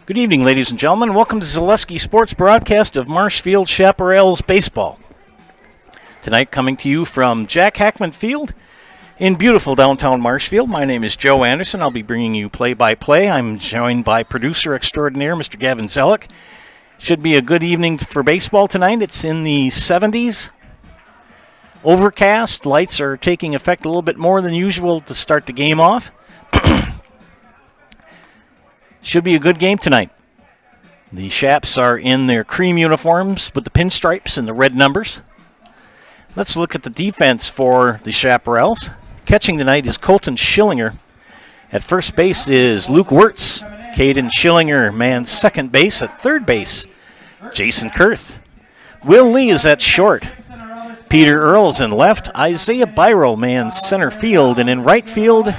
Good evening, ladies and gentlemen. Welcome to Zaleski Sports broadcast of Marshfield Chaparrals baseball. Tonight, coming to you from Jack Hackman Field in beautiful downtown Marshfield. My name is Joe Anderson. I'll be bringing you play-by-play. I'm joined by producer extraordinaire, Mr. Gavin Zellick. Should be a good evening for baseball tonight. It's in the 70s. Overcast. Lights are taking effect a little bit more than usual to start the game off. Should be a good game tonight. The Chaps are in their cream uniforms with the pinstripes and the red numbers. Let's look at the defense for the Chaparrals. Catching tonight is Colton Schillinger. At first base is Luke Wirtz. Caden Schillinger mans second base. At third base, Jason Kurth. Will Lee is at short. Peter Earls in left. Isaiah Byron mans center field. And in right field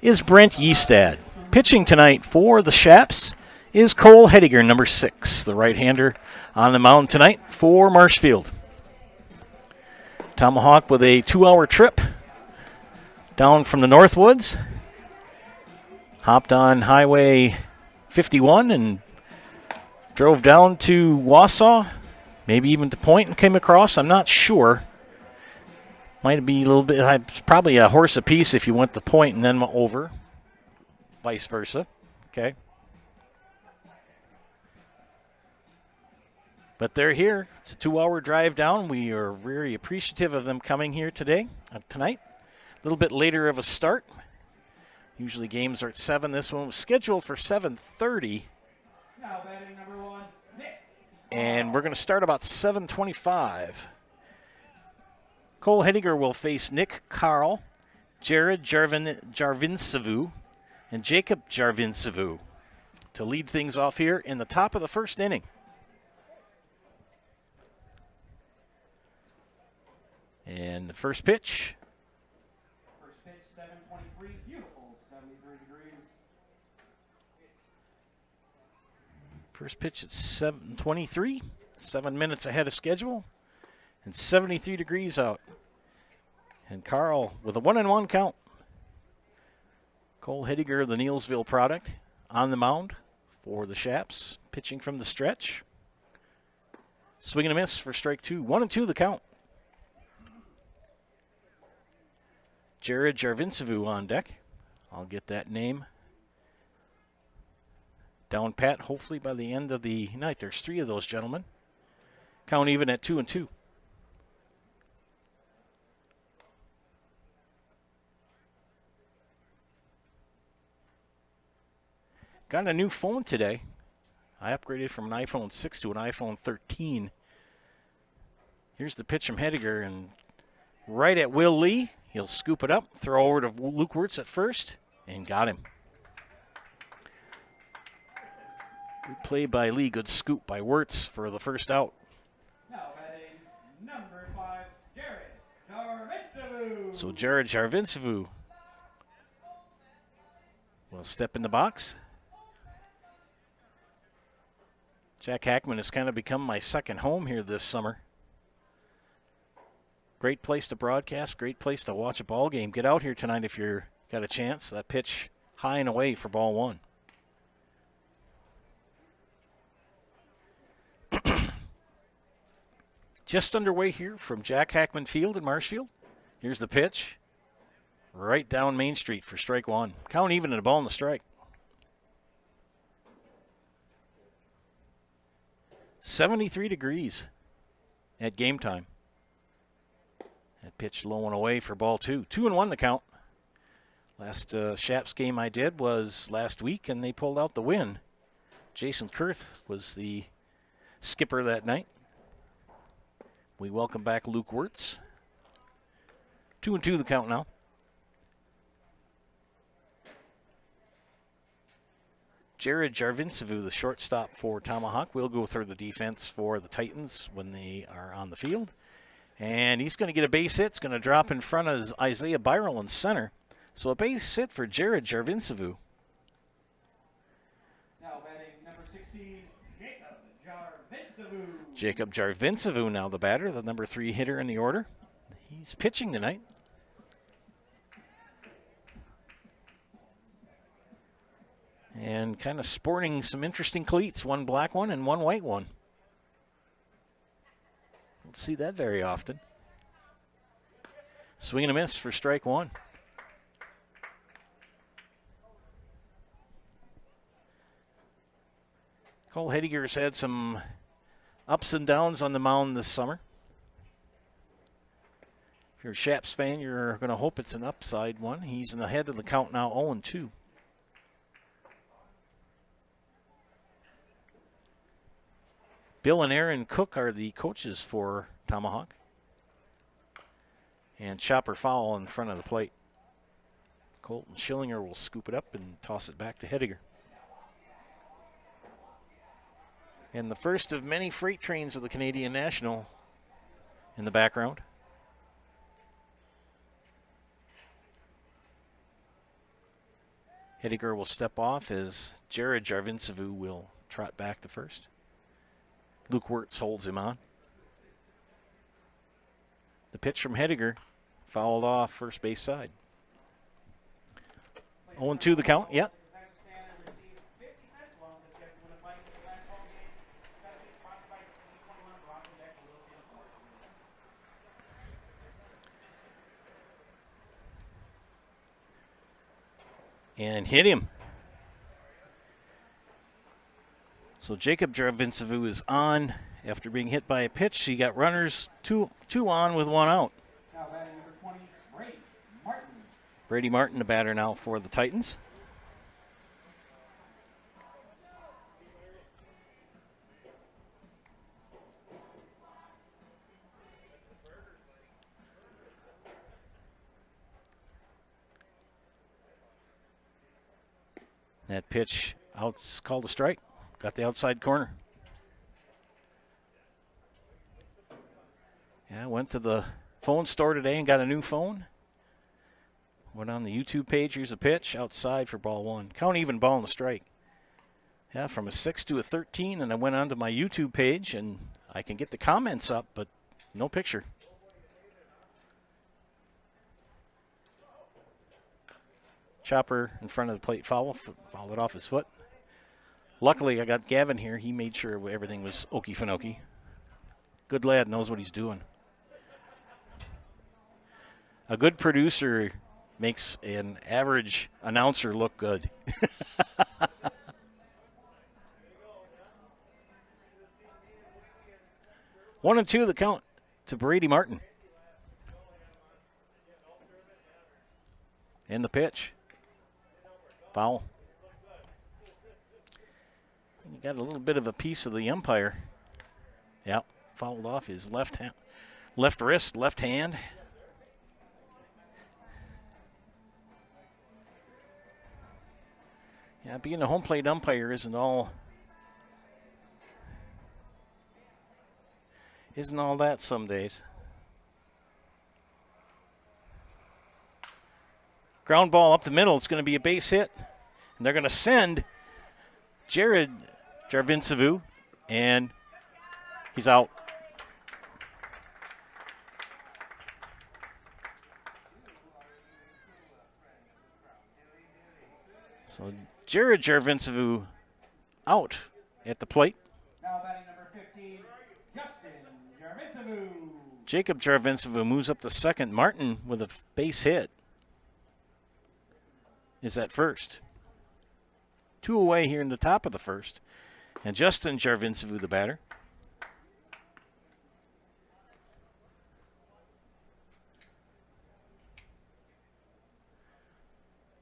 is Brent Yeastad. Pitching tonight for the Chaps is Cole Hediger, number 6, the right-hander on the mound tonight for Marshfield. Tomahawk with a 2-hour trip down from the Northwoods. Hopped on Highway 51 and drove down to Wausau, maybe even to Point, and came across. I'm not sure. Might be a little bit, probably a horse apiece if you went to Point and then went over. Vice versa, okay? But they're here. It's a 2-hour drive down. We are very appreciative of them coming here tonight. A little bit later of a start. Usually games are at 7. This one was scheduled for 7:30. Now batting number 1, Nick. And we're going to start about 7:25. Cole Hediger will face Nick Carl, Jared Jarvincevu, and Jacob Jarvincevu to lead things off here in the top of the first inning. And the first pitch. First pitch, 7:23, beautiful, 73 degrees. First pitch at 7:23, 7 minutes ahead of schedule, and 73 degrees out. And Carl with a 1-1 count. Cole Hediger, the Neilsville product, on the mound for the Chaps, pitching from the stretch. Swing and a miss for strike 2. 1-2 the count. Jared Jarvincevu on deck. I'll get that name down pat, hopefully by the end of the night. There's 3 of those gentlemen. Count even at 2-2. Got a new phone today. I upgraded from an iPhone 6 to an iPhone 13. Here's the pitch from Hediger, and right at Will Lee. He'll scoop it up, throw over to Luke Wirtz at first, and got him. Good play by Lee. Good scoop by Wirtz for the first out. Now batting number 5, Jared Jarvincevu. So Jared Jarvincevu will step in the box. Jack Hackman has kind of become my second home here this summer. Great place to broadcast, great place to watch a ball game. Get out here tonight if you've got a chance. That pitch high and away for ball 1. Just underway here from Jack Hackman Field in Marshfield. Here's the pitch. Right down Main Street for strike 1. Count even at a ball and a strike. 73 degrees at game time. That pitch low and away for ball 2. 2-1 the count. Last Chaps game I did was last week, and they pulled out the win. Jason Kurth was the skipper that night. We welcome back Luke Wirtz. 2-2 the count now. Jared Jarvincevu, the shortstop for Tomahawk, will go through the defense for the Titans when they are on the field. And he's going to get a base hit. It's going to drop in front of Isaiah Byron in center. So a base hit for Jared Jarvincevu. Now batting number 16, Jacob Jarvincevu. Jacob Jarvincevu now the batter, the number 3 hitter in the order. He's pitching tonight. And kind of sporting some interesting cleats, one black one and one white one. Don't see that very often. Swing and a miss for strike one. Cole Hediger's had some ups and downs on the mound this summer. If you're a Shaps fan, you're going to hope it's an upside one. He's in the head of the count now, 0-2. Bill and Aaron Cook are the coaches for Tomahawk. And chopper foul in front of the plate. Colton Schillinger will scoop it up and toss it back to Hediger. And the first of many freight trains of the Canadian National in the background. Hediger will step off as Jared Jarvincevu will trot back to first. Luke Wirtz holds him on. The pitch from Hediger fouled off first base side. 0-2 the count, yep. And hit him. So Jacob Jarvincevu is on after being hit by a pitch. He got runners two on with one out. Now batting number 20, Brady Martin. Brady Martin, the batter now for the Titans. That pitch out's called a strike. Got the outside corner. Yeah, went to the phone store today and got a new phone. Went on the YouTube page. Here's a pitch outside for ball one. Count even ball and a strike. Yeah, from a 6 to a 13, and I went onto my YouTube page, and I can get the comments up, but no picture. Chopper in front of the plate fouled it off his foot. Luckily, I got Gavin here. He made sure everything was okie-finokie. Good lad, knows what he's doing. A good producer makes an average announcer look good. 1-2 the count to Brady Martin. And the pitch. Foul. You got a little bit of a piece of the umpire. Yep, fouled off his left wrist, left hand. Yeah, being a home plate umpire isn't all that some days. Ground ball up the middle. It's going to be a base hit. And they're going to send Jared Jarvincevu, and he's out. So Jared Jarvincevu out at the plate. Now batting number 15, Justin Jarvincevu. Jacob Jarvincevu moves up to second. Martin with a base hit is at first. 2 away here in the top of the first. And Justin Jarvincevu, the batter.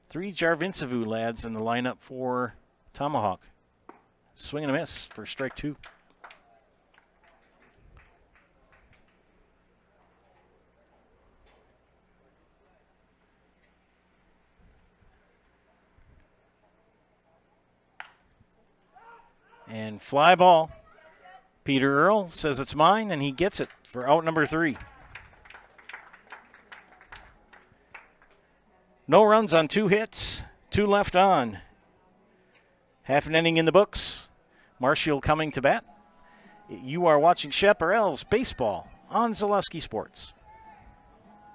Three Jarvincevu lads in the lineup for Tomahawk. Swing and a miss for strike two. And fly ball. Peter Earl says it's mine, and he gets it for out number 3. No runs on 2 hits, 2 left on. Half an inning in the books. Marshfield coming to bat. You are watching Chaparrals baseball on Zaleski Sports.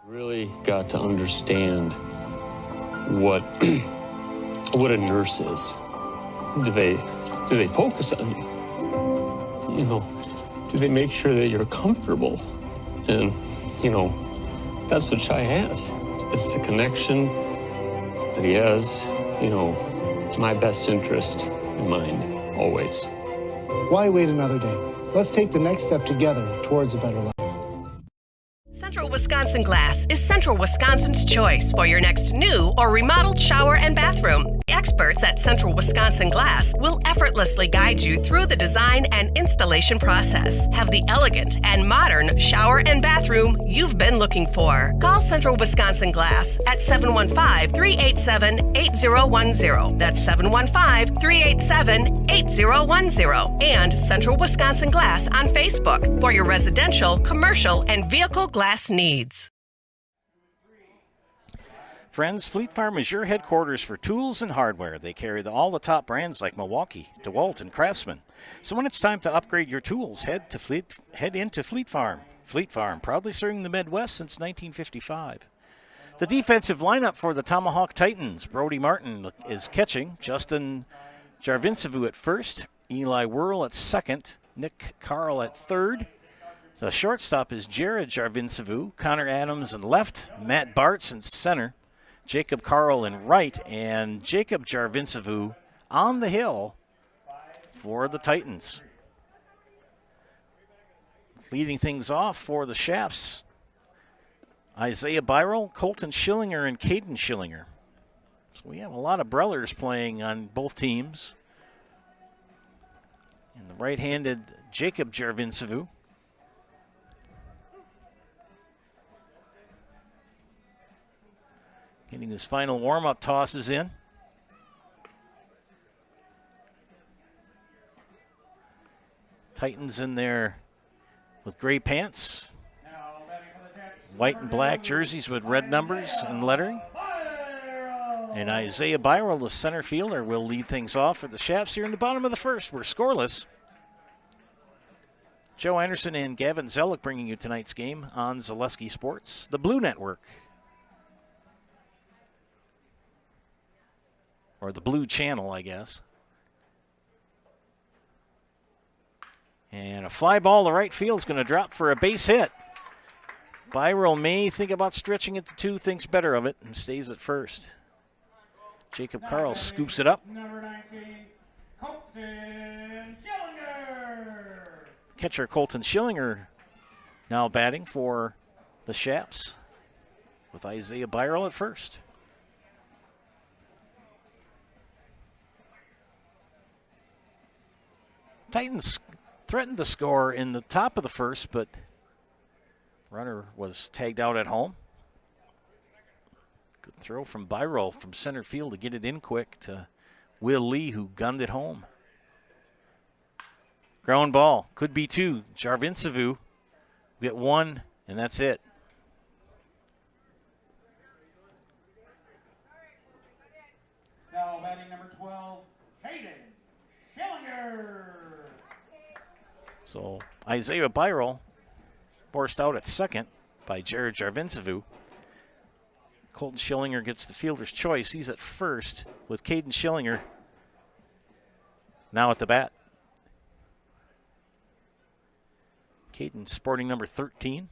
Really got to understand what what a nurse is. do they focus on you? You know, do they make sure that you're comfortable? And, you know, that's what Shai has. It's the connection that he has, you know, my best interest in mind, always. Why wait another day? Let's take the next step together towards a better life. Central Wisconsin Glass is Central Wisconsin's choice for your next new or remodeled shower and bathroom. The experts at Central Wisconsin Glass will effortlessly guide you through the design and installation process. Have the elegant and modern shower and bathroom you've been looking for. Call Central Wisconsin Glass at 715-387-8010. That's 715-387-8010. And Central Wisconsin Glass on Facebook for your residential, commercial, and vehicle glass needs. Friends, Fleet Farm is your headquarters for tools and hardware. They carry all the top brands like Milwaukee, DeWalt, and Craftsman. So when it's time to upgrade your tools, head into Fleet Farm. Fleet Farm, proudly serving the Midwest since 1955. The defensive lineup for the Tomahawk Titans. Brody Martin is catching. Justin Jarvincevu at first. Eli Whirl at second. Nick Carl at third. The shortstop is Jared Jarvincevu. Connor Adams in left. Matt Bartz in center. Jacob Carl in right. And Jacob Jarvincevu on the hill for the Titans. Leading things off for the Chaps, Isaiah Byron, Colton Schillinger, and Caden Schillinger. So we have a lot of brothers playing on both teams. And the right-handed Jacob Jarvincevu. Getting his final warm-up tosses in. Titans in there with gray pants, white and black jerseys with red numbers and lettering. And Isaiah Byron, the center fielder, will lead things off for the Chaps here in the bottom of the first. We're scoreless. Joe Anderson and Gavin Zellick bringing you tonight's game on Zaleski Sports, the Blue Network. Or the Blue Channel, I guess. And a fly ball to right field is going to drop for a base hit. Byron may think about stretching it to two, thinks better of it, and stays at first. Jacob Carl scoops it up. Number 19, Colton Schillinger. Catcher Colton Schillinger now batting for the Chaps with Isaiah Byron at first. Titans threatened to score in the top of the first, but runner was tagged out at home. Good throw from Byron from center field to get it in quick to Will Lee, who gunned it home. Ground ball. Could be two. Jarvincevu get one, and that's it. Now batting number 12, Caden Schillinger. So Isaiah Byron forced out at second by Jared Jarvincevu. Colton Schillinger gets the fielder's choice. He's at first with Caden Schillinger now at the bat. Caden sporting number 13.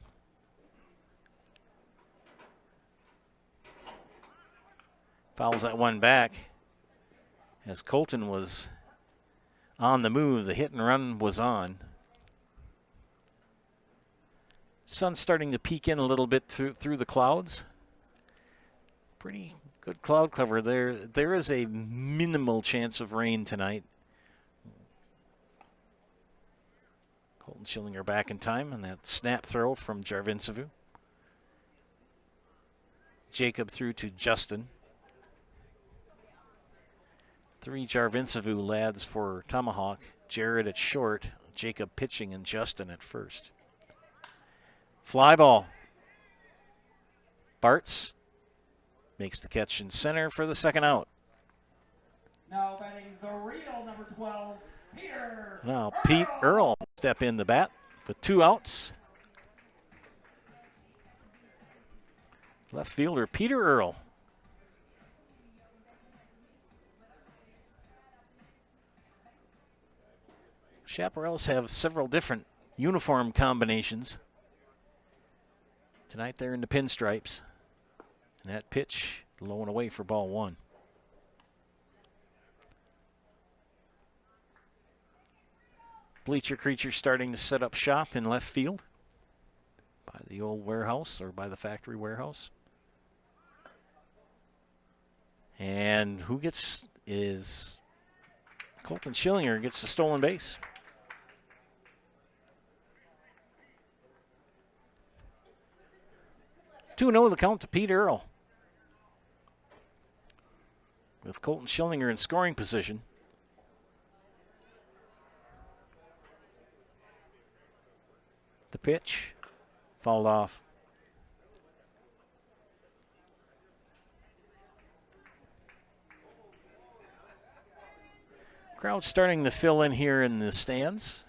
Fouls that one back as Colton was on the move. The hit and run was on. Sun's starting to peek in a little bit through the clouds. Pretty good cloud cover there. There is a minimal chance of rain tonight. Colton Schillinger back in time, and that snap throw from Jarvincevu. Jacob threw to Justin. 3 Jarvincevu lads for Tomahawk. Jared at short, Jacob pitching, and Justin at first. Fly ball. Bartz makes the catch in center for the second out. Now batting the real number 12, Peter. Now Pete Earl step in the bat with 2 outs. Left fielder Peter Earl. Chaparrals have several different uniform combinations. Tonight they're in the pinstripes. And that pitch low and away for ball one. Bleacher creature starting to set up shop in left field by the old warehouse or by the factory warehouse. And who gets is Colton Schillinger gets the stolen base. Two 2-0 the count to Pete Earl. With Colton Schillinger in scoring position. The pitch fouled off. Crowd starting to fill in here in the stands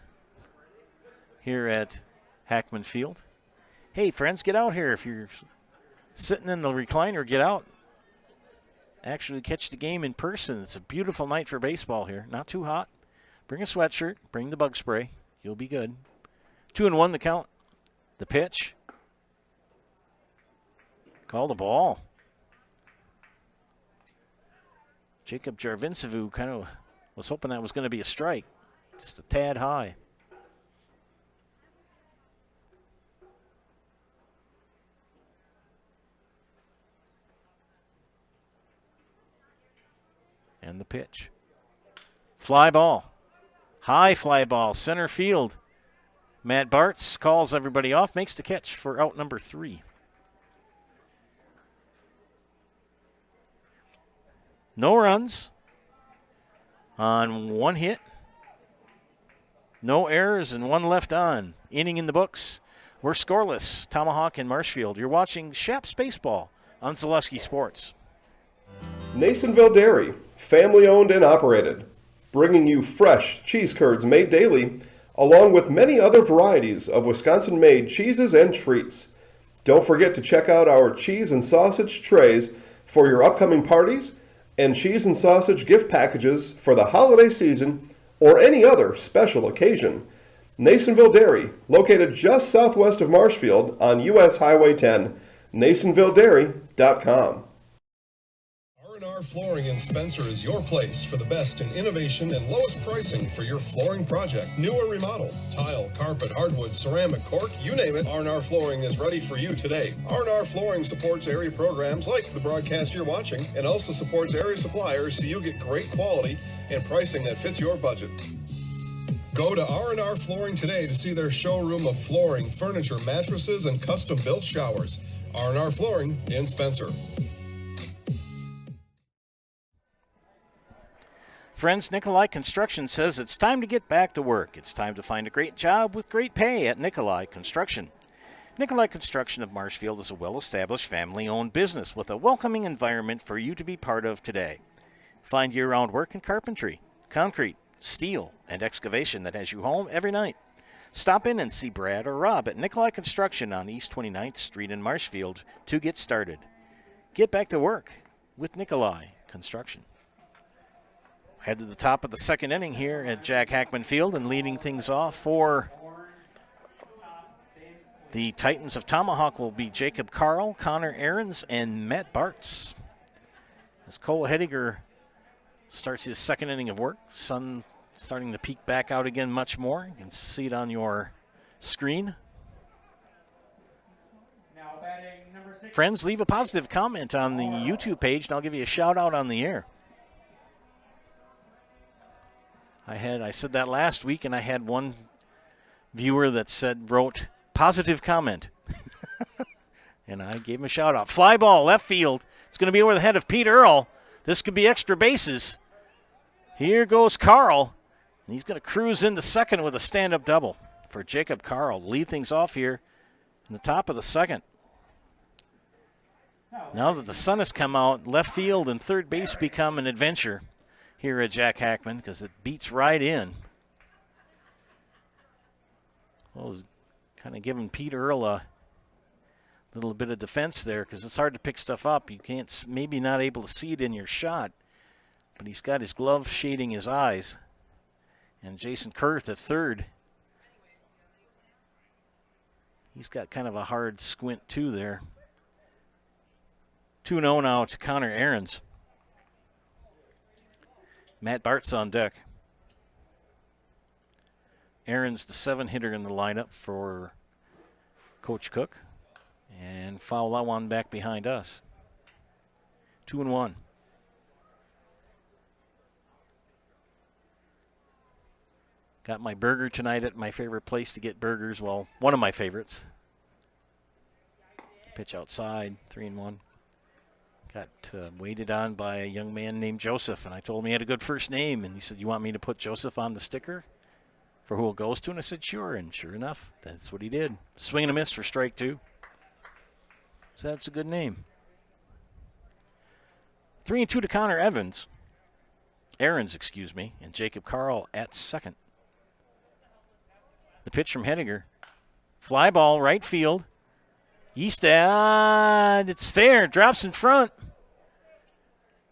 here at Hackman Field. Hey, friends, get out here. If you're sitting in the recliner, get out. Actually catch the game in person. It's a beautiful night for baseball here. Not too hot. Bring a sweatshirt. Bring the bug spray. You'll be good. 2-1 the count. The pitch. Call the ball. Jacob Jarvincevu kind of was hoping that was going to be a strike. Just a tad high. And the pitch. Fly ball. High fly ball. Center field. Matt Bartz calls everybody off. Makes the catch for out number 3. No runs on 1 hit. No errors and 1 left on. Inning in the books. We're scoreless. Tomahawk and Marshfield. You're watching Shaps Baseball on Zaleski Sports. Nasonville Dairy, family owned and operated, bringing you fresh cheese curds made daily, along with many other varieties of Wisconsin-made cheeses and treats. Don't forget to check out our cheese and sausage trays for your upcoming parties and cheese and sausage gift packages for the holiday season or any other special occasion. Nasonville Dairy, located just southwest of Marshfield on US Highway 10, NasonvilleDairy.com. R&R Flooring in Spencer is your place for the best in innovation and lowest pricing for your flooring project. New or remodel, tile, carpet, hardwood, ceramic, cork, you name it, R&R Flooring is ready for you today. R&R Flooring supports area programs like the broadcast you're watching and also supports area suppliers so you get great quality and pricing that fits your budget. Go to R&R Flooring today to see their showroom of flooring, furniture, mattresses, and custom-built showers. R&R Flooring in Spencer. Friends, Nikolai Construction says it's time to get back to work. It's time to find a great job with great pay at Nikolai Construction. Nikolai Construction of Marshfield is a well-established family-owned business with a welcoming environment for you to be part of today. Find year-round work in carpentry, concrete, steel, and excavation that has you home every night. Stop in and see Brad or Rob at Nikolai Construction on East 29th Street in Marshfield to get started. Get back to work with Nikolai Construction. Head to the top of the second inning here at Jack Hackman Field, and leading things off for the Titans of Tomahawk will be Jacob Carl, Connor Ahrens, and Matt Bartz. As Cole Hediger starts his second inning of work, sun starting to peek back out again much more. You can see it on your screen. Now batting number 6. Friends, leave a positive comment on the YouTube page, and I'll give you a shout out on the air. I said that last week, and I had one viewer that wrote positive comment. And I gave him a shout out. Fly ball, left field. It's going to be over the head of Pete Earl. This could be extra bases. Here goes Carl. And he's going to cruise into second with a stand-up double for Jacob Carl. Lead things off here in the top of the second. Now that the sun has come out, left field and third base become an adventure here at Jack Hackman because it beats right in. Well, kind of giving Pete Earl a little bit of defense there because it's hard to pick stuff up. You can't, maybe not able to see it in your shot, but he's got his glove shading his eyes. And Jason Kurth at third. He's got kind of a hard squint, too, there. 2-0 now to Connor Ahrens. Matt Bart's on deck. Ahrens, the 7-hitter in the lineup for Coach Cook. And foul that one back behind us. 2-1. Got my burger tonight at my favorite place to get burgers. Well, one of my favorites. Pitch outside, 3-1. Got waited on by a young man named Joseph, and I told him he had a good first name, and he said, "You want me to put Joseph on the sticker for who it goes to?" And I said, "Sure," and sure enough, that's what he did. Swing and a miss for strike 2. So that's a good name. 3-2 to Connor Ahrens, and Jacob Carl at second. The pitch from Hediger. Fly ball, right field. Eastad, it's fair, drops in front.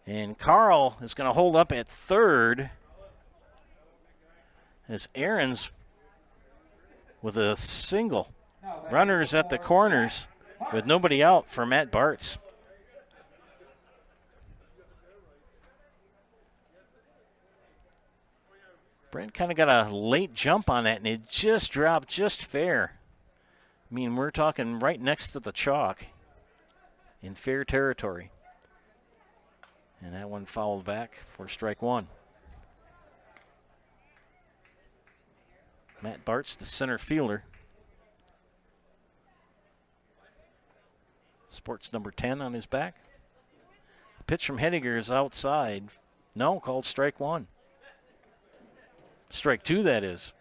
And Carl is going to hold up at third as Ahrens with a single. Runners at the corners with nobody out for Matt Bartz. Brent kind of got a late jump on that, and it just dropped just fair. I mean, we're talking right next to the chalk in fair territory. And that one fouled back for strike 1. Matt Bartz, the center fielder. Sports number 10 on his back. The pitch from Hediger is outside. No, called strike 1. Strike 2, that is.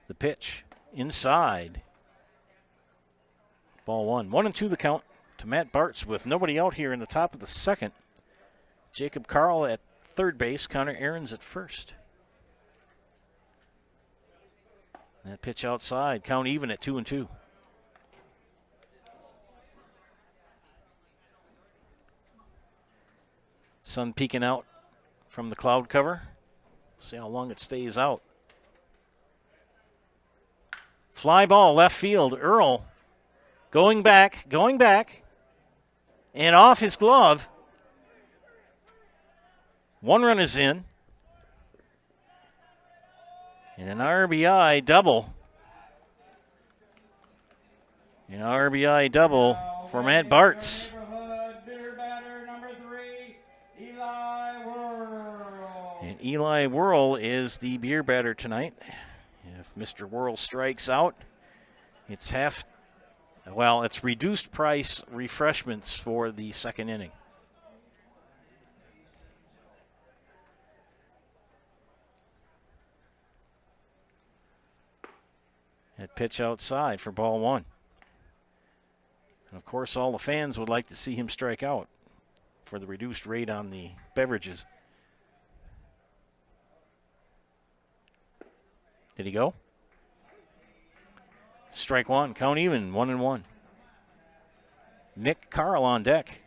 The pitch inside. Ball 1. 1-2 the count to Matt Bartz with nobody out here in the top of the second. Jacob Carl at third base. Connor Ahrens at first. That pitch outside. Count even at 2-2. Sun peeking out from the cloud cover. See how long it stays out. Fly ball, left field. Earl going back, and off his glove. 1 run is in. And an RBI double. An RBI double for Matt Bartz. And Eli Whirl is the beer batter tonight. If Mr. Whirl strikes out, it's it's reduced price refreshments for the second inning. That pitch outside for ball 1. And of course, all the fans would like to see him strike out for the reduced rate on the beverages. Did he go? Strike 1. Count even. 1-1. Nick Carl on deck.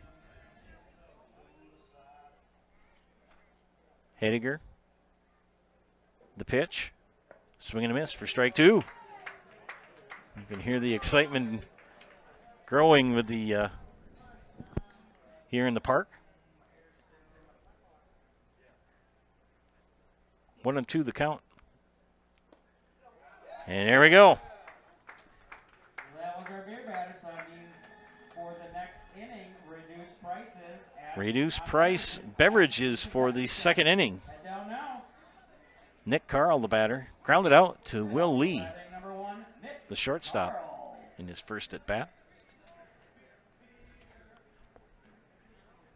Hediger. The pitch. Swing and a miss for strike 2. You can hear the excitement growing with the here in the park. 1-2 the count. And there we go. That was our beer batter, so that means for the next inning, reduced prices. Reduced price beverages for the second inning. Head down now. Nick Carl, the batter, grounded out to Will Lee, Batting number 1, Nick the shortstop, Carl. in his first at bat.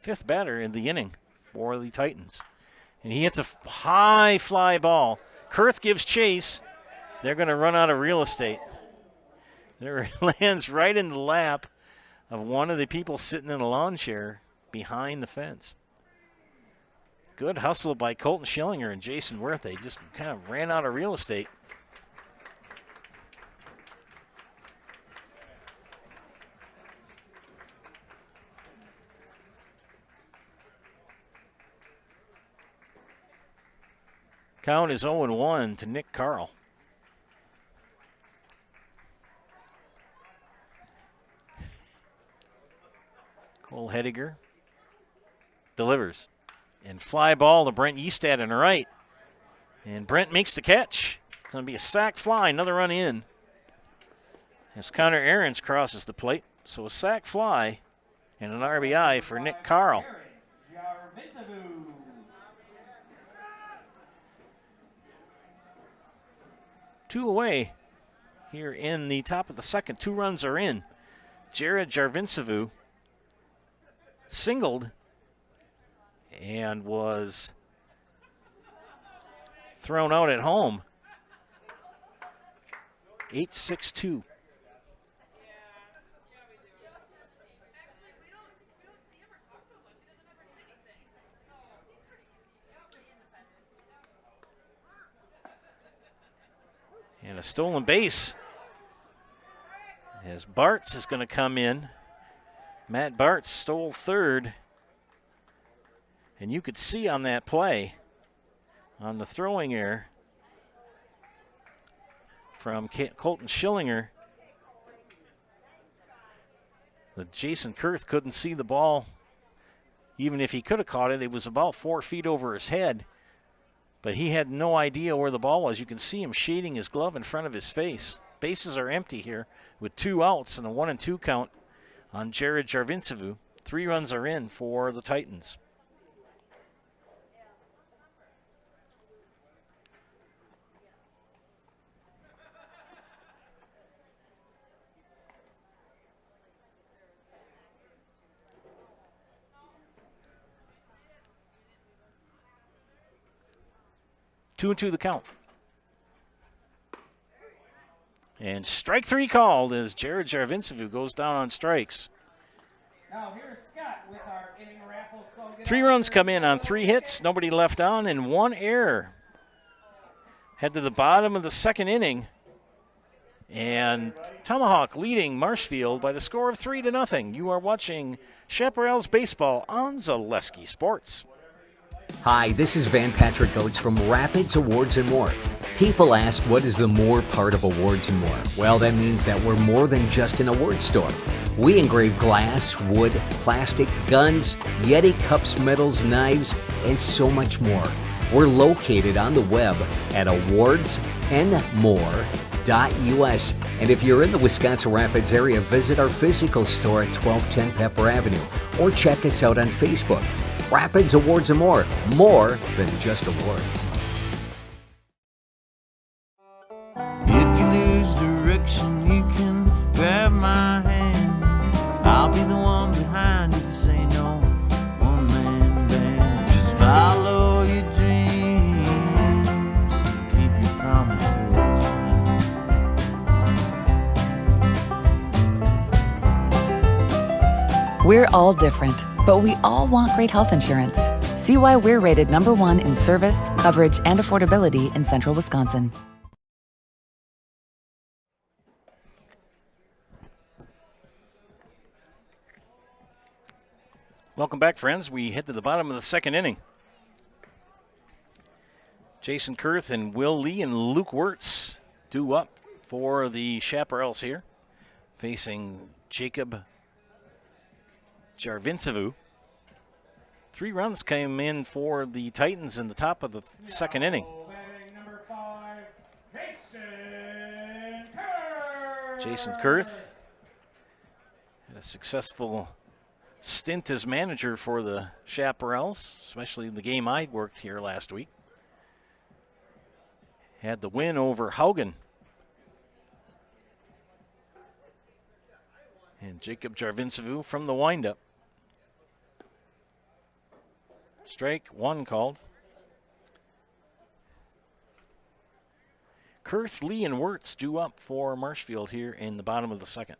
5th batter in the inning for the Titans. And he hits a high fly ball. Kurth gives chase. They're going to run out of real estate. There lands right in the lap of one of the people sitting in a lawn chair behind the fence. Good hustle by Colton Schillinger and Jason Worth. They just kind of ran out of real estate. Count is 0-1 to Nick Carl. Cole Hediger delivers. And fly ball to Brent Eastad in the right. And Brent makes the catch. It's going to be a sack fly, another run in. As Connor Ahrens crosses the plate. So a sack fly and an RBI for Nick Carl. Two away here in the top of the second. 2 runs are in. Jared Jarvincevu singled and was thrown out at home. 8-6-2. And a stolen base as Bartz is going to come in. Matt Bartz stole third. And you could see on that play, on the throwing error from Colton Schillinger, that Jason Kurth couldn't see the ball. Even if he could have caught it, it was about 4 feet over his head. But he had no idea where the ball was. You can see him shading his glove in front of his face. Bases are empty here with 2 outs and a 1-2 count on Jared Jarvincevu. 3 runs are in for the Titans. Two and 2 the count. And strike 3 called as Jared Jarvincevu goes down on strikes. Now here's Scott with our inning raffle. So 3 runs come in on 3 hits, nobody left on, and 1 error. Head to the bottom of the second inning. And Tomahawk leading Marshfield by the score of 3-0. You are watching Chaparrals Baseball on Zaleski Sports. Hi, this is Van Patrick Oates from Rapids Awards and More. People ask, what is the more part of Awards and More? Well, that means that we're more than just an award store. We engrave glass, wood, plastic, guns, Yeti cups, medals, knives, and so much more. We're located on the web at awardsandmore.us. And if you're in the Wisconsin Rapids area, visit our physical store at 1210 Pepper Avenue or check us out on Facebook. Rapids Awards and More than just awards. If you lose direction, you can grab my hand. I'll be the one behind you to say no one-man band. Just follow your dreams and keep your promises. We're all different, but we all want great health insurance. See why we're rated #1 in service, coverage, and affordability in Central Wisconsin. Welcome back, friends. We head to the bottom of the second inning. Jason Kurth and Will Lee and Luke Wirtz due up for the Chaparrals here, facing Jacob Jarvincevu. 3 runs came in for the Titans in the top of the second inning. Number 5, Jason Kurth had a successful stint as manager for the Chaparrals, especially in the game I worked here last week. Had the win over Haugen. And Jacob Jarvincevu from the windup. Strike 1 called. Kurth, Lee, and Wirtz due up for Marshfield here in the bottom of the second.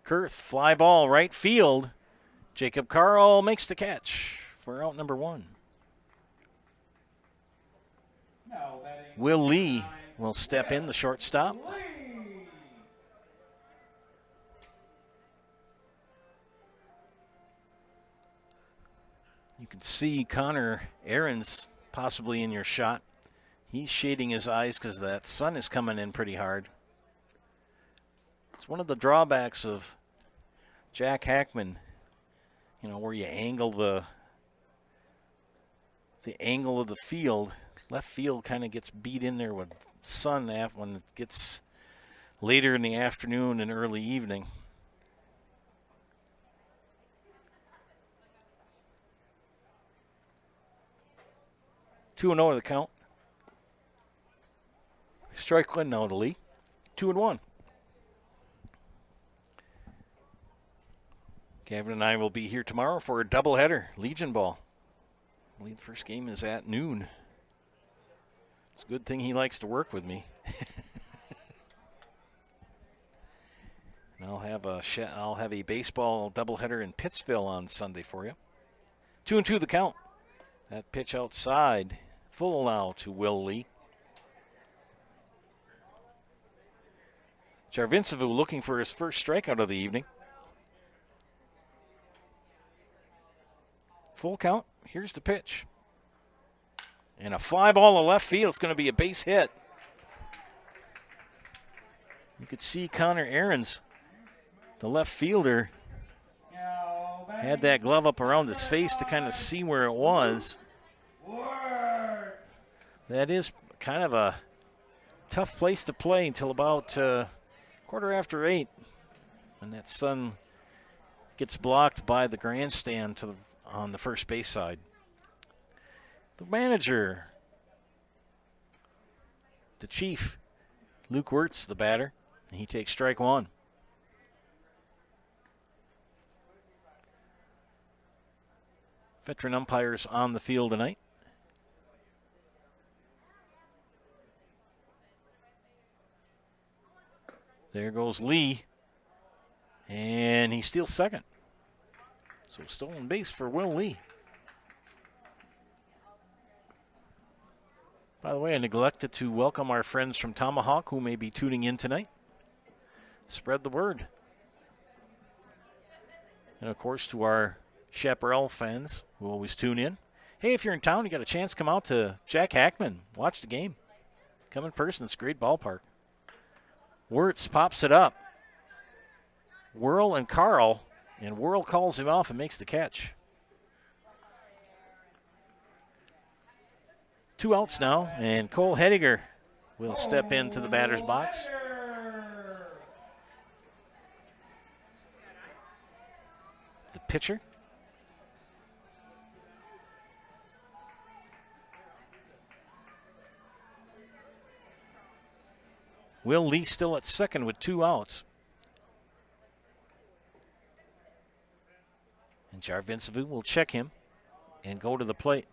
Kurth, fly ball, right field. Jacob Carl makes the catch for out number 1. Will Lee will step in, the shortstop. You can could see Connor Ahrens possibly in your shot. He's shading his eyes because that sun is coming in pretty hard. It's one of the drawbacks of Jack Hackman, where you angle the angle of the field. Left field kind of gets beat in there with sun when it gets later in the afternoon and early evening. Two and 0 the count. Strike one now to Lee. 2-1. Gavin and I will be here tomorrow for a doubleheader, Legion Ball. I believe the first game is at noon. It's a good thing he likes to work with me. And I'll have a baseball doubleheader in Pittsville on Sunday for you. 2-2 the count. That pitch outside, full now to Will Lee. Jarvincevu looking for his first strikeout of the evening. Full count. Here's the pitch. And a fly ball to left field. It's going to be a base hit. You could see Connor Ahrens, the left fielder, had that glove up around his face to kind of see where it was. That is kind of a tough place to play until about 8:15, when that sun gets blocked by the grandstand on the first base side. The manager, the chief, Luke Wirtz, the batter, and he takes strike one. Veteran umpires on the field tonight. There goes Lee, and he steals second. So stolen base for Will Lee. By the way, I neglected to welcome our friends from Tomahawk who may be tuning in tonight. Spread the word. And, of course, to our Chaparral fans who always tune in. Hey, if you're in town, you got a chance, come out to Jack Hackman. Watch the game. Come in person. It's a great ballpark. Wirtz pops it up. Whirl and Carl. And Whirl calls him off and makes the catch. 2 outs now, and Cole Hediger will step into the batter's box. The pitcher. Will Lee still at second with 2 outs. And Jarvincevu will check him and go to the plate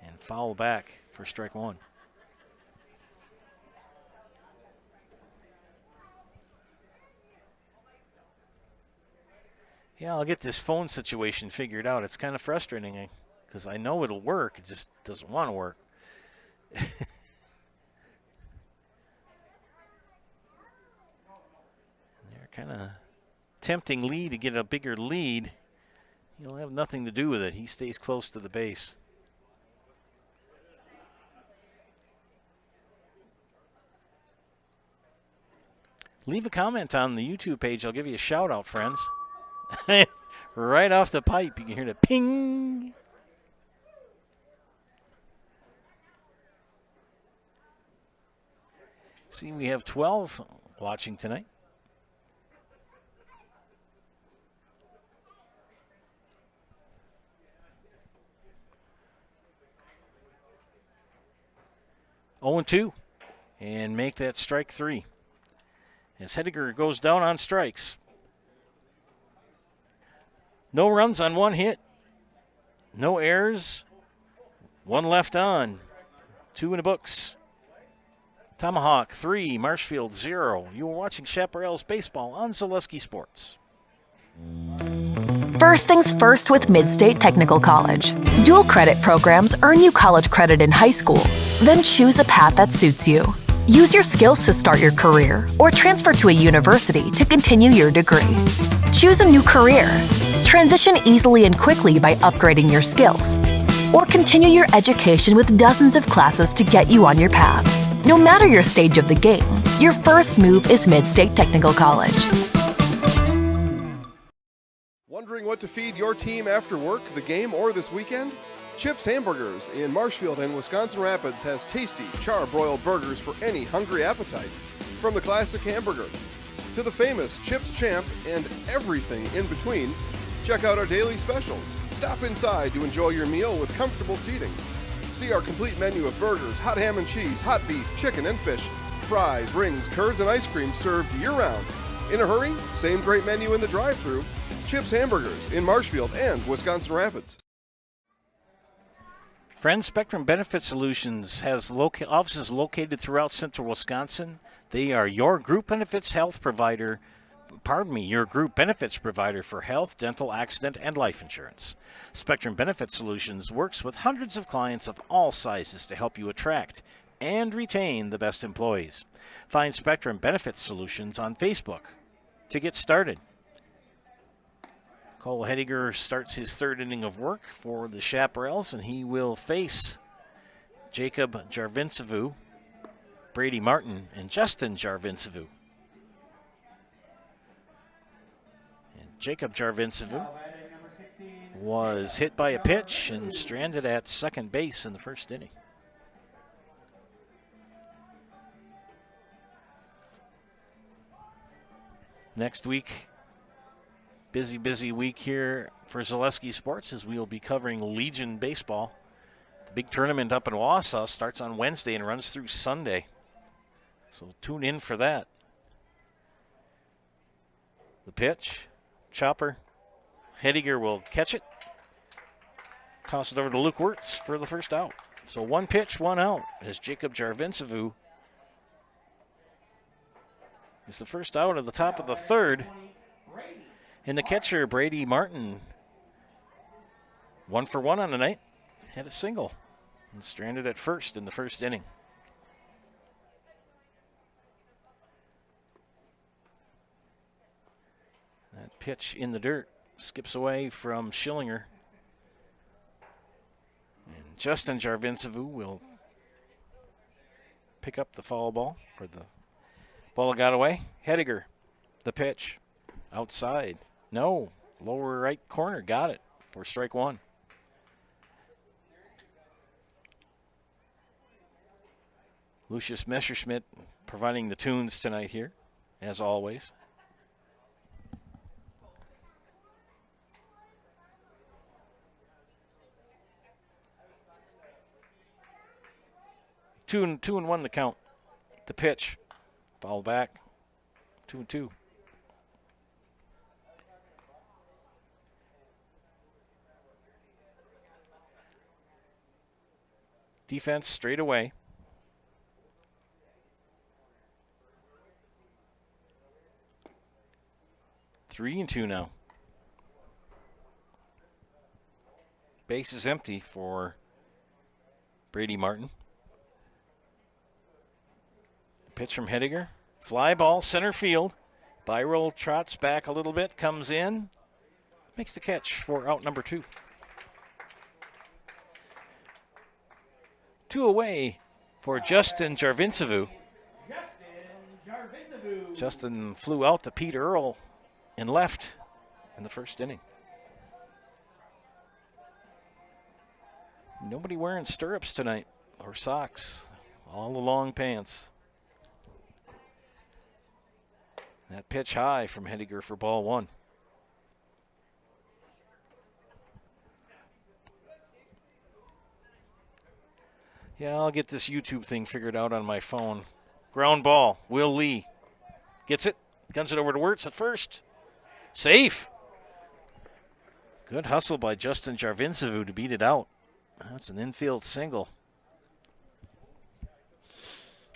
and foul back for strike one. Yeah, I'll get this phone situation figured out. It's kind of frustrating because I know it'll work. It just doesn't want to work. They're kind of tempting Lee to get a bigger lead. He'll have nothing to do with it. He stays close to the base. Leave a comment on the YouTube page. I'll give you a shout out, friends. Right off the pipe, you can hear the ping. See, we have 12 watching tonight. Oh, 0-2, and make that strike 3. As Hediger goes down on strikes. No runs on 1 hit. No errors. 1 left on. 2 in the books. Tomahawk 3, Marshfield 0. You are watching Chaparrals Baseball on Zaleski Sports. First things first with Mid-State Technical College. Dual credit programs earn you college credit in high school. Then choose a path that suits you. Use your skills to start your career or transfer to a university to continue your degree. Choose a new career. Transition easily and quickly by upgrading your skills. Or continue your education with dozens of classes to get you on your path. No matter your stage of the game, your first move is Mid-State Technical College. Wondering what to feed your team after work, the game, or this weekend? Chips Hamburgers in Marshfield and Wisconsin Rapids has tasty, char-broiled burgers for any hungry appetite. From the classic hamburger to the famous Chips Champ and everything in between, check out our daily specials. Stop inside to enjoy your meal with comfortable seating. See our complete menu of burgers, hot ham and cheese, hot beef, chicken and fish, fries, rings, curds, and ice cream served year-round. In a hurry? Same great menu in the drive-thru. Chips Hamburgers in Marshfield and Wisconsin Rapids. Friends, Spectrum Benefit Solutions has offices located throughout central Wisconsin. They are your group benefits provider for health, dental, accident, and life insurance. Spectrum Benefit Solutions works with hundreds of clients of all sizes to help you attract and retain the best employees. Find Spectrum Benefit Solutions on Facebook to get started. Cole Hediger starts his third inning of work for the Chaparrals, and he will face Jacob Jarvincevu, Brady Martin, and Justin Jarvincevu. And Jacob Jarvincevu was hit by a pitch and stranded at second base in the first inning. Next week, busy week here for Zaleski Sports, as we will be covering Legion Baseball. The big tournament up in Wausau starts on Wednesday and runs through Sunday. So tune in for that. The pitch, chopper. Hediger will catch it. Toss it over to Luke Wirtz for the first out. So one pitch, one out, as Jacob Jarvincevu is the first out of the top of the third. And the catcher, Brady Martin, 1 for 1 on the night, had a single and stranded at first in the first inning. That pitch in the dirt skips away from Schillinger. And Justin Jarvincevu will pick up the foul ball, or the ball got away. Hediger, the pitch, outside. No, lower right corner, got it for strike one. Lucius Messerschmidt providing the tunes tonight here, as always. Two and one the count. The pitch, foul back, 2-2. Defense straight away. Three and two now. Base is empty for Brady Martin. Pitch from Hediger. Fly ball, center field. Byron trots back a little bit, comes in, makes the catch for out number 2. 2 away for Justin Jarvincevu. Justin flew out to Pete Earl and left in the first inning. Nobody wearing stirrups tonight or socks. All the long pants. That pitch high from Hediger for ball 1. Yeah, I'll get this YouTube thing figured out on my phone. Ground ball. Will Lee gets it. Guns it over to Wirtz at first. Safe. Good hustle by Justin Jarvincevu to beat it out. That's an infield single.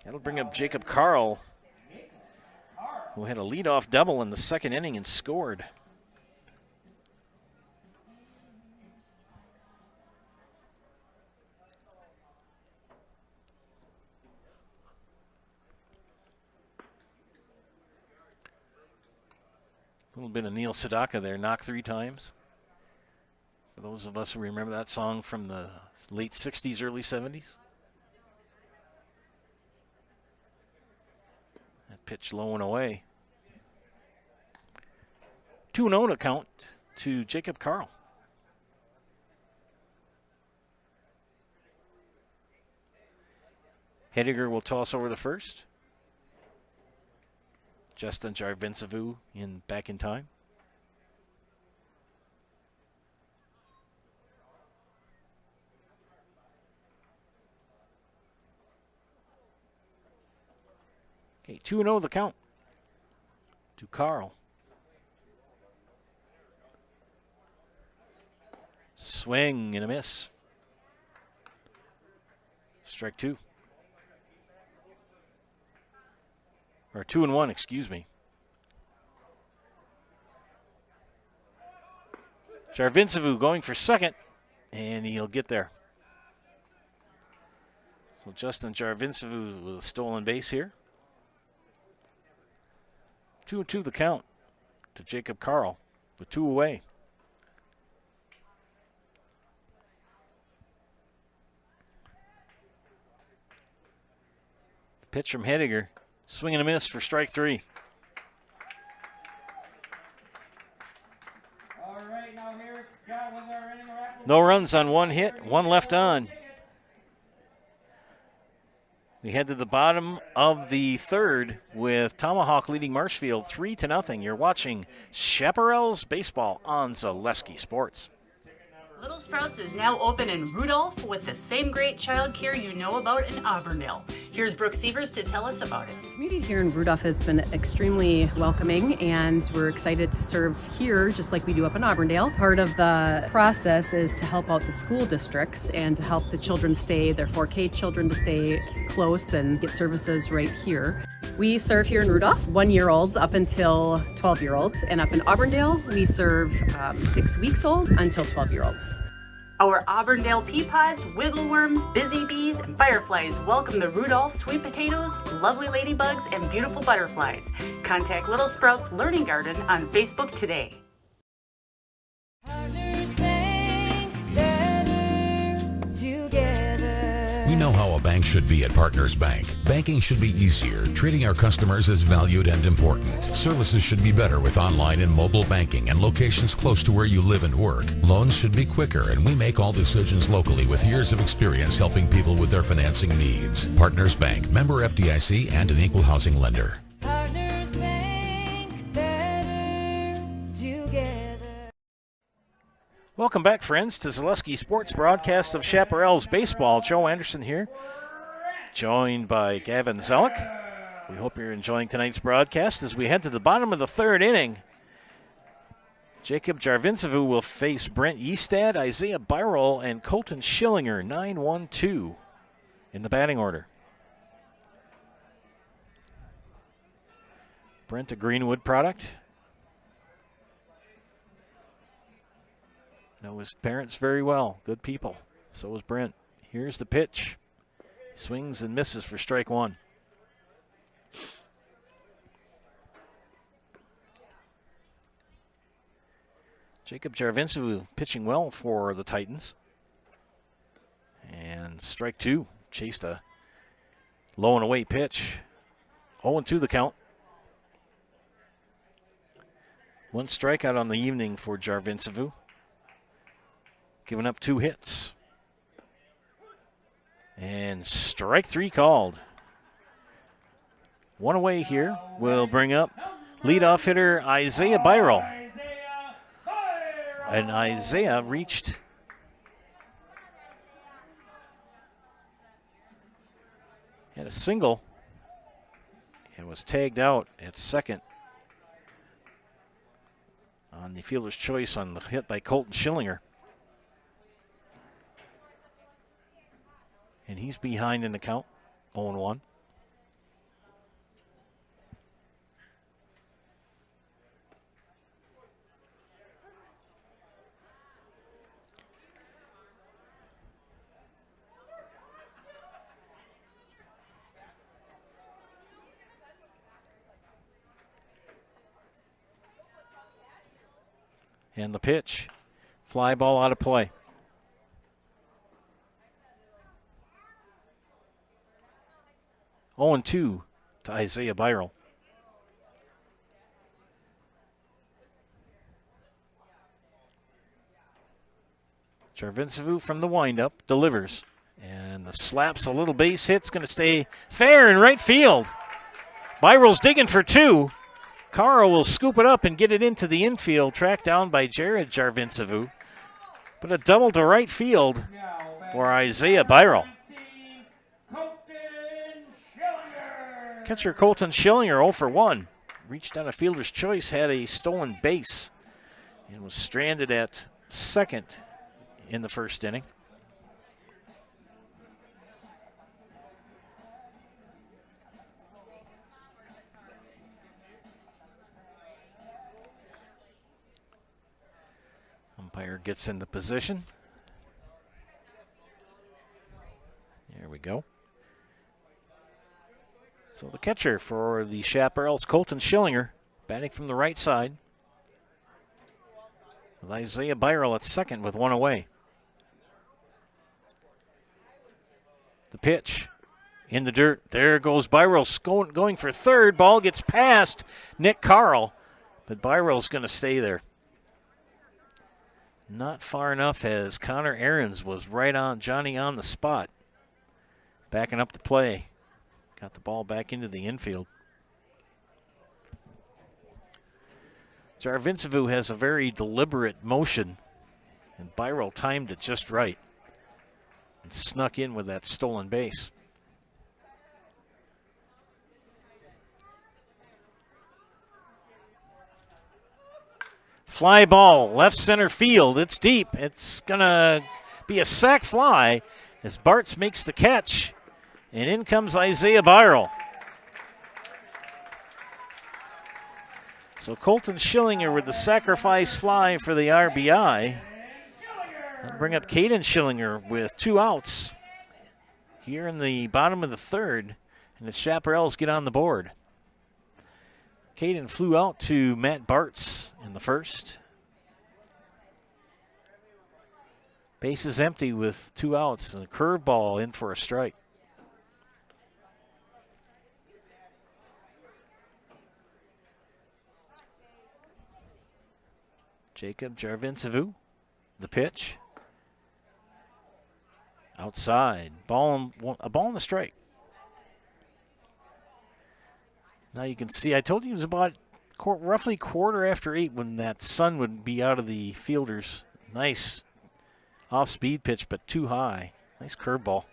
That'll bring up Jacob Carl, who had a leadoff double in the second inning and scored. A little bit of Neil Sedaka there, knocked 3 times. For those of us who remember that song from the late 60s, early 70s. That pitch low and away. 2-0 to count to Jacob Carl. Hediger will toss over the first. Justin Jarvincevu back in time. Okay, 2-0 the count to Carl. Swing and a miss. Strike two. Or 2-1, excuse me. Jarvincevu going for second, and he'll get there. So Justin Jarvincevu with a stolen base here. 2-2 the count to Jacob Carl with 2 away. Pitch from Hediger. Swing and a miss for strike 3. All right, now here's Scott with our inning wrap. No runs on 1 hit, 1 left on. We head to the bottom of the third with Tomahawk leading Marshfield 3-0. You're watching Chaparrals Baseball on Zaleski Sports. Little Sprouts is now open in Rudolph with the same great child care you know about in Auburndale. Here's Brooke Sievers to tell us about it. The community here in Rudolph has been extremely welcoming, and we're excited to serve here just like we do up in Auburndale. Part of the process is to help out the school districts and to help the children stay, their 4K children to stay close and get services right here. We serve here in Rudolph 1-year-olds up until 12-year-olds, and up in Auburndale we serve 6 weeks old until 12-year-olds. Our Auburndale pea pods, wiggle worms, busy bees, and fireflies welcome the Rudolph sweet potatoes, lovely ladybugs, and beautiful butterflies. Contact Little Sprouts Learning Garden on Facebook today. We know how a bank should be at Partners Bank. Banking should be easier. Treating our customers as valued and important. Services should be better with online and mobile banking and locations close to where you live and work. Loans should be quicker, and we make all decisions locally with years of experience helping people with their financing needs. Partners Bank, member FDIC, and an equal housing lender. Partners Bank, better together. Welcome back, friends, to Zaleski Sports broadcast of Chaparrals Baseball. Joe Anderson here, joined by Gavin Zellick. We hope you're enjoying tonight's broadcast as we head to the bottom of the third inning. Jacob Jarvincevu will face Brent Eastad, Isaiah Byron, and Colton Schillinger, 9-1-2 in the batting order. Brent, a Greenwood product. Know his parents very well. Good people. So is Brent. Here's the pitch. Swings and misses for strike 1. Jacob Jarvincevu pitching well for the Titans. And strike 2. Chased a low and away pitch. 0-2 the count. 1 strikeout on the evening for Jarvincevu. Giving up 2 hits. And strike 3 called. 1 away here will bring up leadoff hitter Isaiah Byron. And Isaiah reached had a single and was tagged out at second on the fielder's choice on the hit by Colton Schillinger. And he's behind in the count, 0-1. And the pitch. Fly ball out of play. Oh, and 2 to Isaiah Byron. Jarvincevu from the windup delivers. And the slap's a little base hit's going to stay fair in right field. Byron's digging for 2. Carl will scoop it up and get it into the infield, tracked down by Jared Jarvincevu. But a double to right field for Isaiah Byron. Catcher Colton Schillinger 0 for 1. Reached on a fielder's choice, had a stolen base, and was stranded at second in the first inning. Umpire gets into position. There we go. So the catcher for the Chaparrals, Colton Schillinger, batting from the right side. With Isaiah Byron at second with 1 away. The pitch in the dirt. There goes Byron going for third. Ball gets past Nick Carl, but Byron's going to stay there. Not far enough as Connor Ahrens was right on Johnny on the spot. Backing up the play. Got the ball back into the infield. Jarvincevu has a very deliberate motion, and Byron timed it just right and snuck in with that stolen base. Fly ball, left center field. It's deep. It's going to be a sac fly as Bartz makes the catch. And in comes Isaiah Byron. So Colton Schillinger with the sacrifice fly for the RBI. That'll bring up Caden Schillinger with 2 outs here in the bottom of the third. And the Chaparrals get on the board. Caden flew out to Matt Bartz in the first. Base is empty with 2 outs and a curveball in for a strike. Jacob Jarvincevu, the pitch. Outside, a ball on the strike. Now you can see, I told you it was about roughly 8:15 when that sun would be out of the fielders. Nice off-speed pitch, but too high. Nice curveball.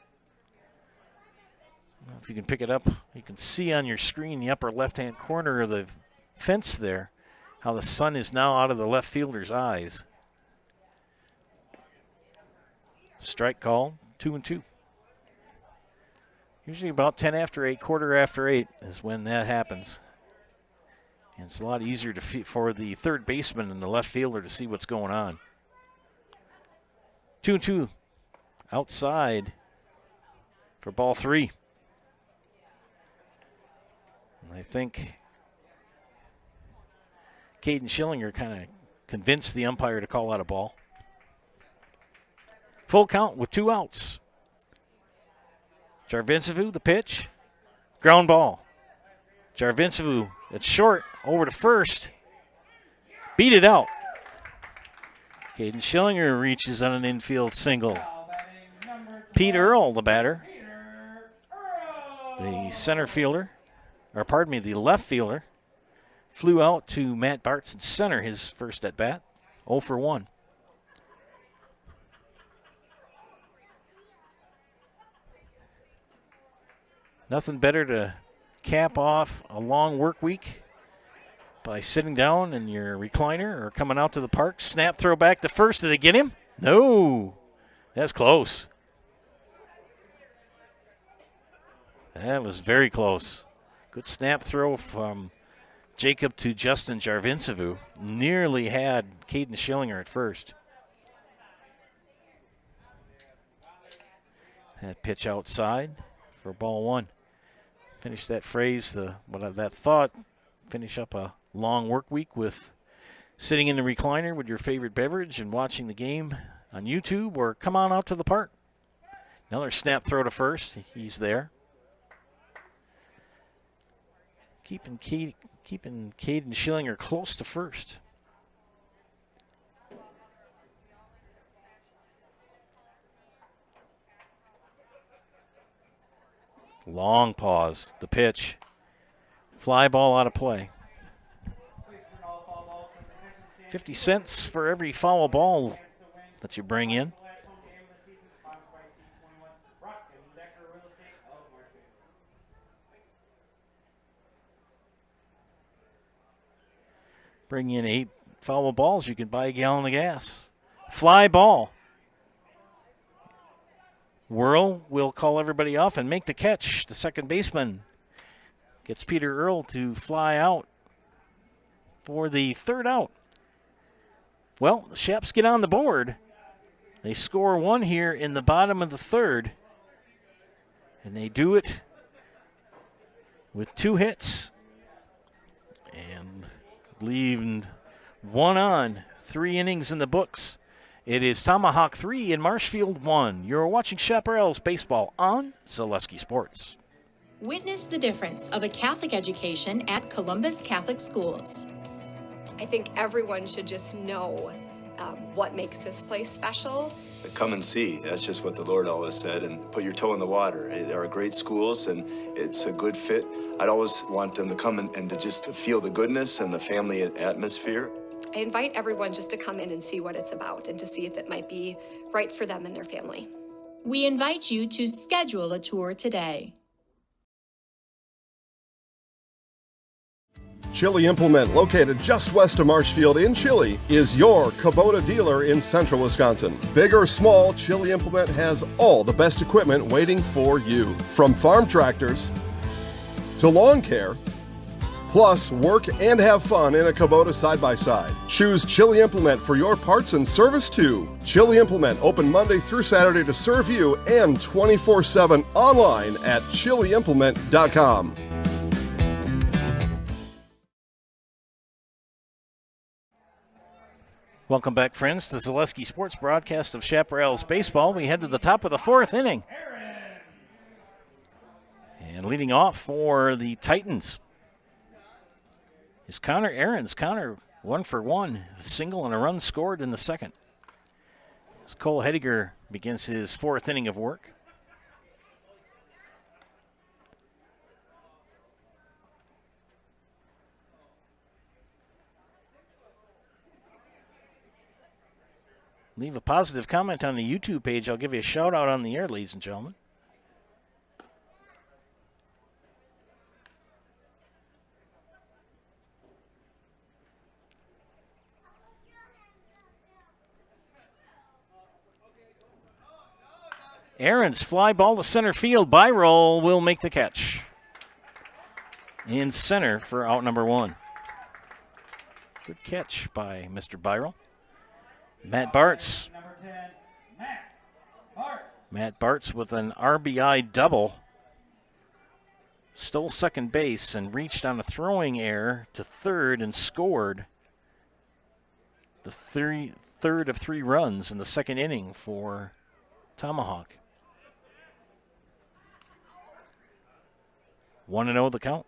If you can pick it up, you can see on your screen the upper left-hand corner of the fence there how the sun is now out of the left fielder's eyes. Strike call, 2-2. Usually about 10 after 8, 8:15 is when that happens. And it's a lot easier for the third baseman and the left fielder to see what's going on. 2-2 outside for ball 3. And I think Caden Schillinger kind of convinced the umpire to call out a ball. Full count with 2 outs. Jarvincevu, the pitch. Ground ball. Jarvincevu, it's short, over to first. Beat it out. Caden Schillinger reaches on an infield single. Pete Earl, the batter. The center fielder, the left fielder, flew out to Matt Bartz in center his first at bat. 0 for 1. Nothing better to cap off a long work week by sitting down in your recliner or coming out to the park. Snap throw back to first. Did they get him? No. That's close. That was very close. Good snap throw from Jacob to Justin Jarvincevu. Nearly had Caden Schillinger at first. That pitch outside for ball 1. Finish that phrase, finish up a long work week with sitting in the recliner with your favorite beverage and watching the game on YouTube, or come on out to the park. Another snap throw to first. He's there. Keeping Caden Schillinger close to first. Long pause. The pitch. Fly ball out of play. 50 cents for every foul ball that you bring in. Bring in 8 foul balls, you can buy a gallon of gas. Fly ball. Whirl will call everybody off and make the catch. The second baseman gets Peter Earl to fly out for the third out. Well, the Shaps get on the board. They score 1 here in the bottom of the third. And they do it with 2 hits. And leaving 1 on. 3 innings in the books. It is Tomahawk 3 and Marshfield 1. You're watching Chaparrals Baseball on Zaleski Sports. Witness the difference of a Catholic education at Columbus Catholic Schools. I think everyone should just know what makes this place special. Come and see. That's just what the Lord always said, and put your toe in the water. There are great schools, and it's a good fit. I'd always want them to come and to just feel the goodness and the family atmosphere. I invite everyone just to come in and see what it's about and to see if it might be right for them and their family. We invite you to schedule a tour today. Chili Implement, located just west of Marshfield in Chili, is your Kubota dealer in central Wisconsin. Big or small, Chili Implement has all the best equipment waiting for you. From farm tractors to lawn care, plus work and have fun in a Kubota side-by-side. Choose Chili Implement for your parts and service too. Chili Implement, open Monday through Saturday to serve you, and 24/7 online at chiliimplement.com. Welcome back, friends, to Zaleski Sports broadcast of Chaparrals Baseball. We head to the top of the 4th inning. And leading off for the Titans is Connor Ahrens. Connor 1 for 1, a single and a run scored in the second. As Cole Hediger begins his 4th inning of work. Leave a positive comment on the YouTube page. I'll give you a shout out on the air, ladies and gentlemen. Aaron's fly ball to center field. Byron will make the catch. In center for out number 1. Good catch by Mr. Byron. Matt Bartz. Matt Bartz with an RBI double. Stole second base and reached on a throwing error to third and scored the third of 3 runs in the second inning for Tomahawk. 1-0 the count.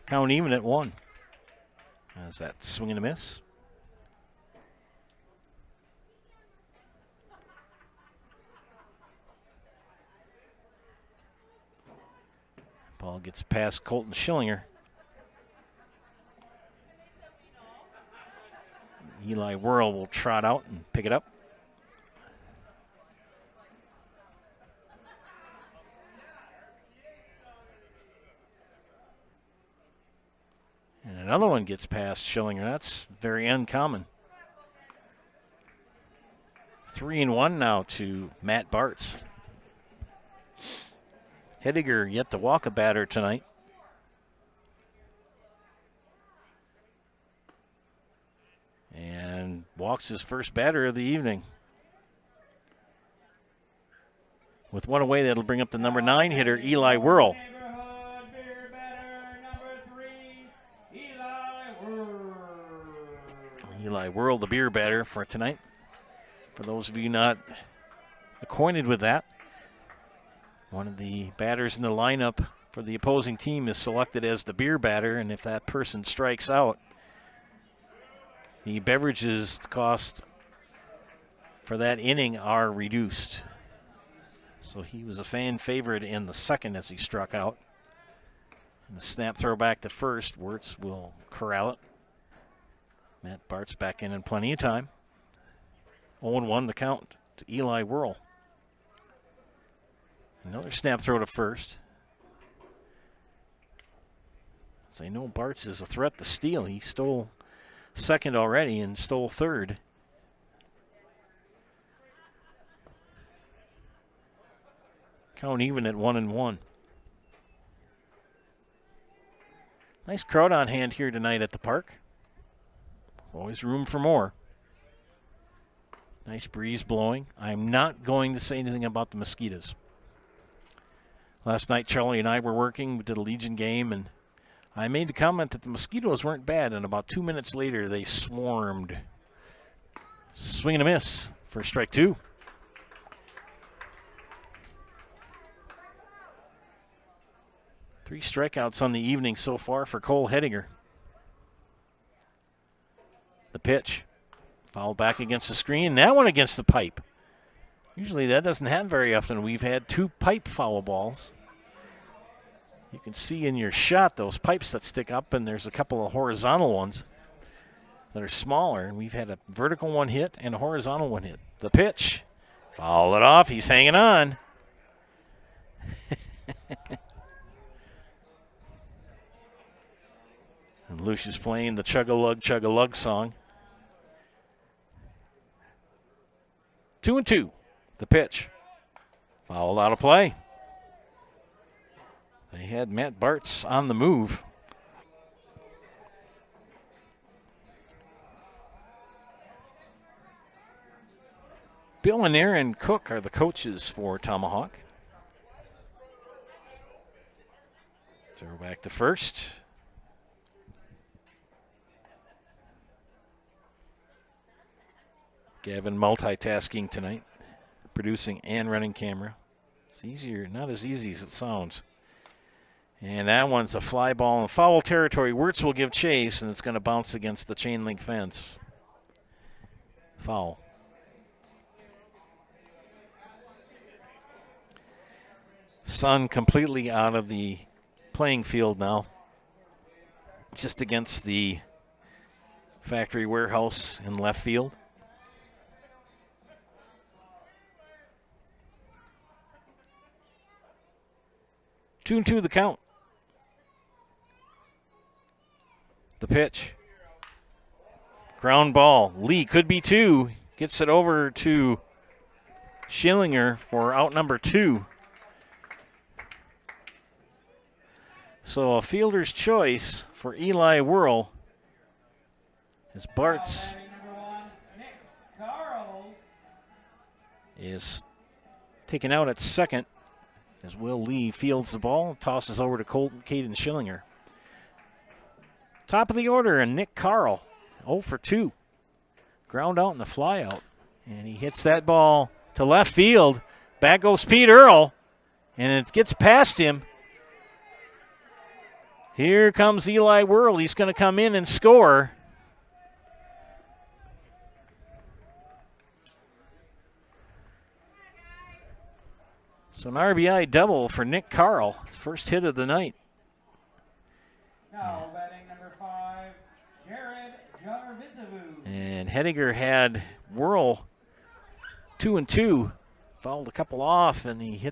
Count even at 1. As that swing and a miss. Ball gets past Colton Schillinger. Eli Whirl will trot out and pick it up. And another one gets past Schillinger. That's very uncommon. 3-1 now to Matt Bartz. Hediger yet to walk a batter tonight. And walks his first batter of the evening. With one away, that'll bring up the number 9 hitter, Eli Whirl. Eli Whirl, the beer batter for tonight. For those of you not acquainted with that, one of the batters in the lineup for the opposing team is selected as the beer batter, and if that person strikes out, the beverages cost for that inning are reduced. So he was a fan favorite in the second as he struck out. And the snap throw back to first. Wirtz will corral it. Matt Bart's back in plenty of time. 0-1 the count to Eli Whirl. Another snap throw to first. As I know Bart's is a threat to steal. He stole second already and stole third. Count even at 1-1. Nice crowd on hand here tonight at the park. Always room for more. Nice breeze blowing. I'm not going to say anything about the mosquitoes. Last night, Charlie and I were working. We did a Legion game, and I made the comment that the mosquitoes weren't bad, and about 2 minutes later, they swarmed. Swing and a miss for strike 2. Three strikeouts on the evening so far for Cole Hediger. The pitch. Foul back against the screen. That one against the pipe. Usually that doesn't happen very often. We've had 2 pipe foul balls. You can see in your shot those pipes that stick up, and there's a couple of horizontal ones that are smaller. And we've had a vertical one hit and a horizontal one hit. The pitch. Foul it off. He's hanging on. And Lucius playing the Chug-a-Lug song. 2-2. The pitch. Fouled out of play. They had Matt Bartz on the move. Bill and Aaron Cook are the coaches for Tomahawk. Throw back to first. Gavin multitasking tonight, producing and running camera. It's easier, not as easy as it sounds. And that one's a fly ball in foul territory. Wirtz will give chase, and it's going to bounce against the chain link fence. Foul. Sun completely out of the playing field now. Just against the factory warehouse in left field. 2-2 the count. The pitch. Ground ball. Lee could be 2. Gets it over to Schillinger for out number 2. So a fielder's choice for Eli Whirl as Bartz is taken out at second as Will Lee fields the ball, tosses over to Caden Schillinger. Top of the order, and Nick Carl, 0 for 2. Ground out and a fly out. And he hits that ball to left field. Back goes Pete Earl, and it gets past him. Here comes Eli Whirl. He's going to come in and score. So an RBI double for Nick Carl. First hit of the night. Now batting number 5, Jared Jarvizovu. And Hediger had Whirl 2-2. Fouled a couple off, and he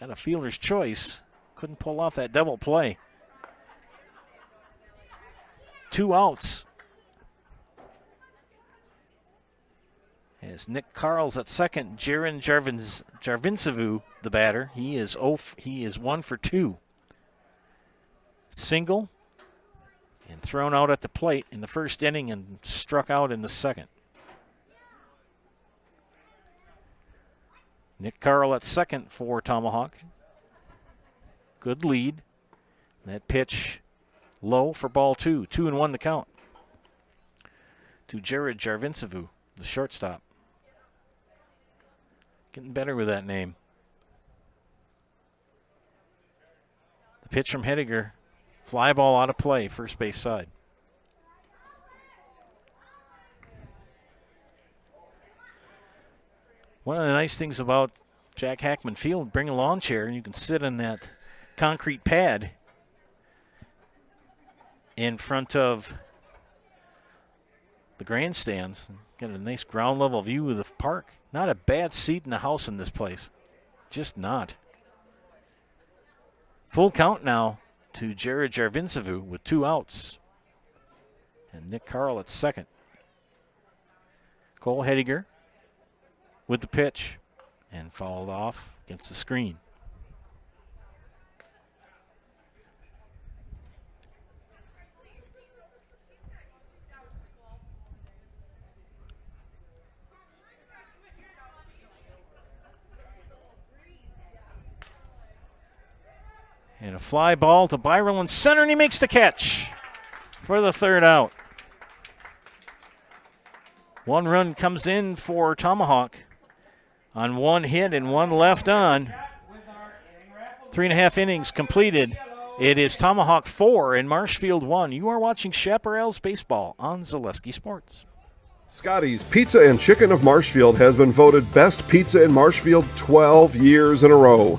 got a fielder's choice. Couldn't pull off that double play. 2 outs. As Nick Carl's at second, Jaron Jarvincevu, the batter. He is 1 for 2. Single and thrown out at the plate in the first inning and struck out in the second. Nick Carl at second for Tomahawk. Good lead. That pitch low for ball 2. 2-1 the count to Jared Jarvincevu, the shortstop. Getting better with that name. The pitch from Hediger. Fly ball out of play, first base side. One of the nice things about Jack Hackman Field, bring a lawn chair and you can sit on that concrete pad in front of the grandstands and get a nice ground level view of the park. Not a bad seat in the house in this place. Just not. Full count now to Jared Jarvincevu with 2 outs. And Nick Carl at second. Cole Hediger with the pitch and fouled off against the screen. And a fly ball to Byron in center, and he makes the catch for the 3rd out. 1 run comes in for Tomahawk on 1 hit and 1 left on. 3.5 innings completed. It is Tomahawk 4 and Marshfield 1. You are watching Chaparrals Baseball on Zaleski Sports. Scotty's Pizza and Chicken of Marshfield has been voted Best Pizza in Marshfield 12 years in a row.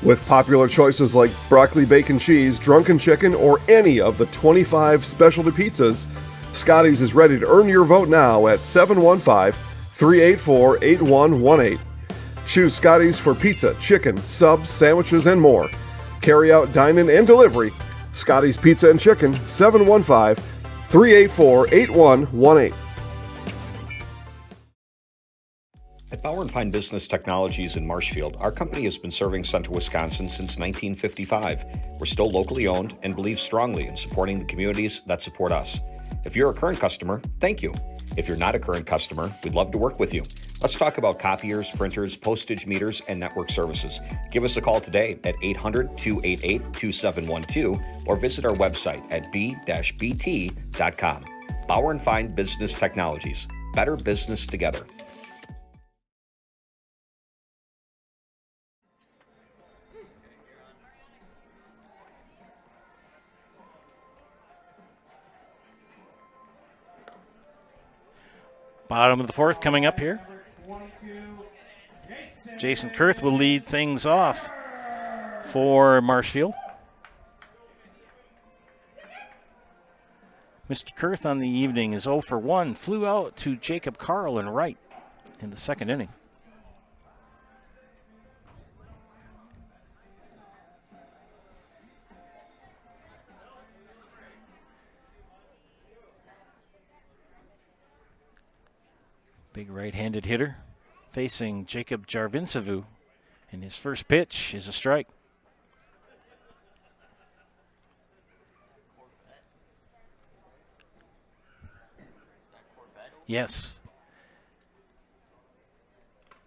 With popular choices like broccoli, bacon, cheese, drunken chicken, or any of the 25 specialty pizzas, Scotty's is ready to earn your vote now at 715-384-8118. Choose Scotty's for pizza, chicken, subs, sandwiches, and more. Carry out, dine-in, and delivery. Scotty's Pizza and Chicken, 715-384-8118. At Bauer & Fine Business Technologies in Marshfield, our company has been serving Central Wisconsin since 1955. We're still locally owned and believe strongly in supporting the communities that support us. If you're a current customer, thank you. If you're not a current customer, we'd love to work with you. Let's talk about copiers, printers, postage meters, and network services. Give us a call today at 800-288-2712 or visit our website at b-bt.com. Bauer & Fine Business Technologies. Better business together. Bottom of the 4th coming up here. Jason Kurth will lead things off for Marshfield. Mr. Kurth on the evening is 0 for 1. Flew out to Jacob Carl in right in the 2nd inning. Big right-handed hitter facing Jacob Jarvincevu, and his first pitch is a strike. Yes.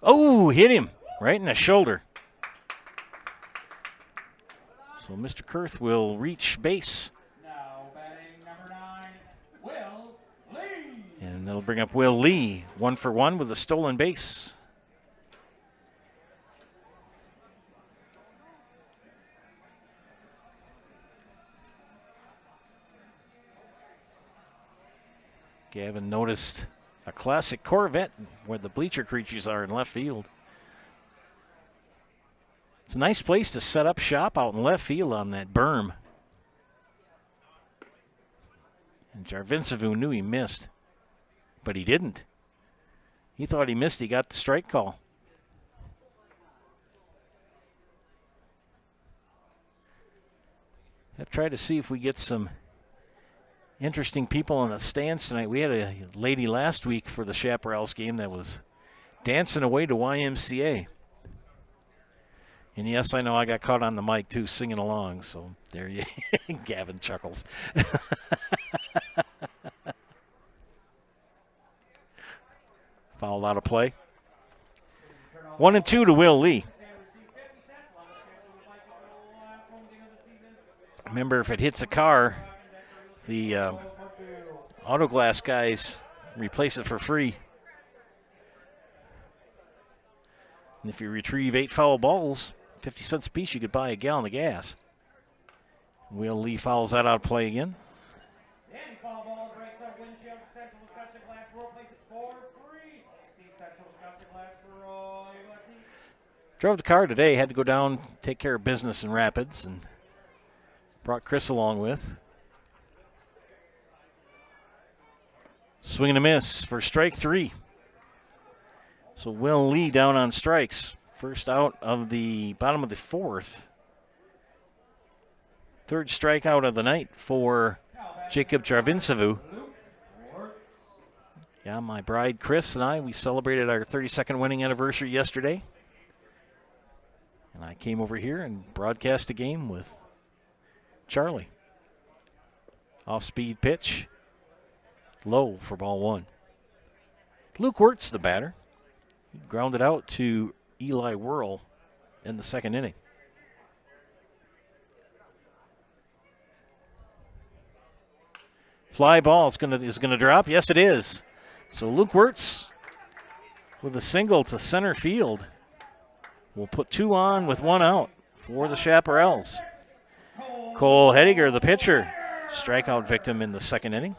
Oh, hit him right in the shoulder. So Mr. Kurth will reach base. And that'll bring up Will Lee, 1 for 1 with a stolen base. Gavin noticed a classic Corvette where the bleacher creatures are in left field. It's a nice place to set up shop out in left field on that berm. And Jarvincevu knew he missed, but he didn't. He thought he missed. He got the strike call. I've tried to see if we get some interesting people in the stands tonight. We had a lady last week for the Chaparrals game that was dancing away to YMCA. And yes, I know I got caught on the mic too, singing along. So there you Gavin chuckles. Fouled out of play. 1-2 to Will Lee. Remember, if it hits a car, the auto glass guys replace it for free. And if you retrieve 8 foul balls, 50 cents a piece, you could buy a gallon of gas. Will Lee fouls that out of play again. Drove the car today, had to go down, take care of business in Rapids, and brought Chris along with. Swing and a miss for strike 3. So Will Lee down on strikes. First out of the bottom of the 4th. Third strikeout of the night for Jacob Jarvincevu. Yeah, my bride Chris and I, we celebrated our 32nd winning anniversary yesterday. And I came over here and broadcast a game with Charlie. Off-speed pitch. Low for ball 1. Luke Wirtz, the batter. He grounded out to Eli Whirl in the 2nd inning. Fly ball is gonna drop. Yes, it is. So Luke Wirtz with a single to center field. We'll put 2 on with 1 out for the Chaparrals. Cole Hediger, the pitcher, strikeout victim in the 2nd inning.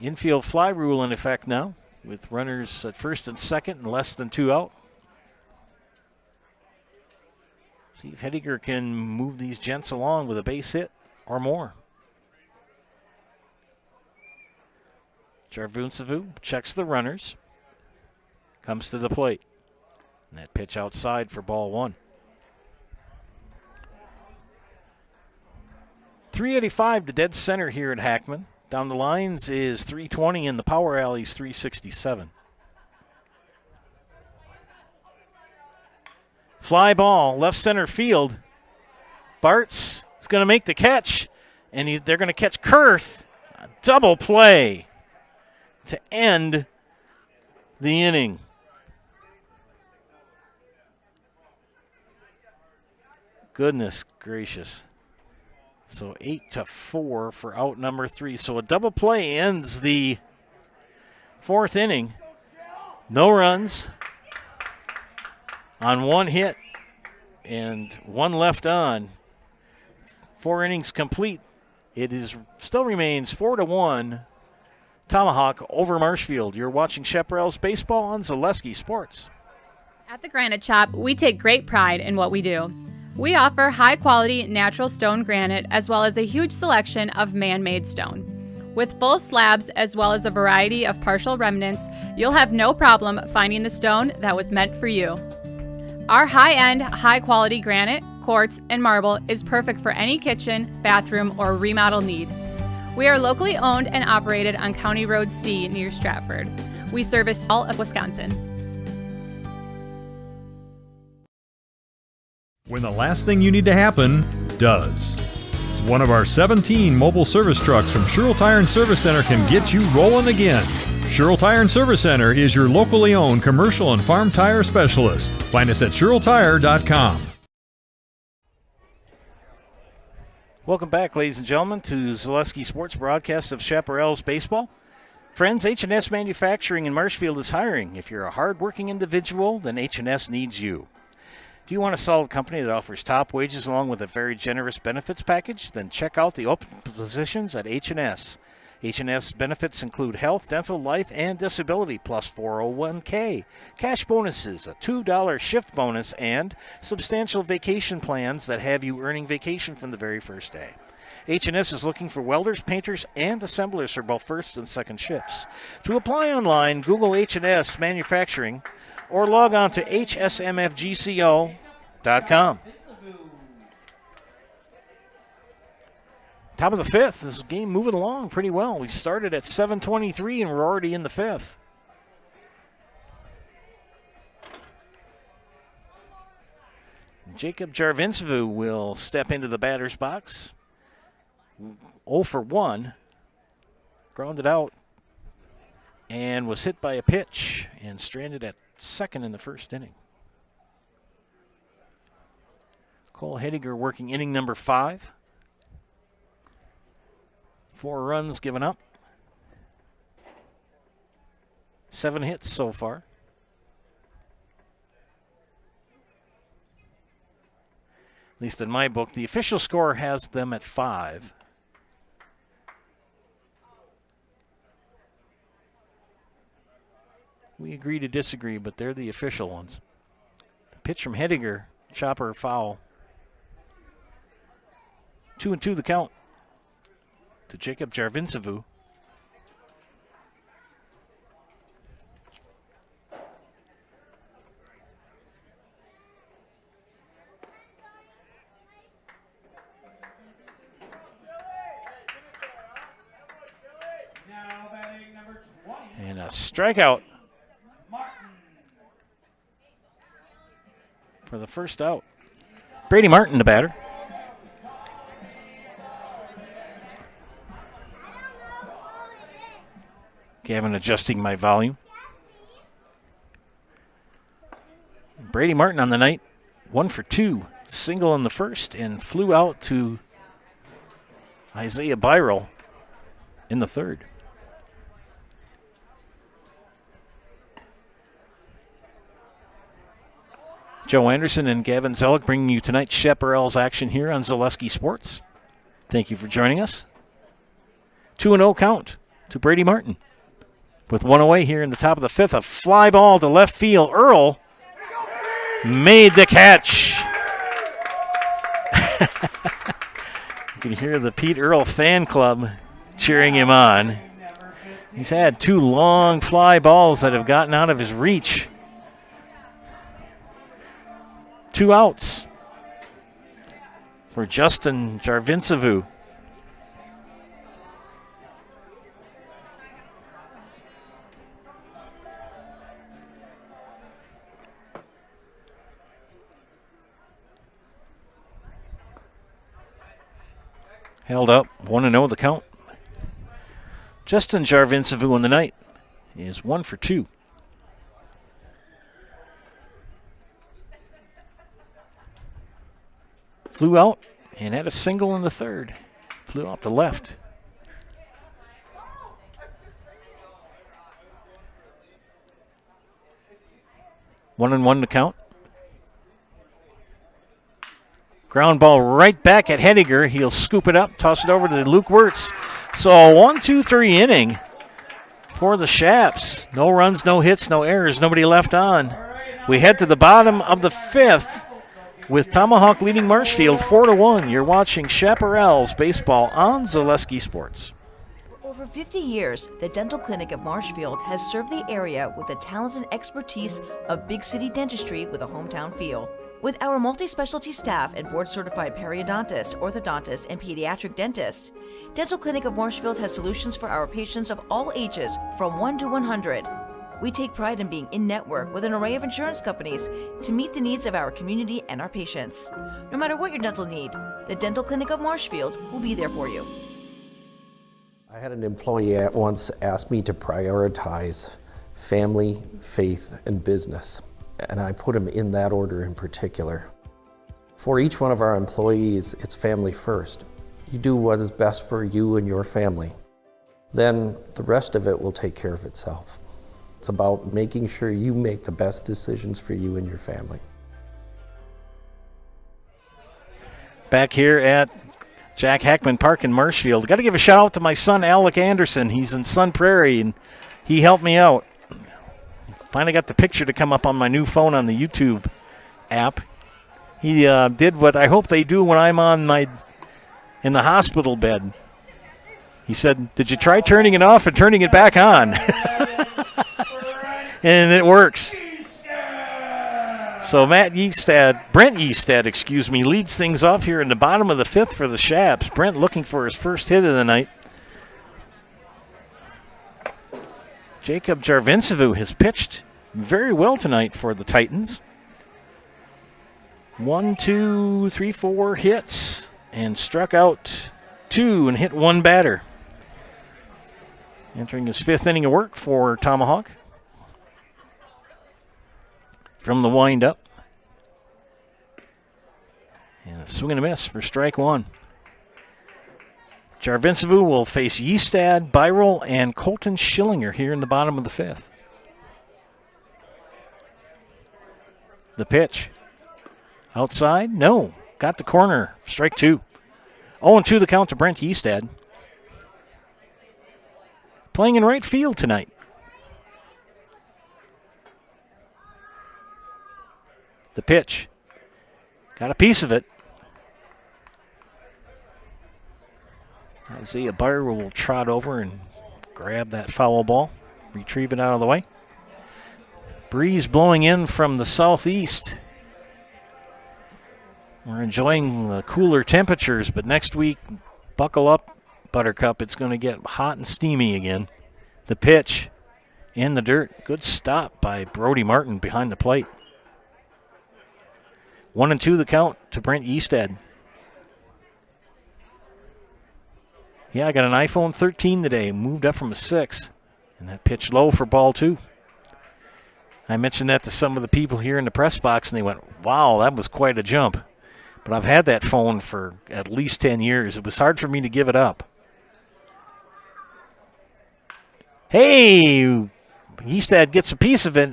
Infield fly rule in effect now, with runners at first and second and less than 2 out. See if Hediger can move these gents along with a base hit or more. Jarvincevu checks the runners. Comes to the plate. And that pitch outside for ball 1. 385 to dead center here at Hackman. Down the lines is 320 and the power alley's 367. Fly ball, left center field. Bartz is going to make the catch, and they're going to catch Kurth. A double play to end the inning. Goodness gracious. So 8-4 for out number 3. So a double play ends the 4th inning. No runs on 1 hit and 1 left on. 4 innings complete. It still remains 4-1 Tomahawk over Marshfield. You're watching Chaparrals Baseball on Zaleski Sports. At the Granite Shop, we take great pride in what we do. We offer high-quality natural stone granite as well as a huge selection of man-made stone. With full slabs as well as a variety of partial remnants, you'll have no problem finding the stone that was meant for you. Our high-end, high-quality granite, quartz, and marble is perfect for any kitchen, bathroom, or remodel need. We are locally owned and operated on County Road C near Stratford. We service all of Wisconsin. When the last thing you need to happen does. One of our 17 mobile service trucks from Sherrill Tire and Service Center can get you rolling again. Sherrill Tire and Service Center is your locally owned commercial and farm tire specialist. Find us at SherrillTire.com. Welcome back, ladies and gentlemen, to Zaleski Sports broadcast of Chaparrals Baseball. Friends, H&S Manufacturing in Marshfield is hiring. If you're a hard-working individual, then H&S needs you. Do you want a solid company that offers top wages along with a very generous benefits package? Then check out the open positions at H&S. H&S benefits include health, dental, life, and disability, plus 401k, cash bonuses, a $2 shift bonus, and substantial vacation plans that have you earning vacation from the very first day. H&S is looking for welders, painters, and assemblers for both first and second shifts. To apply online, Google H&S Manufacturing or log on to hsmfgco.com. Top of the 5th. This game moving along pretty well. We started at 7:23 and we're already in the 5th. Jacob Jarvincevu will step into the batter's box. 0 for 1. Grounded out and was hit by a pitch and stranded at second in the first inning. Cole Hediger working inning number 5. 4 runs given up. 7 hits so far. At least in my book, the official score has them at 5. We agree to disagree, but they're the official ones. Pitch from Hediger, chopper foul. 2-2 the count to Jacob Jarvincevu. And a strikeout for the first out. Brady Martin, the batter. Gavin adjusting my volume. Brady Martin on the night, 1 for 2. Single in the first and flew out to Isaiah Byron in the third. Joe Anderson and Gavin Zellick bringing you tonight's Chaparrals action here on Zaleski Sports. Thank you for joining us. 2-0 count to Brady Martin. With 1 away here in the top of the 5th, a fly ball to left field. Earl made the catch. You can hear the Pete Earl fan club cheering him on. He's had 2 long fly balls that have gotten out of his reach. 2 outs for Justin Jarvincevu. Held up, 1-0 the count. Justin Jarvincevu on the night is 1 for 2. Flew out and had a single in the third. Flew out to left. One and one to count. Ground ball right back at Hediger. He'll scoop it up, toss it over to Luke Wirtz. So 1-2-3 inning for the Chaps. No runs, no hits, no errors, nobody left on. We head to the bottom of the 5th with Tomahawk leading Marshfield 4-1. You're watching Chaparrals baseball on Zaleski Sports. For over 50 years, the Dental Clinic of Marshfield has served the area with the talent and expertise of big city dentistry with a hometown feel. With our multi-specialty staff and board-certified periodontist, orthodontist, and pediatric dentist, Dental Clinic of Marshfield has solutions for our patients of all ages from 1 to 100. We take pride in being in-network with an array of insurance companies to meet the needs of our community and our patients. No matter what your dental need, the Dental Clinic of Marshfield will be there for you. I had an employee at once ask me to prioritize family, faith, and business, and I put them in that order in particular. For each one of our employees, it's family first. You do what is best for you and your family. Then the rest of it will take care of itself. It's about making sure you make the best decisions for you and your family. Back here at Jack Hackman Park in Marshfield. Got to give a shout out to my son, Alec Anderson. He's in Sun Prairie, and he helped me out. Finally got the picture to come up on my new phone on the YouTube app. He did what I hope they do when I'm in the hospital bed. He said, "Did you try turning it off and turning it back on?" And it works. So Brent Eastad, leads things off here in the bottom of the 5th for the Chaps. Brent looking for his first hit of the night. Jacob Jarvincevu has pitched very well tonight for the Titans. 1, 2, 3, 4 hits and struck out 2 and hit 1 batter. Entering his 5th inning of work for Tomahawk. From the windup. And a swing and a miss for strike 1. Jarvincevu will face Yeastad, Byron, and Colton Schillinger here in the bottom of the 5th. The pitch. Outside? No. Got the corner. Strike 2. 0-2 the count to Brent Yeastad. Playing in right field tonight. The pitch. Got a piece of it. Isaiah Byron will trot over and grab that foul ball. Retrieve it out of the way. Breeze blowing in from the southeast. We're enjoying the cooler temperatures, but next week, buckle up, Buttercup. It's going to get hot and steamy again. The pitch in the dirt. Good stop by Brody Martin behind the plate. 1-2 the count to Brent Yeastad. Yeah, I got an iPhone 13 today. Moved up from a 6. And that pitch low for ball 2. I mentioned that to some of the people here in the press box, and they went, wow, that was quite a jump. But I've had that phone for at least 10 years. It was hard for me to give it up. Hey, Yeastad gets a piece of it.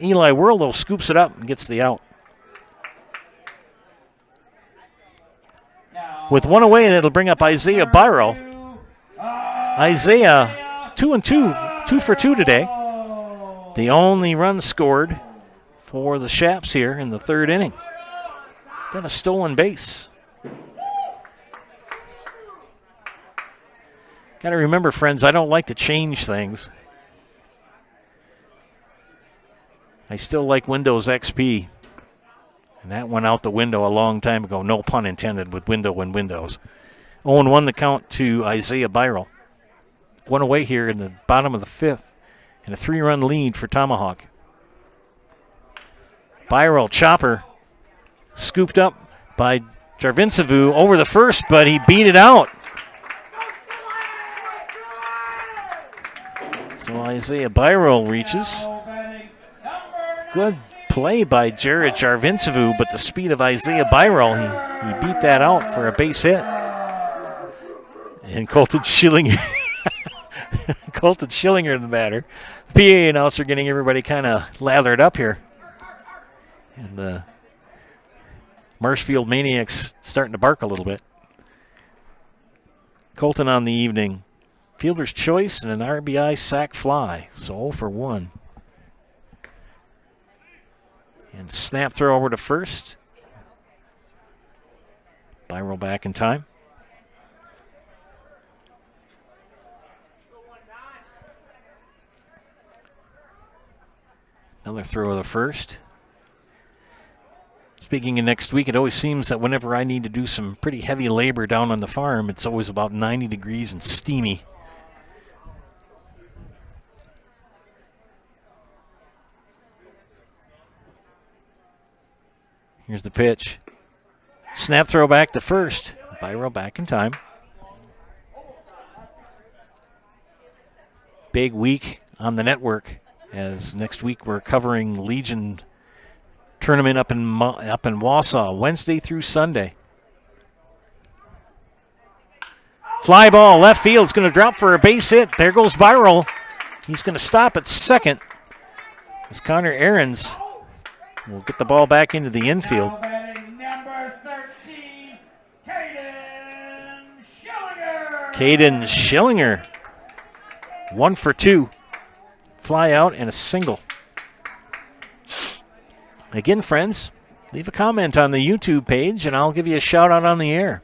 Eli Worldo scoops it up and gets the out. With one away, and it'll bring up Isaiah Byron. Isaiah, 2-2, 2 for 2 today. The only run scored for the Shaps here in the 3rd inning. Got a stolen base. Got to remember, friends, I don't like to change things. I still like Windows XP. And that went out the window a long time ago. No pun intended with window and Windows. 0-1 the count to Isaiah Byron. One away here in the bottom of the 5th. And a 3-run lead for Tomahawk. Byron chopper scooped up by Jarvincevu over the first, but he beat it out. So Isaiah Byron reaches. Good play by Jared Jarvincevu, but the speed of Isaiah Byron, he beat that out for a base hit. And Colton Schillinger. Colton Schillinger, the batter. PA announcer getting everybody kind of lathered up here. And the Marshfield Maniacs starting to bark a little bit. Colton on the evening. Fielder's choice and an RBI sac fly. So 0 for 1. And snap throw over to first. Byron back in time. Another throw to the first. Speaking of next week, it always seems that whenever I need to do some pretty heavy labor down on the farm, it's always about 90 degrees and steamy. Here's the pitch. Snap throw back to first. Byron back in time. Big week on the network, as next week we're covering Legion tournament up in Wausau, Wednesday through Sunday. Fly ball, left field. It's going to drop for a base hit. There goes Byron. He's going to stop at second as Connor Ahrens will get the ball back into the infield. Number 13, Caden Schillinger. 1 for 2. Fly out and a single. Again, friends, leave a comment on the YouTube page and I'll give you a shout out on the air.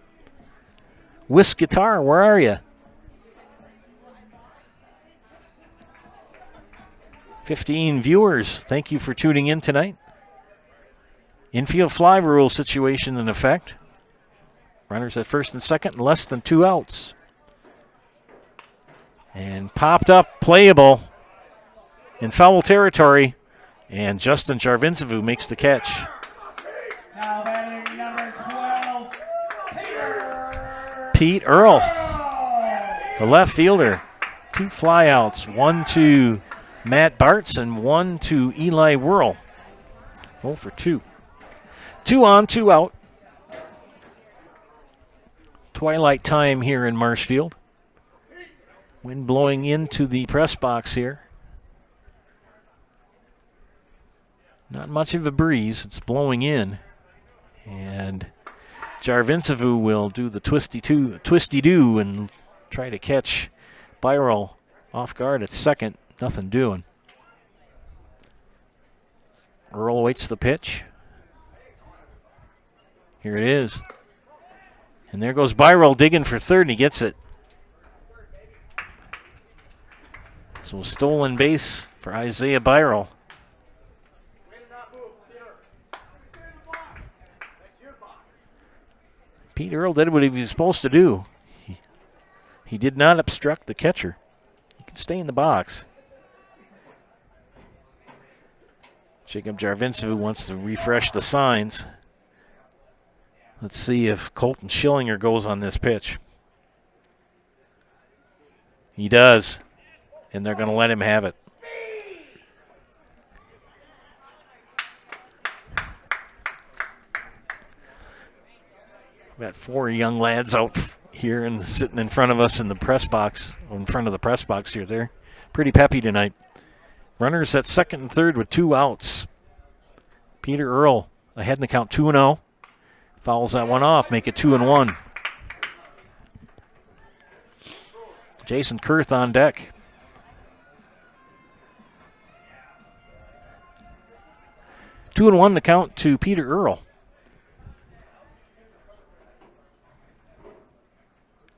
Whisk Guitar, where are you? 15 viewers, thank you for tuning in tonight. Infield fly rule situation in effect. Runners at first and second, less than 2 outs. And popped up, playable in foul territory. And Justin Jarvincevu makes the catch. Now batting number 12, Pete Earl, the left fielder. 2 flyouts, one to Matt Bartz and one to Eli Whirl. 0 for 2. 2 on, 2 out. Twilight time here in Marshfield. Wind blowing into the press box here. Not much of a breeze. It's blowing in. And Jarvincevu will do the twisty-do and try to catch Byron off guard at second. Nothing doing. Earl waits the pitch. Here it is. And there goes Byron digging for third, and he gets it. So stolen base for Isaiah Byron. Pete Earl did what he was supposed to do. He did not obstruct the catcher. He can stay in the box. Jacob Jarvincevu wants to refresh the signs. Let's see if Colton Schillinger goes on this pitch. He does, and they're going to let him have it. We've got 4 young lads out here and sitting in front of us in the press box, or in front of the press box here. They're pretty peppy tonight. Runners at second and third with 2 outs. Peter Earl ahead in the count 2-0. Fouls that one off, make it 2-1. Jason Kurth on deck. Two and 1 to count to Peter Earl.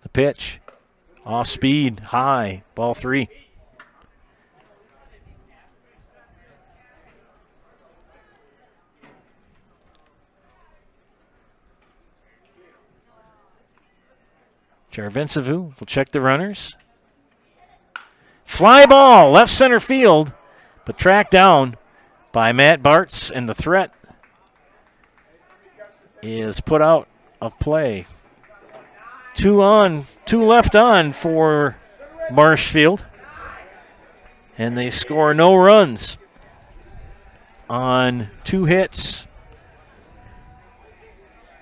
The pitch, off speed, high, ball 3. Jarvincevu will check the runners. Fly ball, left center field, but tracked down by Matt Bartz, and the threat is put out of play. 2 on, 2 left on for Marshfield, and they score no runs on 2 hits.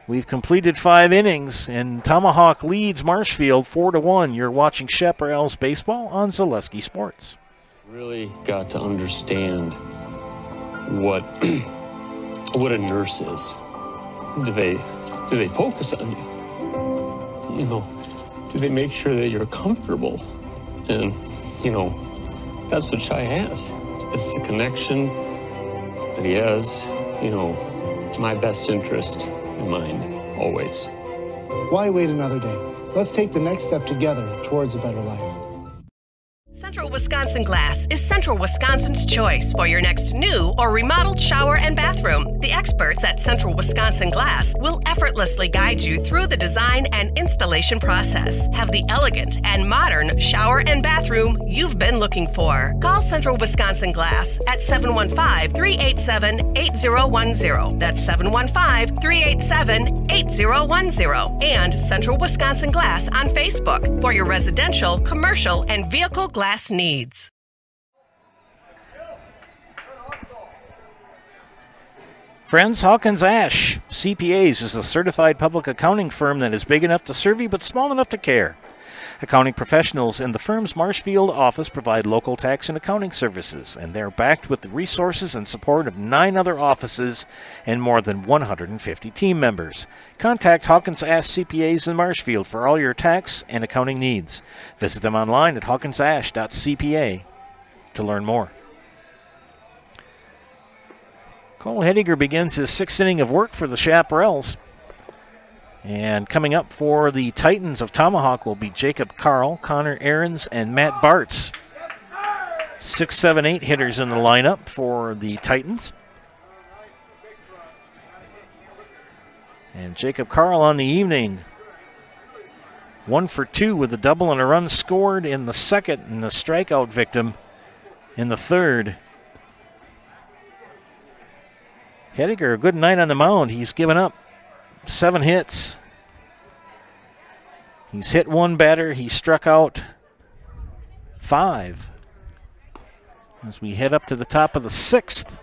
We've completed 5 innings, and Tomahawk leads Marshfield 4-1. You're watching Chaparrals baseball on Zaleski Sports. Really got to understand what a nurse is. Do they focus on you? You know, do they make sure that you're comfortable? And you know, that's what Shai has. It's the connection that he has. You know, my best interest in mind, always. Why wait another day? Let's take the next step together towards a better life. Central Wisconsin Glass is Central Wisconsin's choice for your next new or remodeled shower and bathroom. The experts at Central Wisconsin Glass will effortlessly guide you through the design and installation process. Have the elegant and modern shower and bathroom you've been looking for. Call Central Wisconsin Glass at 715-387-8010. That's 715-387-8010. And Central Wisconsin Glass on Facebook for your residential, commercial, and vehicle glass needs. Friends Hawkins Ash CPAs is a certified public accounting firm that is big enough to serve you but small enough to care. Accounting professionals in the firm's Marshfield office provide local tax and accounting services, and they're backed with the resources and support of 9 other offices and more than 150 team members. Contact Hawkins Ash CPAs in Marshfield for all your tax and accounting needs. Visit them online at hawkinsash.cpa to learn more. Cole Hediger begins his 6th inning of work for the Chaparrals. And coming up for the Titans of Tomahawk will be Jacob Carl, Connor Ahrens, and Matt Bartz. 6, 7, 8 hitters in the lineup for the Titans. And Jacob Carl on the evening. 1 for 2 with a double and a run scored in the second, and the strikeout victim in the third. Hediger, a good night on the mound. He's given up 7 hits. He's hit 1 batter. He struck out 5 as we head up to the top of the 6th.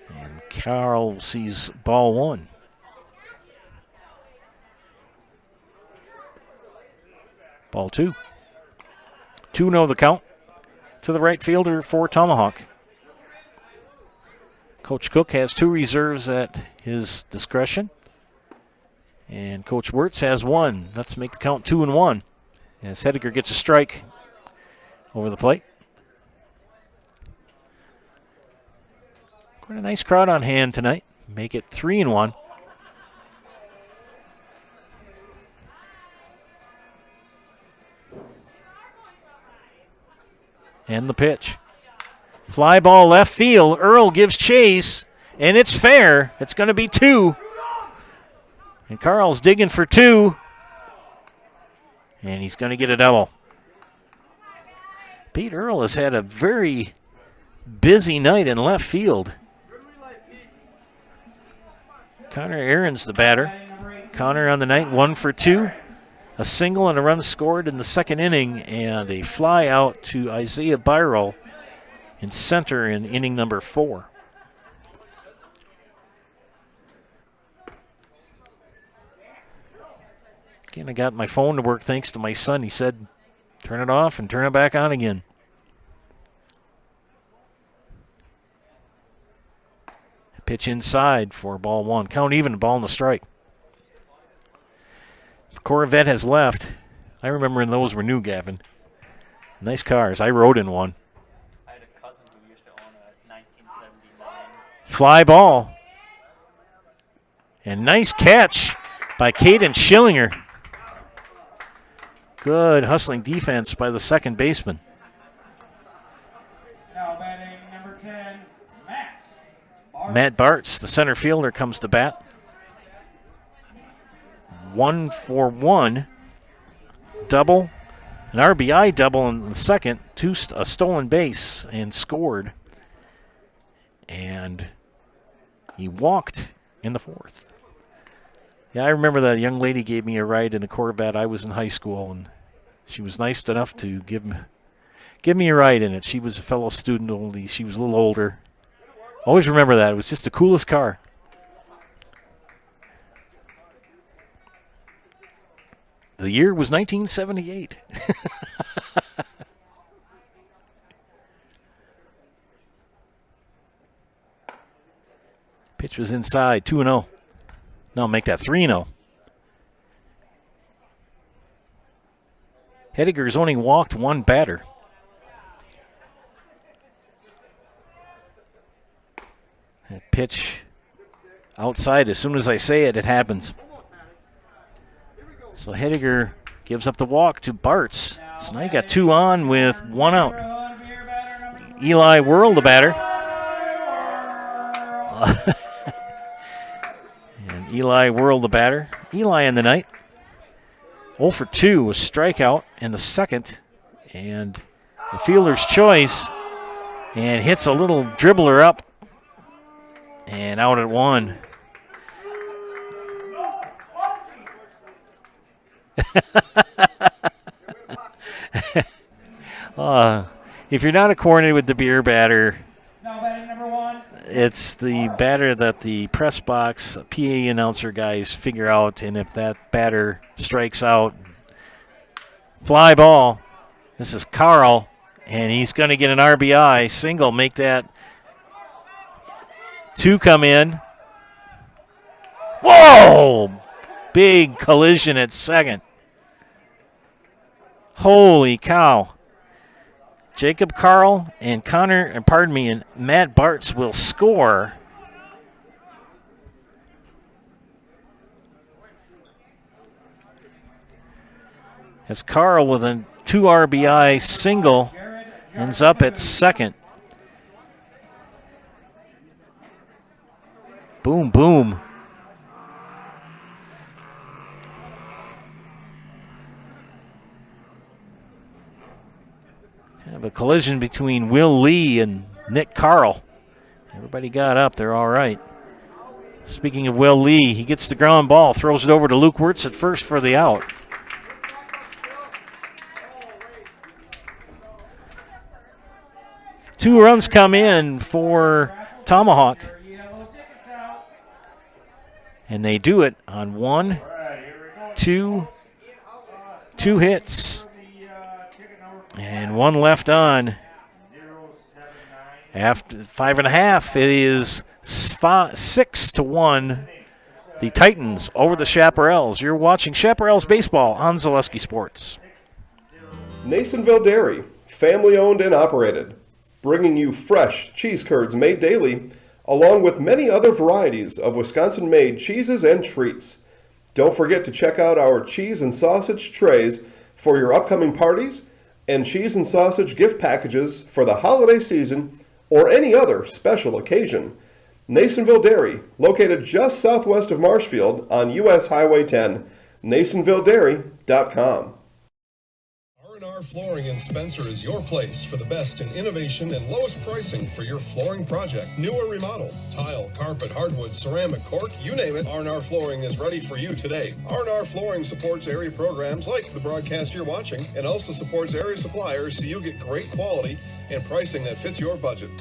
And Carl sees ball 1. Ball 2. 2-0 the count to the right fielder for Tomahawk. Coach Cook has 2 reserves at his discretion. And Coach Wirtz has 1. Let's make the count 2-1 as Hediger gets a strike over the plate. Quite a nice crowd on hand tonight. Make it 3-1. And the pitch. Fly ball left field. Earl gives chase, and it's fair. It's going to be 2. And Carl's digging for 2. And he's going to get a double. Pete Earl has had a very busy night in left field. Connor Aaron's the batter. Connor on the night, 1 for 2. A single and a run scored in the 2nd inning, and a fly out to Isaiah Byron in center in inning number 4. Again, I got my phone to work thanks to my son. He said, turn it off and turn it back on again. Pitch inside for ball 1. Count even, ball and a strike. The Corvette has left. I remember when those were new, Gavin. Nice cars. I rode in one. I had a cousin who used to own a 1979. Fly ball. And nice catch by Caden Schillinger. Good hustling defense by the second baseman. Now batting number 10, Matt Bartz, the center fielder, comes to bat. 1 for 1. Double. An RBI double in the second. A stolen base and scored. And he walked in the 4th. Yeah, I remember that young lady gave me a ride in a Corvette. I was in high school, and she was nice enough to give me a ride in it. She was a fellow student, only she was a little older. Always remember that. It was just the coolest car. The year was 1978. Pitch was inside, 2-0. Now make that 3-0. Hediger's only walked 1 batter. That pitch outside, as soon as I say it, it happens. So Hediger gives up the walk to Bartz. So now you got 2 on with 1 out. Eli Whirl, the batter. And Eli Whirl, the batter. Eli in the night. 0 for 2, a strikeout in the second. And the fielder's choice. And hits a little dribbler up. And out at 1. If you're not acquainted with the beer batter, it's the batter that the press box PA announcer guys figure out, and if that batter strikes out, fly ball. This is Carl, and he's going to get an RBI single, make that 2 come in. Whoa! Big collision at second. Holy cow. Jacob Carl and and Matt Bartz will score. As Carl with a 2 RBI single ends up at second. Boom, boom. Kind of a collision between Will Lee and Nick Carl. Everybody got up. They're all right. Speaking of Will Lee, he gets the ground ball, throws it over to Luke Wirtz at first for the out. 2 runs come in for Tomahawk. And they do it on 1, 2 hits. And 1 left on. After 5.5, it is 6-1. The Titans over the Chaparrals. You're watching Chaparrals baseball on Zaleski Sports. Nasonville Dairy, family owned and operated, bringing you fresh cheese curds made daily, along with many other varieties of Wisconsin-made cheeses and treats. Don't forget to check out our cheese and sausage trays for your upcoming parties and cheese and sausage gift packages for the holiday season or any other special occasion. Nasonville Dairy, located just southwest of Marshfield on US Highway 10, nasonvilledairy.com. R&R Flooring in Spencer is your place for the best in innovation and lowest pricing for your flooring project. New or remodel, tile, carpet, hardwood, ceramic, cork, you name it, R&R Flooring is ready for you today. R&R Flooring supports area programs like the broadcast you're watching and also supports area suppliers so you get great quality and pricing that fits your budget.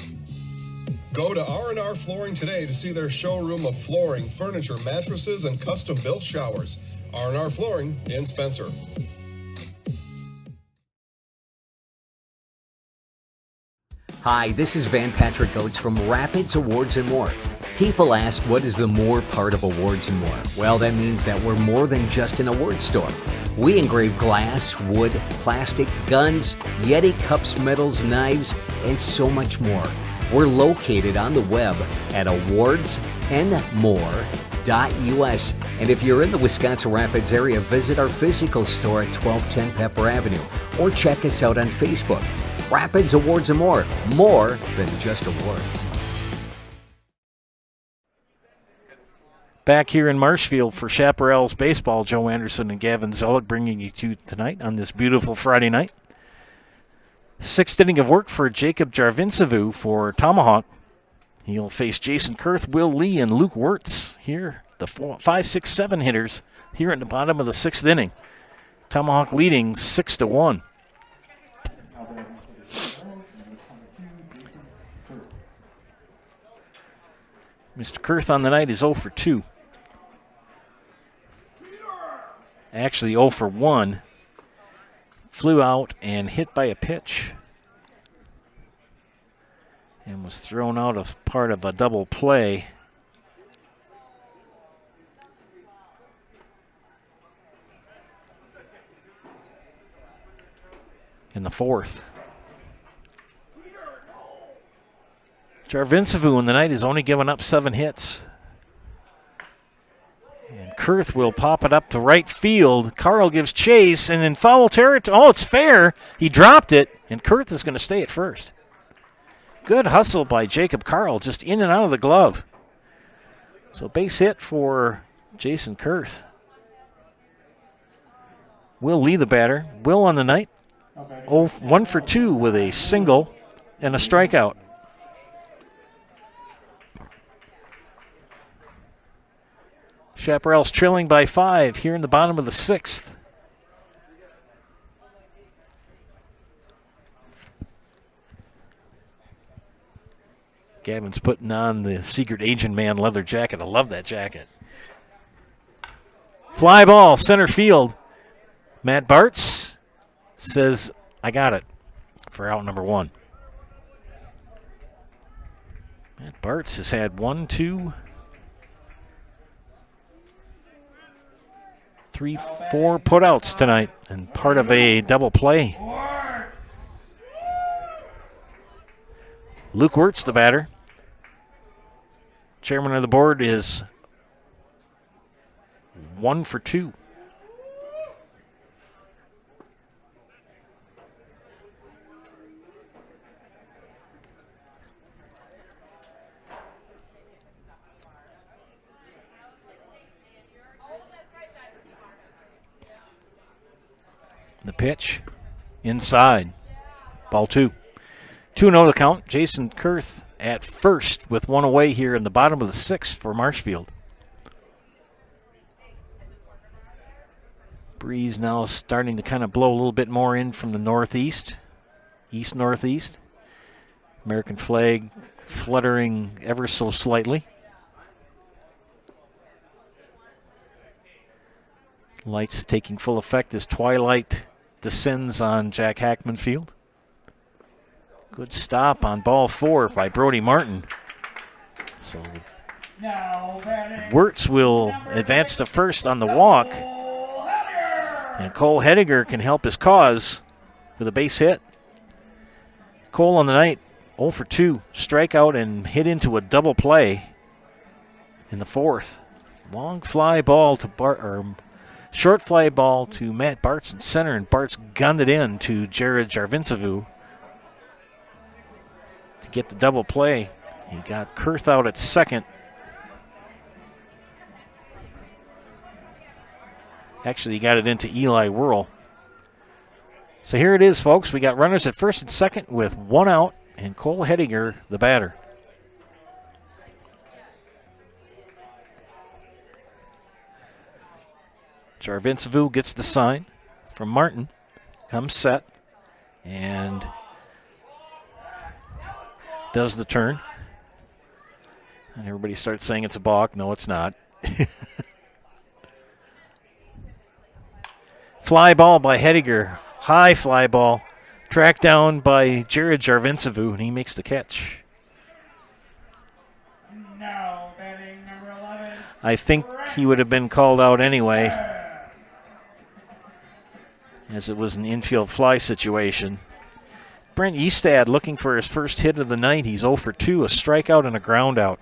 Go to R&R Flooring today to see their showroom of flooring, furniture, mattresses, and custom-built showers. R&R Flooring in Spencer. Hi, this is Van Patrick Oates from Rapids Awards and More. People ask, what is the more part of Awards and More? Well, that means that we're more than just an award store. We engrave glass, wood, plastic, guns, Yeti cups, medals, knives, and so much more. We're located on the web at awardsandmore.us. And if you're in the Wisconsin Rapids area, visit our physical store at 1210 Pepper Avenue or check us out on Facebook. Rapids Awards and More than just awards. Back here in Marshfield for Chaparrals baseball, Joe Anderson and Gavin Zellick bringing you to tonight on this beautiful Friday night. 6th inning of work for Jacob Jarvincevu for Tomahawk. He'll face Jason Kurth, Will Lee, and Luke Wirtz here, the 5, 6, 7 hitters here at the bottom of the 6th inning. Tomahawk leading 6-1. Mr. Kurth on the night is 0 for 2. Actually 0 for 1. Flew out and hit by a pitch. And was thrown out as part of a double play. In the 4th. Jarvincevu in the night has only given up 7 hits. And Kurth will pop it up to right field. Carl gives chase, and in foul territory, oh, it's fair. He dropped it, and Kurth is going to stay at first. Good hustle by Jacob Carl, just in and out of the glove. So base hit for Jason Kurth. Will Lee the batter. Will on the night. 1 for 2 with a single and a strikeout. Chaparrals trailing by 5 here in the bottom of the 6th. Gavin's putting on the Secret Agent Man leather jacket. I love that jacket. Fly ball, center field. Matt Bartz says, I got it for out number 1. Matt Bartz has had 1, 2, 3, 4 putouts tonight and part of a double play. Luke Wirtz, the batter. Chairman of the board is 1 for 2. The pitch inside. Ball 2. 2-0 the count. Jason Kurth at first with 1 away here in the bottom of the 6th for Marshfield. Breeze now starting to kind of blow a little bit more in from the northeast, east-northeast. American flag fluttering ever so slightly. Lights taking full effect as twilight descends on Jack Hackman Field. Good stop on ball 4 by Brody Martin. So Wirtz will advance to first on the walk. And Cole Hediger can help his cause with a base hit. Cole on the night, 0 for 2. Strikeout and hit into a double play in the 4th. Long fly ball to short fly ball to Matt Bartz in center, and Bartz gunned it in to Jared Jarvincevu to get the double play. He got Kurth out at second. Actually, he got it into Eli Whirl. So here it is, folks. We got runners at first and second with 1 out, and Cole Hediger, the batter. Jarvincevu gets the sign from Martin. Comes set and does the turn. And everybody starts saying it's a balk. No, it's not. Fly ball by Hediger. High fly ball. Tracked down by Jared Jarvincevu, and he makes the catch. Now batting number 11. I think he would have been called out anyway, as it was an infield fly situation. Brent Eastad looking for his first hit of the night. He's 0 for 2, a strikeout and a ground out.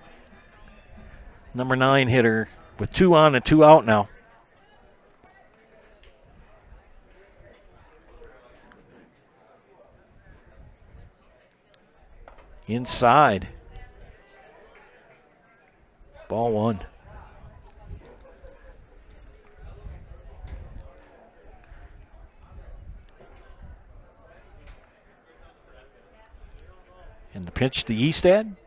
Number 9 hitter with 2 on and 2 out now. Inside. Ball 1. And the pitch to Eastad.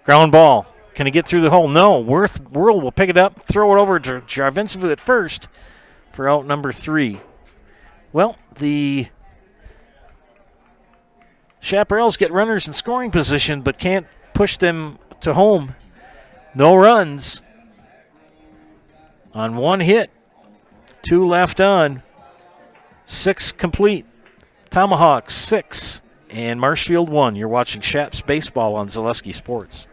Ground ball. Can he get through the hole? No. Whirl will pick it up, throw it over to Jarvincevu at first for out number 3. Well, the Chaparrals get runners in scoring position but can't push them to home. No runs on 1 hit. 2 left on. 6 complete. Tomahawk 6 and Marshfield 1. You're watching Shaps Baseball on Zaleski Sports.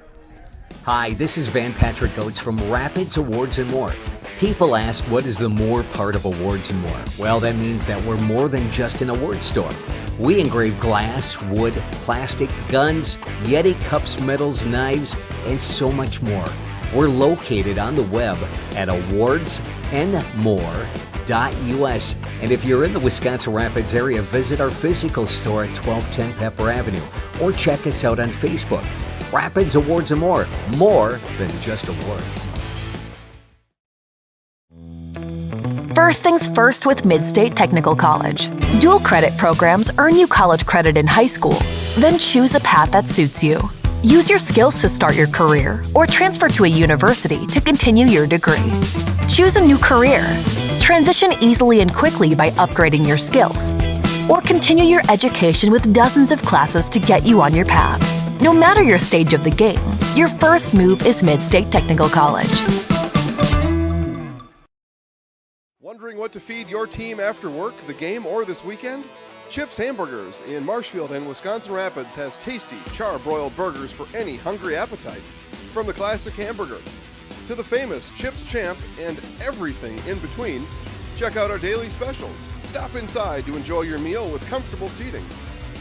Hi, this is Van Patrick Oates from Rapids Awards and More. People ask, what is the more part of Awards and More? Well, that means that we're more than just an award store. We engrave glass, wood, plastic, guns, Yeti cups, medals, knives, and so much more. We're located on the web at awardsandmore.us. And if you're in the Wisconsin Rapids area, visit our physical store at 1210 Pepper Avenue or check us out on Facebook. Rapids Awards and More than just awards. First things first with Midstate Technical College. Dual credit programs earn you college credit in high school. Then choose a path that suits you. Use your skills to start your career or transfer to a university to continue your degree. Choose a new career. Transition easily and quickly by upgrading your skills. Or continue your education with dozens of classes to get you on your path. No matter your stage of the game, your first move is Midstate Technical College. Wondering what to feed your team after work, the game, or this weekend? Chips Hamburgers in Marshfield and Wisconsin Rapids has tasty, char-broiled burgers for any hungry appetite. From the classic hamburger to the famous Chips Champ and everything in between, check out our daily specials. Stop inside to enjoy your meal with comfortable seating.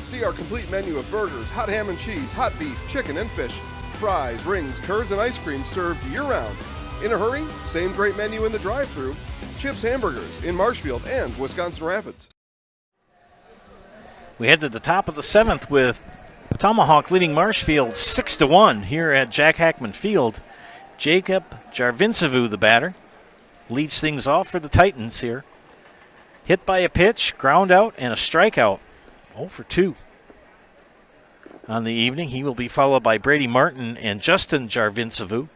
See our complete menu of burgers, hot ham and cheese, hot beef, chicken and fish, fries, rings, curds, and ice cream served year-round. In a hurry? Same great menu in the drive-thru. Chips Hamburgers in Marshfield and Wisconsin Rapids. We head to the top of the 7th with Tomahawk leading Marshfield 6-1 here at Jack Hackman Field. Jacob Jarvincevu, the batter, leads things off for the Titans here. Hit by a pitch, ground out, and a strikeout. 0 for 2 on the evening. He will be followed by Brady Martin and Justin Jarvincevu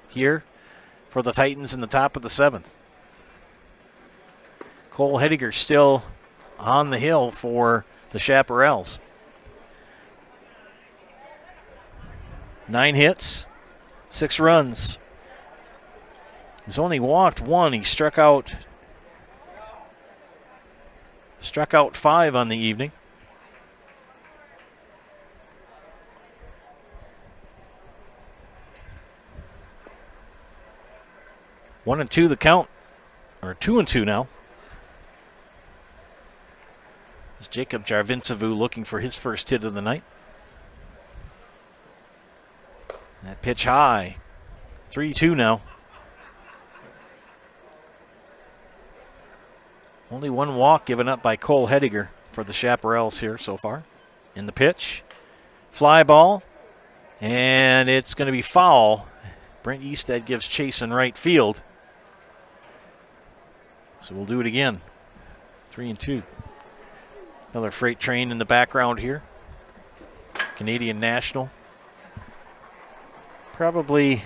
here for the Titans in the top of the 7th. Cole Hediger still on the hill for the Chaparrals. 9 hits, 6 runs. He's only walked 1. He struck out 5 on the evening. One and two the count, or 2-2 now. It's Jacob Jarvincevu looking for his first hit of the night. That pitch high, 3-2 now. Only 1 walk given up by Cole Hediger for the Chaparrals here so far. In the pitch, fly ball, and it's going to be foul. Brent Easted gives chase in right field. So we'll do it again. 3-2. Another freight train in the background here. Canadian National. Probably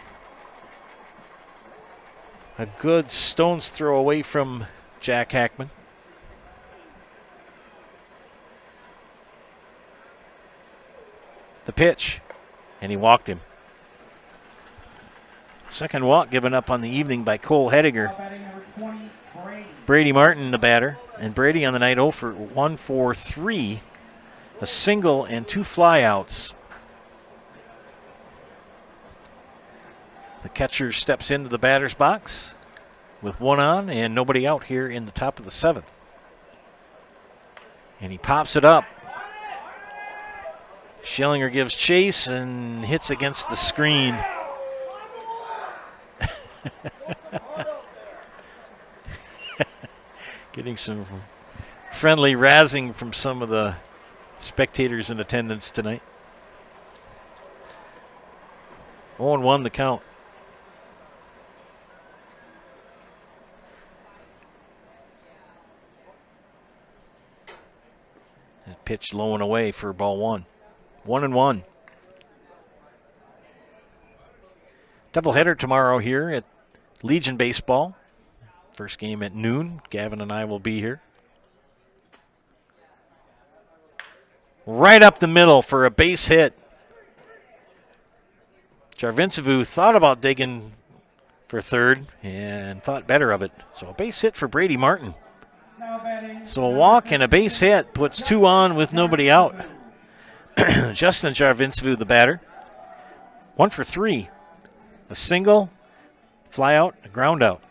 a good stone's throw away from Jack Hackman. The pitch, and he walked him. Second walk given up on the evening by Cole Hediger. Brady Martin, the batter, and Brady on the night 0 for 1 for 3, a single and 2 flyouts. The catcher steps into the batter's box with 1 on and nobody out here in the top of the 7th. And he pops it up. Schillinger gives chase and hits against the screen. Getting some friendly razzing from some of the spectators in attendance tonight. 0-1 the count. That pitch low and away for ball 1. 1-1. Doubleheader tomorrow here at Legion Baseball. First game at noon. Gavin and I will be here. Right up the middle for a base hit. Jarvincevu thought about digging for third and thought better of it. So a base hit for Brady Martin. So a walk and a base hit puts 2 on with nobody out. Justin Jarvincevu, the batter. 1 for 3. A single, fly out, a ground out.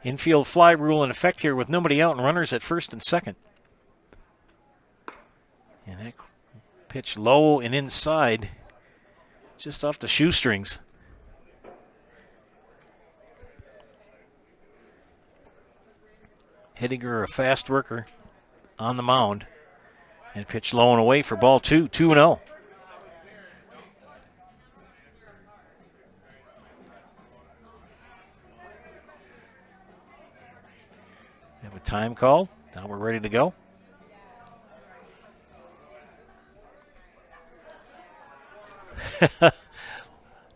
Infield fly rule in effect here with nobody out and runners at first and second. And that pitch low and inside, just off the shoestrings. Hediger, a fast worker on the mound. And pitch low and away for ball 2, 2-0. Have a time call. Now we're ready to go.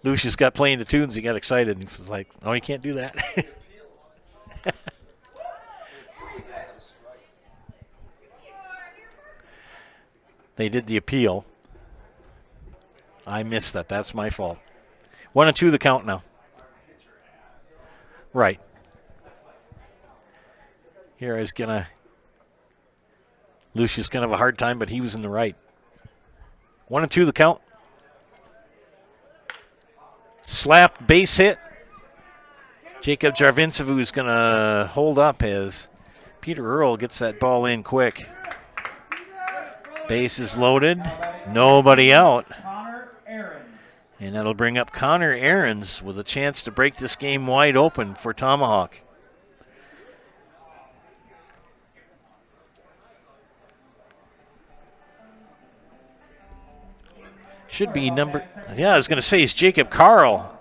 Lucius got playing the tunes. He got excited. He was like, "Oh, you can't do that." They did the appeal. I missed that. That's my fault. 1-2 the count now. Right. Here is Lucius gonna have a hard time, but he was in the right. 1-2 the count. Slapped base hit. Jacob Jarvincevu is gonna hold up as Peter Earl gets that ball in quick. Base is loaded. Nobody out. And that'll bring up Connor Ahrens with a chance to break this game wide open for Tomahawk. Should be number, I was going to say it's Jacob Carl.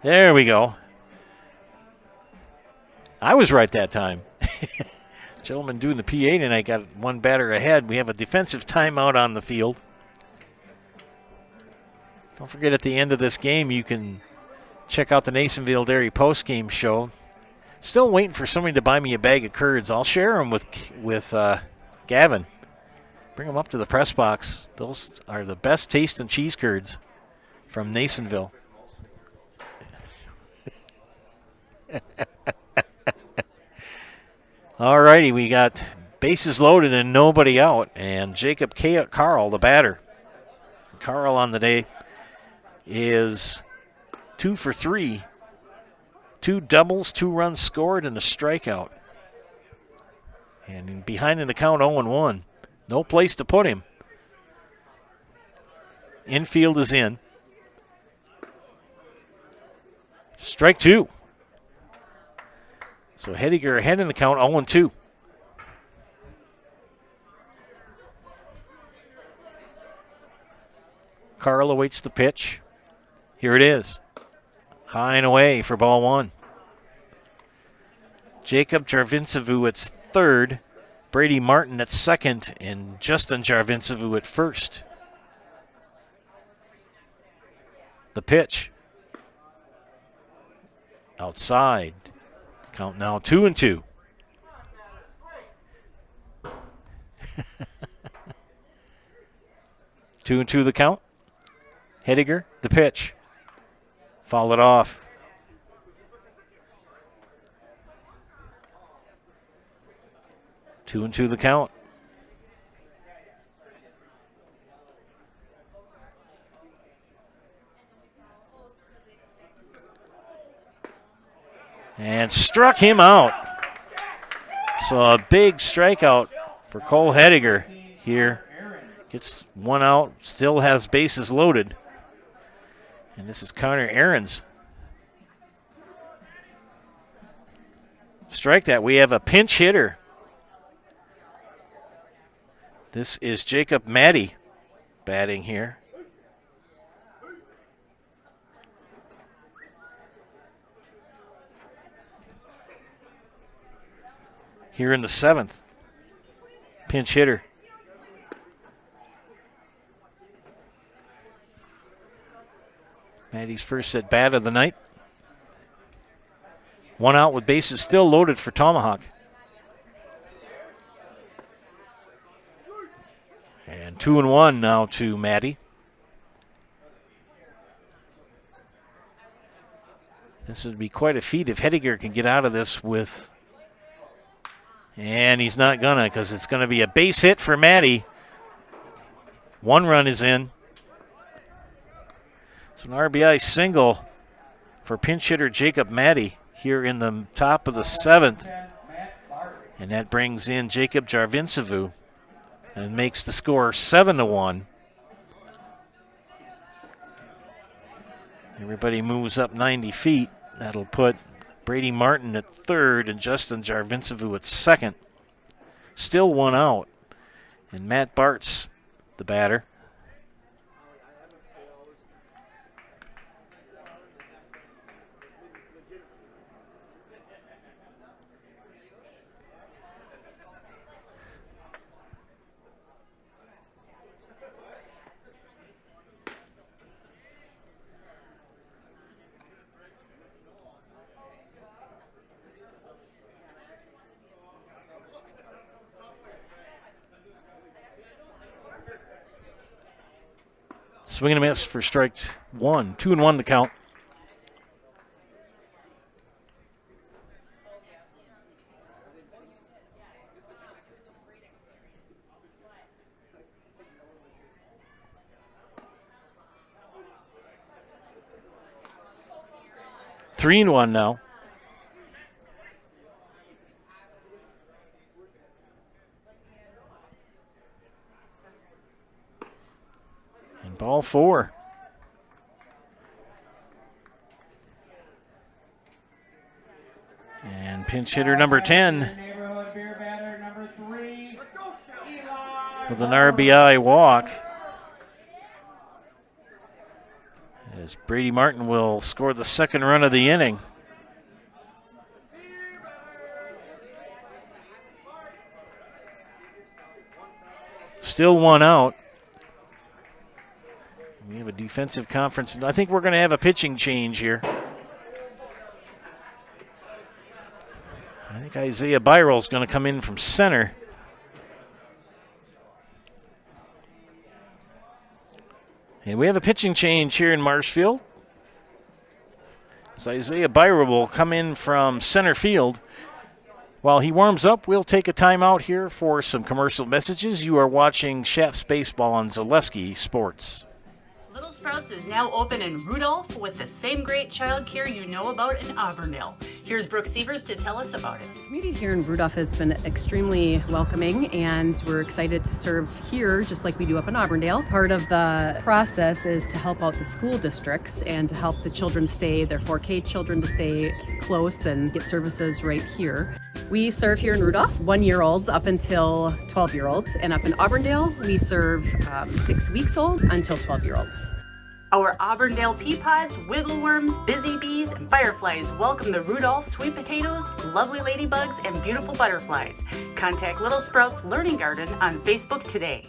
There we go. I was right that time. Gentleman doing the PA tonight got 1 batter ahead. We have a defensive timeout on the field. Don't forget, at the end of this game, you can check out the Nasonville Dairy post-game show. Still waiting for somebody to buy me a bag of curds. I'll share them with Gavin. Bring them up to the press box. Those are the best tasting cheese curds from Nasonville. All righty, we got bases loaded and nobody out, and Jacob Carl, the batter. Carl on the day is 2 for 3. 2 doubles, 2 runs scored, and a strikeout. And behind in the count 0-1. No place to put him. Infield is in. Strike 2. So Hediger ahead in the count 0-2. Carl awaits the pitch. Here it is. High and away for ball 1. Jacob Jarvincevu at third, Brady Martin at second, and Justin Jarvincevu at first. The pitch. Outside. Count now 2-2. Two and two the count. Hediger, the pitch. Foul it off. 2-2 the count. And struck him out. So a big strikeout for Cole Hediger here. Gets one out, still has bases loaded. And this is Connor Ahrens. Strike that. We have a pinch hitter. This is Jacob Maddie batting here. Here in the 7th. Pinch hitter. Maddie's first at bat of the night. One out with bases still loaded for Tomahawk. And 2-1 now to Maddie. This would be quite a feat if Hediger can get out of this with... And he's not gonna, because it's going to be a base hit for Maddie. One run is in. It's an RBI single for pinch hitter Jacob Maddie here in the top of the 7th. And that brings in Jacob Jarvincevu and makes the score 7-1. Everybody moves up 90 feet. That'll put Brady Martin at third and Justin Jarvincevu at second. Still one out. And Matt Bartz, the batter. Swing and a miss for strike 1. 2-1 the count. Three and one now. Ball 4. And pinch hitter number 10 with an RBI walk. As Brady Martin will score the second run of the inning. Still one out. We have a defensive conference, and I think we're going to have a pitching change here. I think Isaiah Byron is going to come in from center. And we have a pitching change here in Marshfield. So Isaiah Byron will come in from center field. While he warms up, we'll take a timeout here for some commercial messages. You are watching Shaps Baseball on Zaleski Sports. Little Sprouts is now open in Rudolph with the same great child care you know about in Auburndale. Here's Brooke Sievers to tell us about it. The community here in Rudolph has been extremely welcoming, and we're excited to serve here just like we do up in Auburndale. Part of the process is to help out the school districts and to help the children stay, their 4K children to stay close and get services right here. We serve here in Rudolph 1-year-olds up until 12-year-olds, and up in Auburndale we serve 6 weeks old until 12-year-olds. Our Auburndale pea pods, wiggle worms, busy bees, and fireflies welcome the Rudolph sweet potatoes, lovely ladybugs, and beautiful butterflies. Contact Little Sprouts Learning Garden on Facebook today.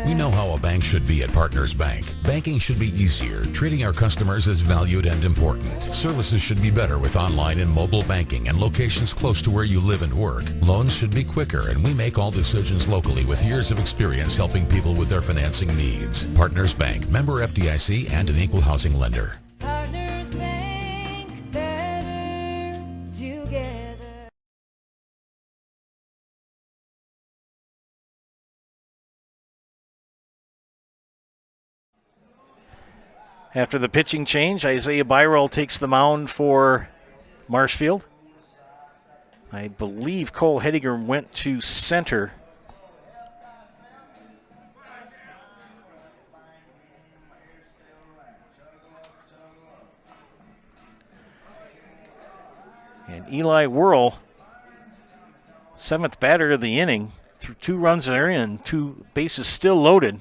We know how a bank should be at Partners Bank. Banking should be easier, treating our customers as valued and important. Services should be better with online and mobile banking and locations close to where you live and work. Loans should be quicker, and we make all decisions locally with years of experience helping people with their financing needs. Partners Bank, member FDIC, and an equal housing lender. Partners Bank, better together. After the pitching change, Isaiah Byron takes the mound for Marshfield. I believe Cole Hediger went to center. And Eli Whirl, 7th batter of the inning, through 2 runs are in, 2 bases still loaded.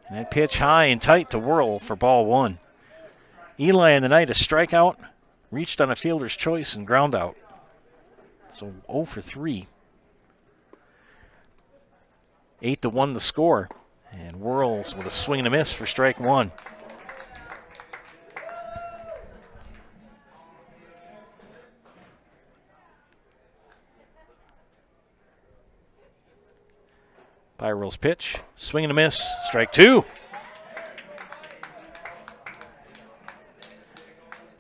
And that pitch high and tight to Whirl for ball 1. Eli in the night, a strikeout, reached on a fielder's choice and ground out. So 0 for 3. 8-1 the score. And Whirls with a swing and a miss for strike 1. Byron's pitch, swing and a miss, strike 2.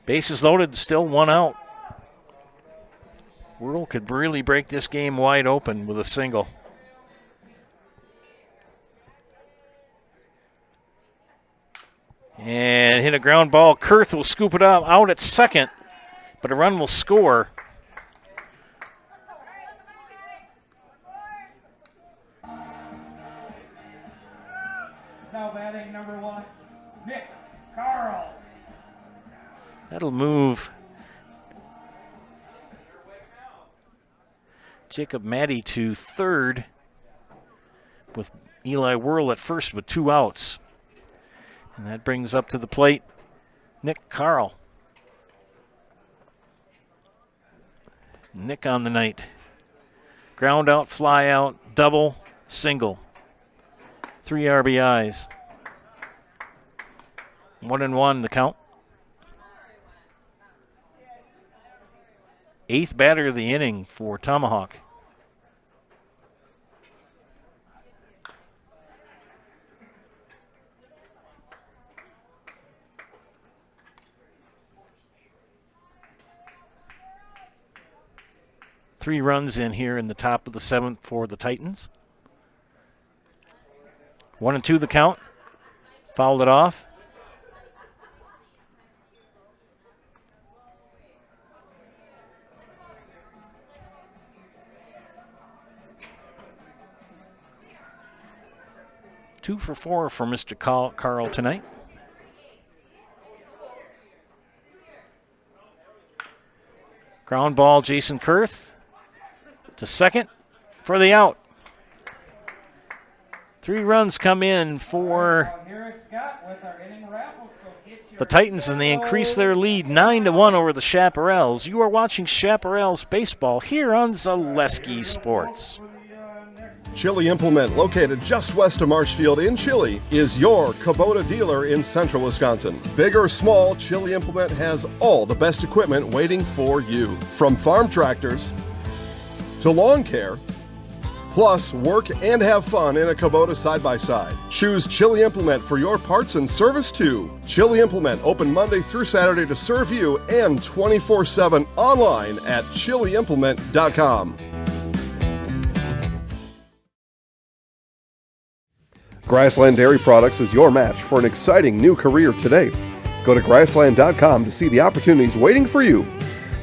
Bases loaded, still 1 out. Whirl could really break this game wide open with a single. And hit a ground ball. Kurth will scoop it up out at second, but a run will score. Now batting number 1, Nick Carl. That'll move Jacob Maddie to third with Eli Whirl at first with 2 outs. And that brings up to the plate Nick Carl. Nick on the night. Ground out, fly out, double, single. 3 RBIs. 1-1 the count. 8th batter of the inning for Tomahawk. Three runs in here in the top of the 7th for the Titans. 1-2 the count. Fouled it off. Two for 4 for Mr. Carl tonight. Ground ball, Jason Kurth to second for the out. 3 runs come in for the Titans, and they increase their lead 9-1 over the Chaparrals. You are watching Chaparrals baseball here on Zaleski Sports. Chili Implement, located just west of Marshfield in Chili, is your Kubota dealer in central Wisconsin. Big or small, Chili Implement has all the best equipment waiting for you. From farm tractors to to lawn care. Plus, work and have fun in a Kubota side-by-side. Choose Chili Implement for your parts and service too. Chili Implement, open Monday through Saturday to serve you and 24/7 online at chiliimplement.com. Grassland Dairy Products is your match for an exciting new career today. Go to grassland.com to see the opportunities waiting for you.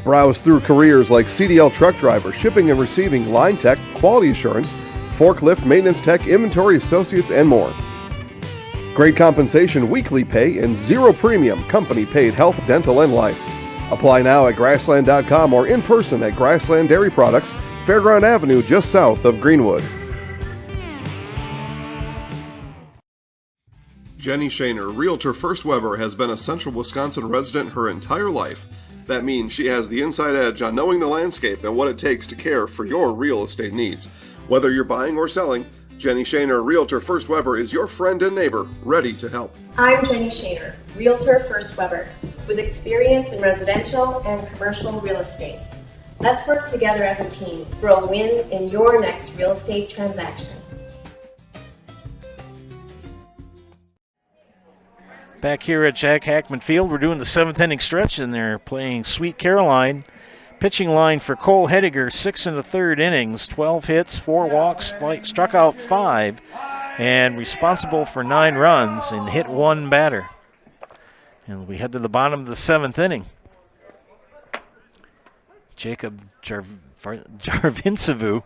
Browse through careers like CDL truck driver, shipping and receiving, line tech, quality assurance, forklift, maintenance tech, inventory associates, and more. Great compensation, weekly pay, and zero premium, company paid health, dental, and life. Apply now at grassland.com or in person at Grassland Dairy Products, Fairground Avenue, just south of Greenwood. Jenny Shaner, Realtor First Weber, has been a Central Wisconsin resident her entire life. That means she has the inside edge on knowing the landscape and what it takes to care for your real estate needs. Whether you're buying or selling, Jenny Shaner, Realtor First Weber, is your friend and neighbor, ready to help. I'm Jenny Shaner, Realtor First Weber, with experience in residential and commercial real estate. Let's work together as a team for a win in your next real estate transaction. Back here at Jack Hackman Field, we're doing the 7th inning stretch, and they're playing Sweet Caroline. Pitching line for Cole Hediger, 6 in the 3rd innings, 12 hits, 4 walks, struck out 5, and responsible for 9 runs and hit 1 batter. And we head to the bottom of the 7th inning. Jacob Jarvincevu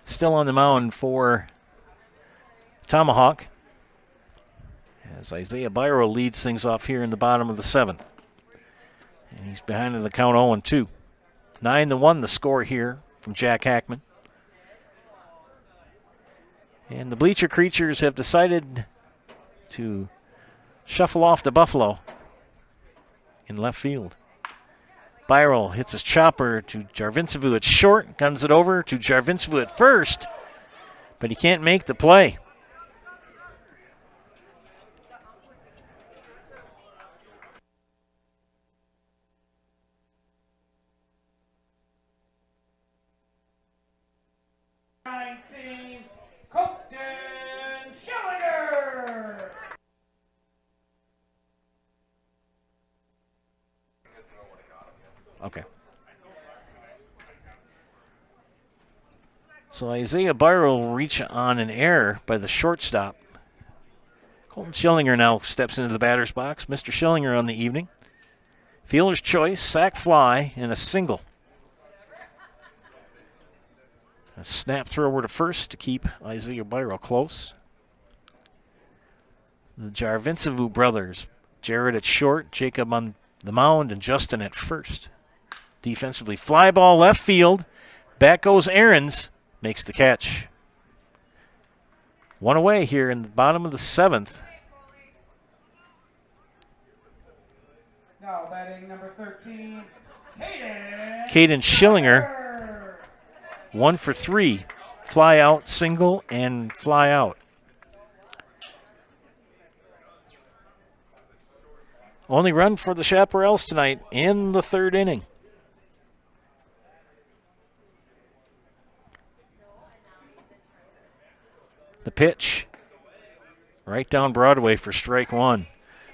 still on the mound for Tomahawk, as Isaiah Byron leads things off here in the bottom of the 7th. And he's behind in the count 0-2. 9-1 the score here from Jack Hackman. And the Bleacher Creatures have decided to shuffle off to Buffalo in left field. Byron hits his chopper to Jarvincevu at short, guns it over to Jarvincevu at first, but he can't make the play. Okay. So Isaiah Byron will reach on an error by the shortstop. Colton Schillinger now steps into the batter's box. Mr. Schillinger on the evening. Fielder's choice, sac fly, and a single. A snap throw over to first to keep Isaiah Byron close. The Jarvincevu brothers, Jared at short, Jacob on the mound, and Justin at first. Defensively, fly ball left field. Back goes Aarons, makes the catch. 1 away here in the bottom of the 7th. Now batting number 13, Caden Schillinger, 1 for 3. Fly out, single, and fly out. Only run for the Chaparrals tonight in the 3rd inning. The pitch, right down Broadway for strike 1.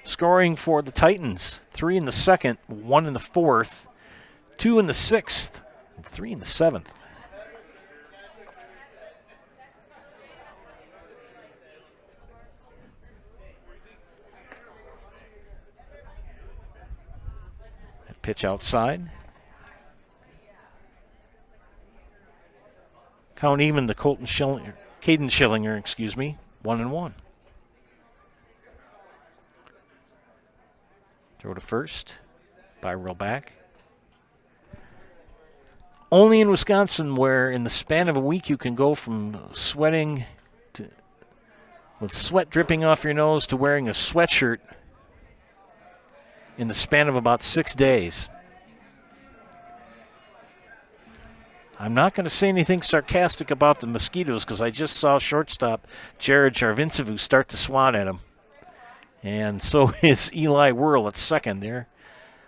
Scoring for the Titans, 3 in the 2nd, 1 in the 4th, 2 in the 6th, and 3 in the 7th. That pitch outside. Count even to Caden Schillinger, 1-1. Throw to first. Byron back. Only in Wisconsin where in the span of a week you can go from sweating to, with sweat dripping off your nose, to wearing a sweatshirt in the span of about 6 days. I'm not going to say anything sarcastic about the mosquitoes because I just saw shortstop Jared Jarvincevu start to swat at him. And so is Eli Whirl at second. They're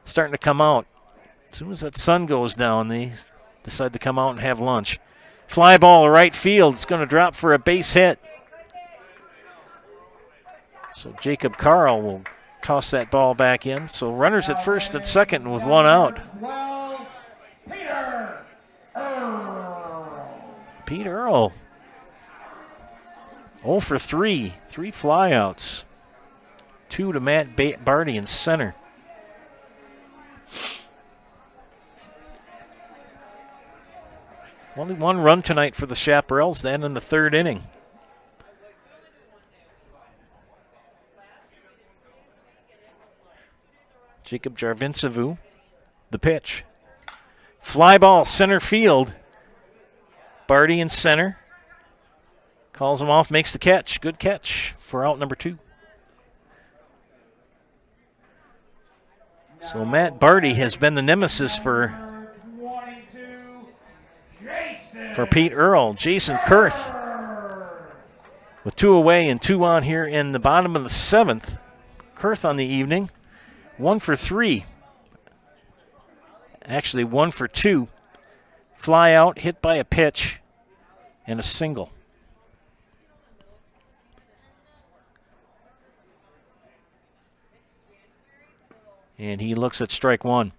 starting to come out. As soon as that sun goes down, they decide to come out and have lunch. Fly ball to right field. It's going to drop for a base hit. So Jacob Carl will toss that ball back in. So runners at first and second with one out. Pete Earl. 0 for 3. 3 flyouts. 2 to Matt Barty in center. Only 1 run tonight for the Chaparrals, then in the 3rd inning. Jacob Jarvincevu, the pitch. Fly ball, center field. Barty in center. Calls him off, makes the catch. Good catch for out number 2. So Matt Barty has been the nemesis for Pete Earl. Jason Kurth with 2 away and 2 on here in the bottom of the 7th. Kurth on the evening, 1 for 3. Actually 1 for 2. Fly out, hit by a pitch, and a single. And he looks at strike 1.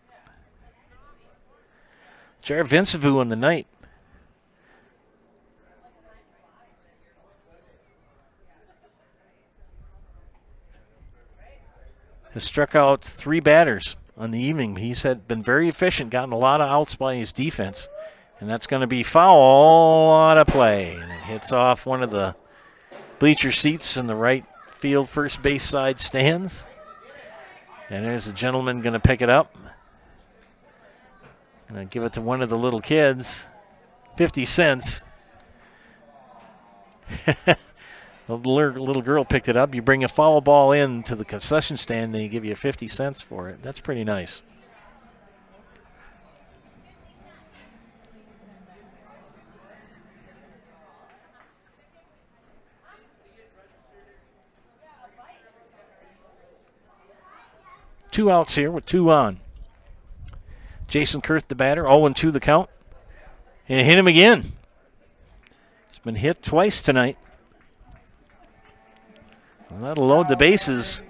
Jarvincevu on the night. Has struck out 3 batters on the evening. He's been very efficient, gotten a lot of outs by his defense. And that's going to be foul out of play. And it hits off one of the bleacher seats in the right field first base side stands. And there's a gentleman going to pick it up. Going to give it to one of the little kids. 50 cents. The little girl picked it up. You bring a foul ball in to the concession stand, they give you 50 cents for it. That's pretty nice. Two outs here with 2 on. Jason Kurth, the batter, 0-2 the count. And it hit him again. It's been hit twice tonight. Well, that'll load the bases.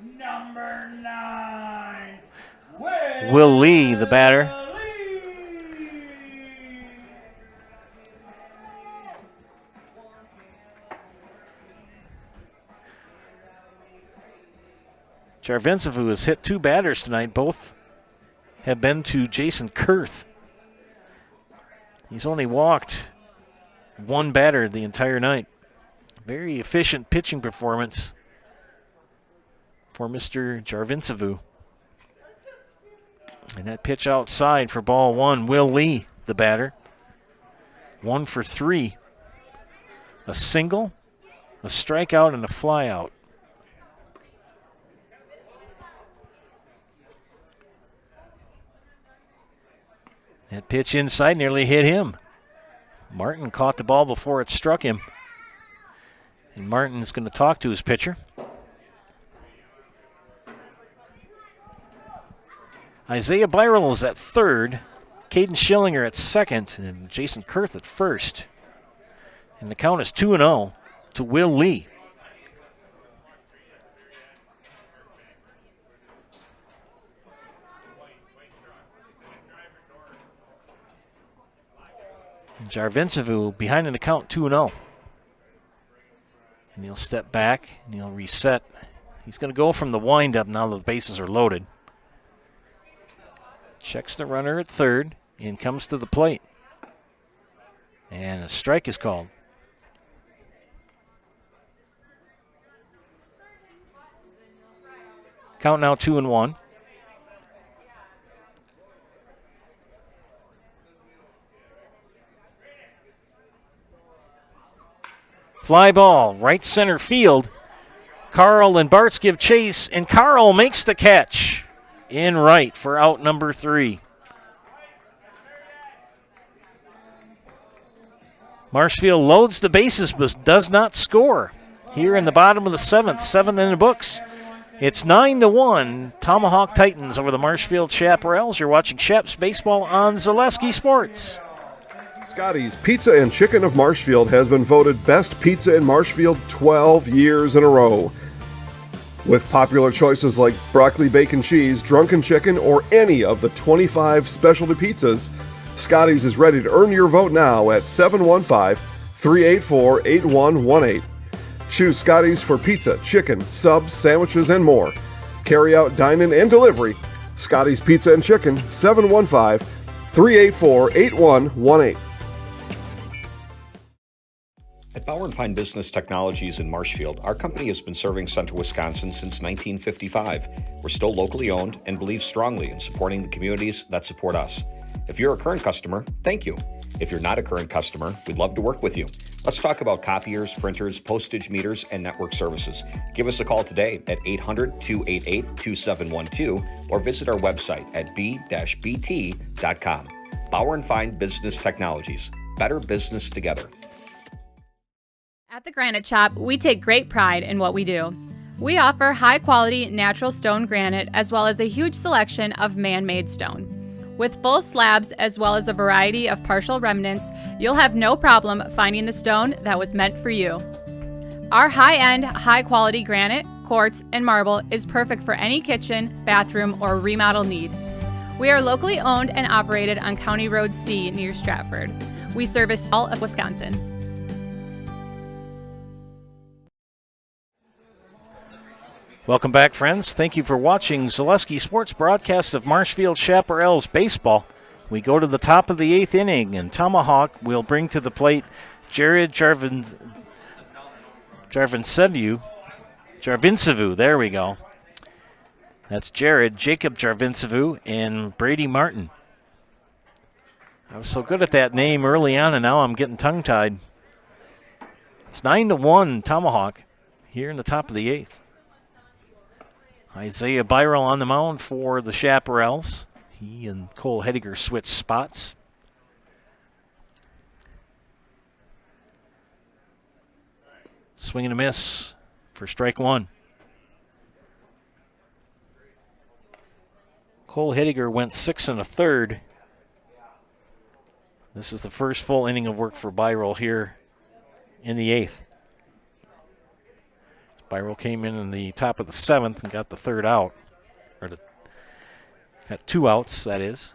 Number 9, Will Lee, the batter. Jarvincevu has hit 2 batters tonight. Both have been to Jason Kurth. He's only walked 1 batter the entire night. Very efficient pitching performance for Mr. Jarvincevu. And that pitch outside for ball 1. Will Lee, the batter. 1 for 3. A single, a strikeout, and a flyout. That pitch inside nearly hit him. Martin caught the ball before it struck him. And Martin's going to talk to his pitcher. Isaiah Byron is at third. Caden Schillinger at second. And Jason Kurth at first. And the count is 2-0 to Will Lee. Jarvincevu behind in the count 2-0. And he'll step back and he'll reset. He's going to go from the windup now that the bases are loaded. Checks the runner at third and comes to the plate. And a strike is called. Count now 2-1. Fly ball, right center field. Carl and Bartz give chase, and Carl makes the catch in right for out number 3. Marshfield loads the bases but does not score here in the bottom of the 7th. 7 in the books. It's 9-1. Tomahawk Titans over the Marshfield Chaparrals. You're watching Chaps Baseball on Zaleski Sports. Scotty's Pizza and Chicken of Marshfield has been voted Best Pizza in Marshfield 12 years in a row. With popular choices like broccoli bacon cheese, drunken chicken, or any of the 25 specialty pizzas, Scotty's is ready to earn your vote now at 715-384-8118. Choose Scotty's for pizza, chicken, subs, sandwiches, and more. Carry out, dine-in, and delivery. Scotty's Pizza and Chicken, 715-384-8118. At Byron Fine Business Technologies in Marshfield, our company has been serving Central Wisconsin since 1955. We're still locally owned and believe strongly in supporting the communities that support us. If you're a current customer, thank you. If you're not a current customer, we'd love to work with you. Let's talk about copiers, printers, postage meters, and network services. Give us a call today at 800-288-2712 or visit our website at b-bt.com. Bauer & Fine Business Technologies. Better business together. At the Granite Shop, we take great pride in what we do. We offer high-quality natural stone granite as well as a huge selection of man-made stone. With full slabs as well as a variety of partial remnants, you'll have no problem finding the stone that was meant for you. Our high-end, high-quality granite, quartz, and marble is perfect for any kitchen, bathroom, or remodel need. We are locally owned and operated on County Road C near Stratford. We service all of Wisconsin. Welcome back, friends. Thank you for watching Zaleski Sports broadcast of Marshfield Chaparrals baseball. We go to the top of the 8th inning, and Tomahawk will bring to the plate Jared Jarvincevu. There we go. That's Jacob Jarvincevu, and Brady Martin. I was so good at that name early on, and now I'm getting tongue-tied. It's 9-1 Tomahawk here in the top of the 8th. Isaiah Byron on the mound for the Chaparrals. He and Cole Hediger switch spots. Swing and a miss for strike one. Cole Hediger went 6 1/3. This is the first full inning of work for Byron here in the 8th. Byron came in the top of the 7th and got the 3rd out. Got 2 outs, that is.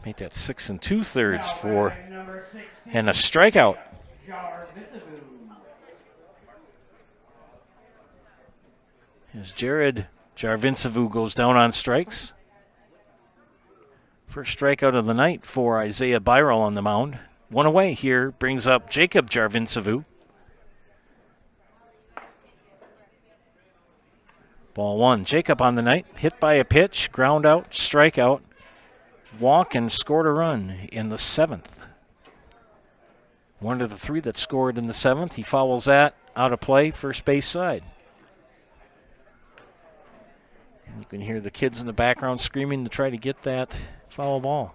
Made that 6 2/3 for, and a strikeout. As Jared Jarvincevu goes down on strikes. First strikeout of the night for Isaiah Byron on the mound. One away here brings up Jacob Jarvincevu. Ball 1. Jacob on the night. Hit by a pitch, ground out, strikeout, walk, and scored a run in the 7th. One of the 3 that scored in the 7th. He fouls that out of play, first base side. You can hear the kids in the background screaming to try to get that foul ball.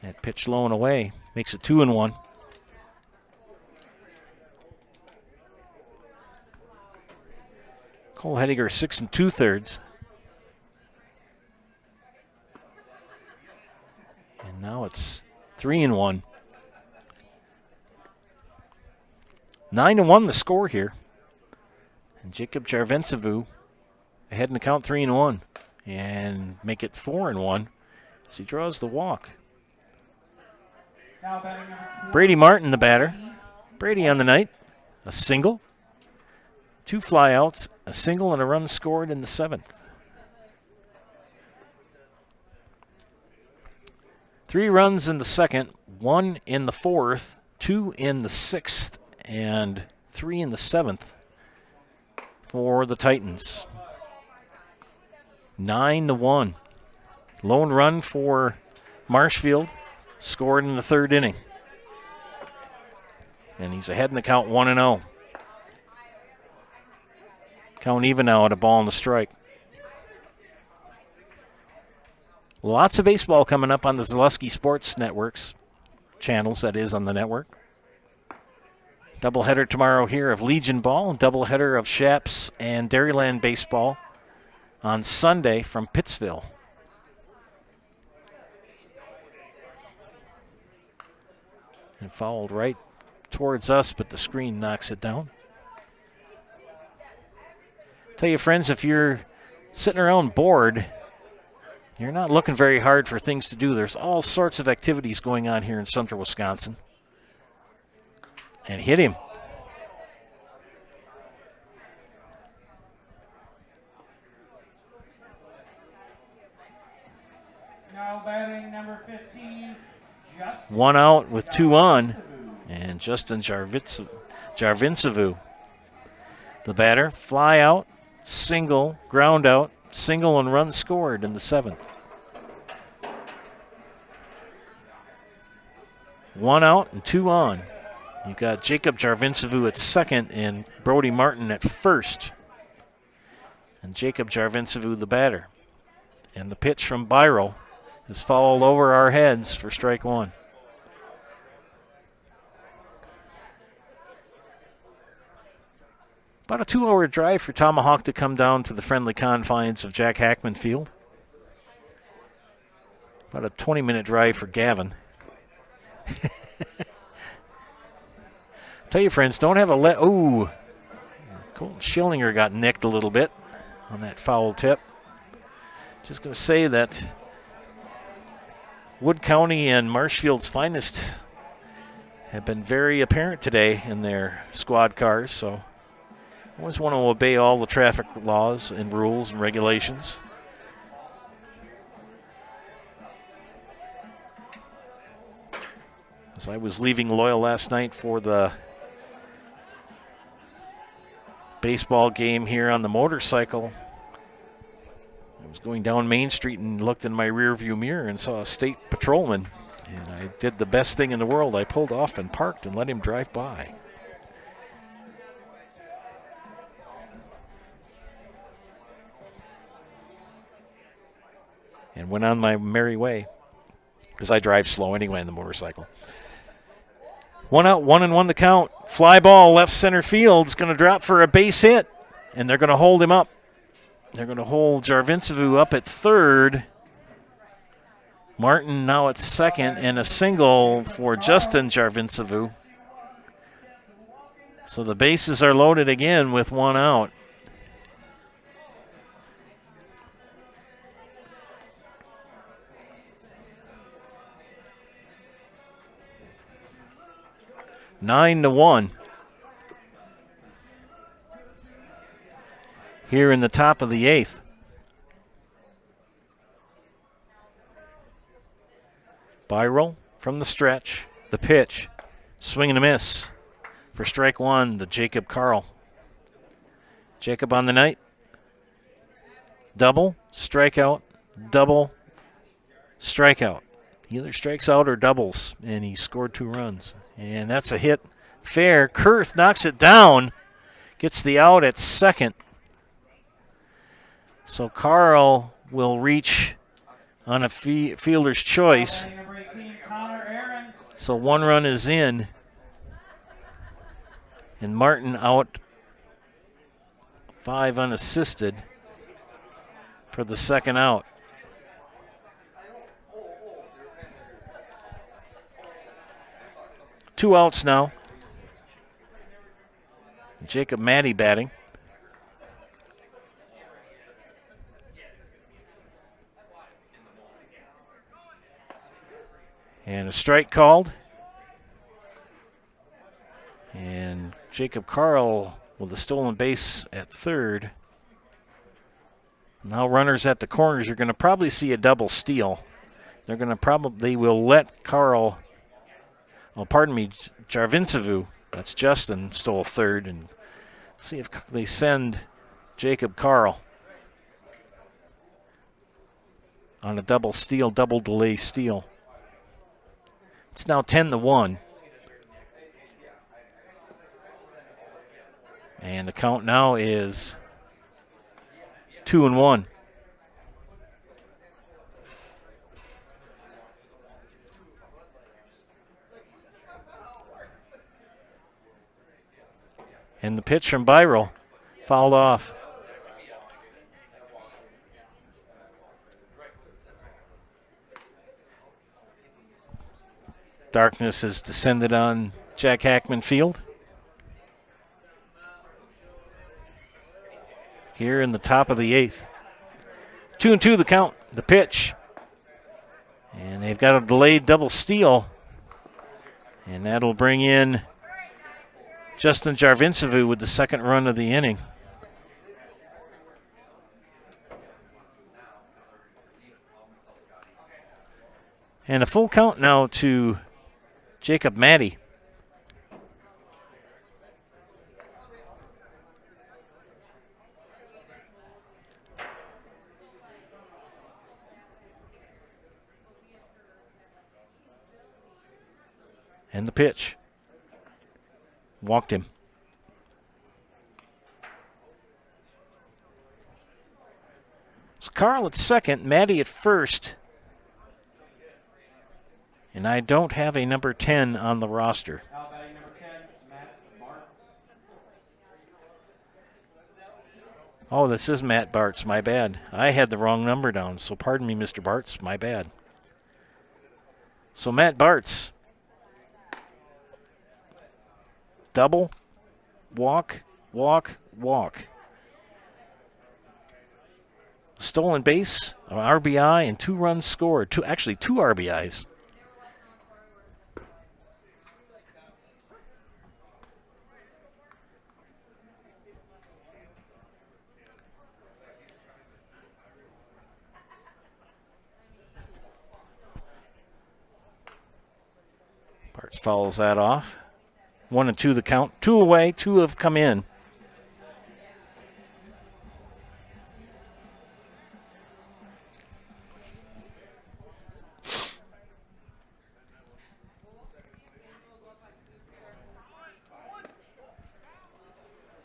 That pitch low and away makes it 2-1. Cole Hediger 6 2/3. And now it's 3-1. 9-1 the score here. And Jacob Jarvincevu ahead in the count 3-1. And make it 4-1 as he draws the walk. Brady Martin, the batter. Brady on the night. A single. 2 flyouts, a single, and a run scored in the 7th. 3 runs in the 2nd, 1 in the 4th, 2 in the 6th, and 3 in the 7th for the Titans. 9-1. Lone run for Marshfield, scored in the 3rd inning. And he's ahead in the count 1-0. Count even now at a ball and a strike. Lots of baseball coming up on the Zaleski Sports Networks channels, that is, on the network. Doubleheader tomorrow here of Legion Ball, doubleheader of Shaps and Dairyland Baseball on Sunday from Pittsville. And fouled right towards us, but the screen knocks it down. Tell you, friends, if you're sitting around bored, you're not looking very hard for things to do. There's all sorts of activities going on here in central Wisconsin. And hit him. Now batting number 15, Justin. One out with two on, and Justin Jarvincevu. The batter, fly out, single, ground out, single and run scored in the 7th. One out and two on. You've got Jacob Jarvincevu at second and Brody Martin at first. And Jacob Jarvincevu the batter. And the pitch from Byron is fouled over our heads for strike one. About a 2-hour drive for Tomahawk to come down to the friendly confines of Jack Hackman Field. About a 20-minute drive for Gavin. Tell you, friends, don't have a ooh. Colton Schillinger got nicked a little bit on that foul tip. Just going to say that Wood County and Marshfield's finest have been very apparent today in their squad cars, so always want to obey all the traffic laws and rules and regulations. As I was leaving Loyal last night for the baseball game here on the motorcycle, I was going down Main Street and looked in my rearview mirror and saw a state patrolman. And I did the best thing in the world. I pulled off and parked and let him drive by. And went on my merry way, because I drive slow anyway on the motorcycle. One out, 1-1 to count. Fly ball, left center field. It's going to drop for a base hit, and they're going to hold him up. They're going to hold Jarvincevu up at third. Martin now at second, and a single for Justin Jarvincevu. So the bases are loaded again with one out. 9-1. Here in the top of the 8th. Byron from the stretch. The pitch. Swing and a miss. For strike one, the Jacob Carl. Jacob on the night. Double, strikeout, double, strikeout. He either strikes out or doubles, and he scored 2 runs. And that's a hit. Fair. Kurth knocks it down. Gets the out at second. So Carl will reach on a fielder's choice. So 1 run is in. And Martin out 5 unassisted for the second out. Two outs now. Jacob Maddie batting. And a strike called. And Jacob Carl with a stolen base at third. Now runners at the corners. You're going to probably see a double steal. They're going to they will let Carl, Jarvincevu, that's Justin, stole third, and see if they send Jacob Carl on a double steal, double delay steal. It's now 10-1. And the count now is 2-1. And the pitch from Byron fouled off. Darkness has descended on Jack Hackman Field. Here in the top of the 8th. 2-2 the count, the pitch. And they've got a delayed double steal. And that'll bring in Justin Jarvincevu with the second run of the inning. And a full count now to Jacob Maddie. And the pitch. Walked him. So Carl at second, Maddie at first. And I don't have a number 10 on the roster. Oh, this is Matt Bartz, my bad. I had the wrong number down, so pardon me, Mr. Bartz, my bad. So Matt Bartz. Double, walk, walk, walk. Stolen base, an RBI, and 2 runs scored. Two RBIs. Bartz fouls that off. 1-2 the count. 2 away, 2 have come in.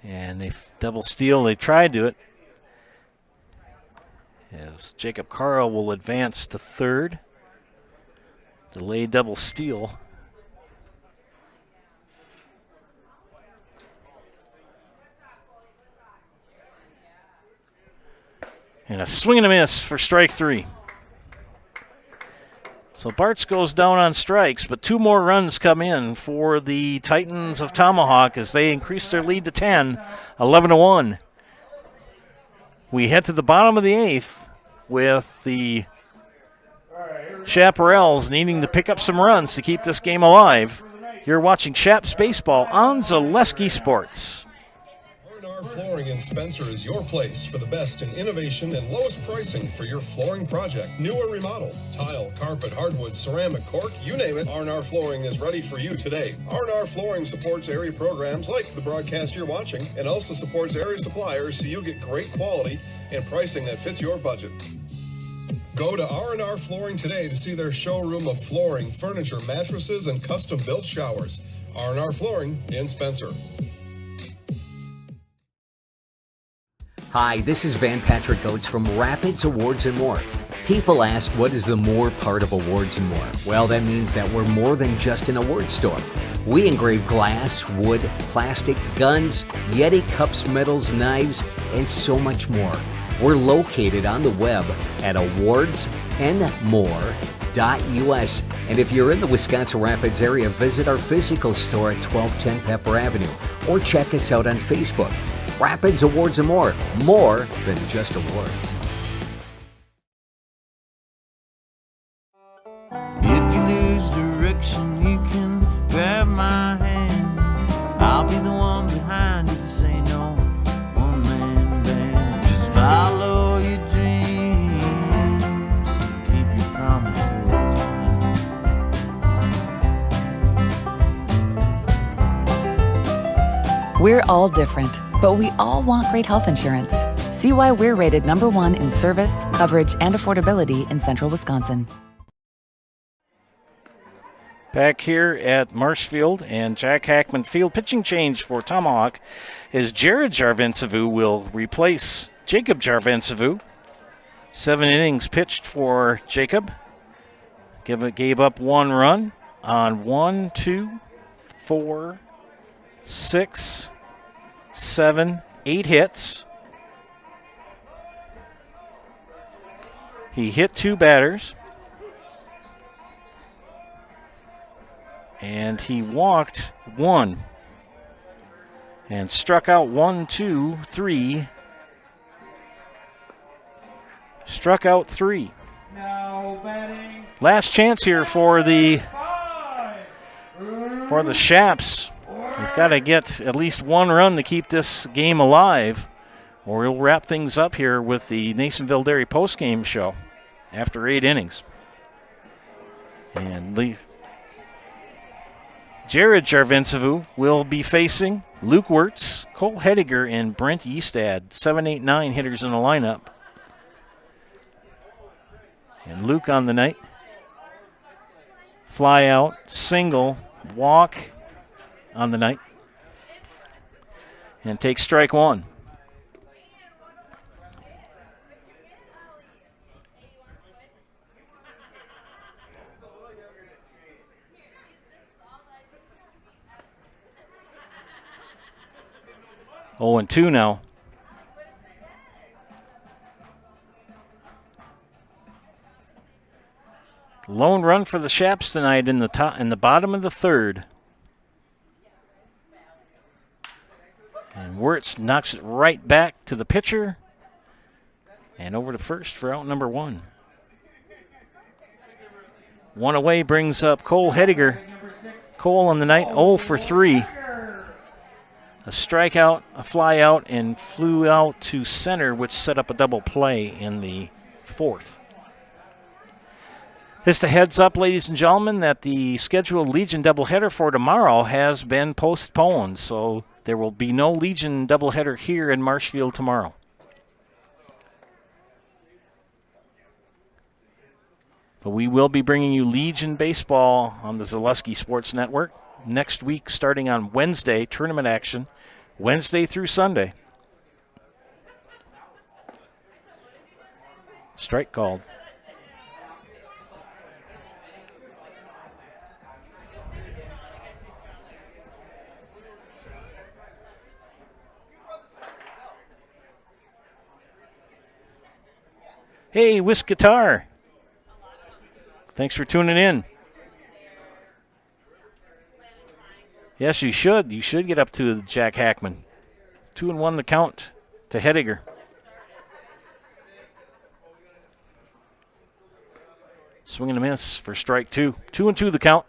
And they double steal. They tried to it. As Jacob Carl will advance to third. Delayed double steal. And a swing and a miss for strike 3. So Bartz goes down on strikes, but 2 more runs come in for the Titans of Tomahawk as they increase their lead to 10, 11-1. We head to the bottom of the 8th with the Chaparrals needing to pick up some runs to keep this game alive. You're watching Chaps Baseball on Zaleski Sports. R&R Flooring in Spencer is your place for the best in innovation and lowest pricing for your flooring project. New or remodel, tile, carpet, hardwood, ceramic, cork, you name it, R&R Flooring is ready for you today. R&R Flooring supports area programs like the broadcast you're watching and also supports area suppliers so you get great quality and pricing that fits your budget. Go to R&R Flooring today to see their showroom of flooring, furniture, mattresses, and custom-built showers. R&R Flooring in Spencer. Hi, this is Van Patrick Oates from Rapids Awards and More. People ask, what is the more part of Awards and More? Well, that means that we're more than just an award store. We engrave glass, wood, plastic, guns, Yeti cups, medals, knives, and so much more. We're located on the web at awardsandmore.us. And if you're in the Wisconsin Rapids area, visit our physical store at 1210 Pepper Avenue or check us out on Facebook. Rapids Awards and More than just awards. If you lose direction, you can grab my hand. I'll be the one behind you to say no one-man band. Just follow your dreams and keep your promises. We're all different, but we all want great health insurance. See why we're rated #1 in service, coverage, and affordability in central Wisconsin. Back here at Marshfield and Jack Hackman Field, pitching change for Tomahawk as Jared Jarvincevu will replace Jacob Jarvencevu. 7 innings pitched for Jacob. Gave up 1 run on 1, 2, 4, 6, 7, 8 hits. He hit 2 batters. And he walked 1. And struck out 1, 2, 3. Struck out 3. Now batting. Last chance here for the Shaps. We've got to get at least 1 run to keep this game alive, or we'll wrap things up here with the Nasonville Dairy postgame show after 8 innings. And Jared Jarvencevu will be facing Luke Wirtz, Cole Hediger, and Brent Eastad. 7, 8, 9 hitters in the lineup. And Luke on the night. Fly out, single, walk on the night. And take strike 1. Oh, and 2 now. Lone run for the Shaps tonight in the bottom of the 3rd. And Wirtz knocks it right back to the pitcher and over to first for out number 1. 1 away brings up Cole Hediger. Cole on the night 0 for 3. A strikeout, a fly out, and flew out to center, which set up a double play in the 4th. Just a heads up, ladies and gentlemen, that the scheduled Legion doubleheader for tomorrow has been postponed, so there will be no Legion doubleheader here in Marshfield tomorrow. But we will be bringing you Legion baseball on the Zaleski Sports Network next week, starting on Wednesday, tournament action, Wednesday through Sunday. Strike called. Hey, Whisk Guitar. Thanks for tuning in. Yes, you should. You should get up to Jack Hackman. 2-1 the count to Hediger. Swing and a miss for strike 2. 2-2 the count.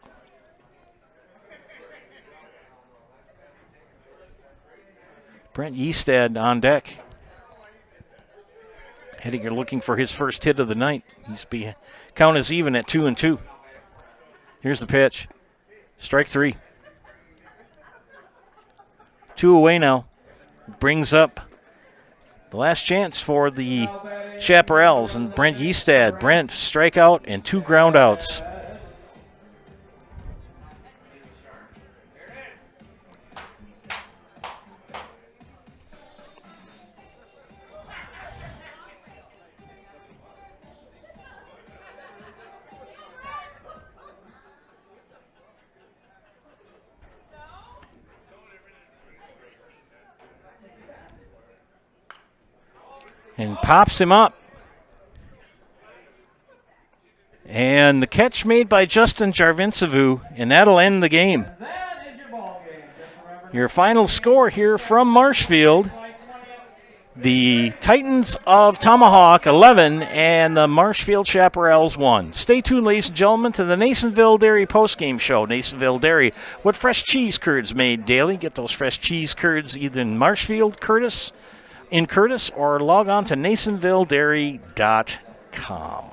Brent Eastad on deck. Hediger looking for his first hit of the night. Count is even at 2-2. Here's the pitch. Strike 3. 2 away now. Brings up the last chance for the Chaparrals and Brent Eastad. Brent, strikeout and 2 ground outs. And pops him up. And the catch made by Justin Jarvencevu, and that'll end the game. Your final score here from Marshfield. The Titans of Tomahawk 11 and the Marshfield Chaparrals 1. Stay tuned, ladies and gentlemen, to the Nasonville Dairy postgame show. Nasonville Dairy, what fresh cheese curds made daily. Get those fresh cheese curds either in Marshfield, Curtis, or log on to NasonvilleDairy.com.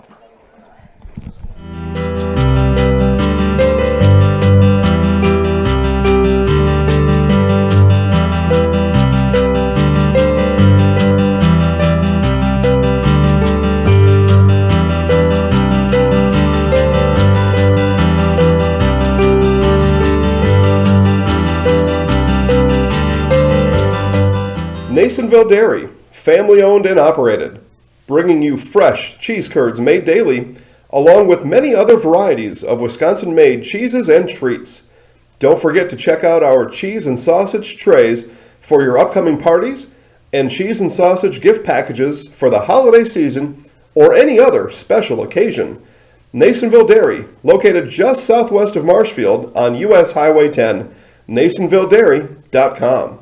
Nasonville Dairy, family owned and operated, bringing you fresh cheese curds made daily, along with many other varieties of Wisconsin-made cheeses and treats. Don't forget to check out our cheese and sausage trays for your upcoming parties and cheese and sausage gift packages for the holiday season or any other special occasion. Nasonville Dairy, located just southwest of Marshfield on US Highway 10, NasonvilleDairy.com.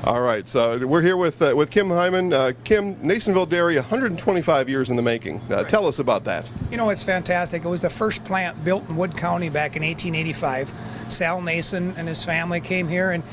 All right, so we're here with Kim Hyman. Kim, Nasonville Dairy, 125 years in the making. Tell us about that. You know, it's fantastic. It was the first plant built in Wood County back in 1885. Sal Nason and his family came here, and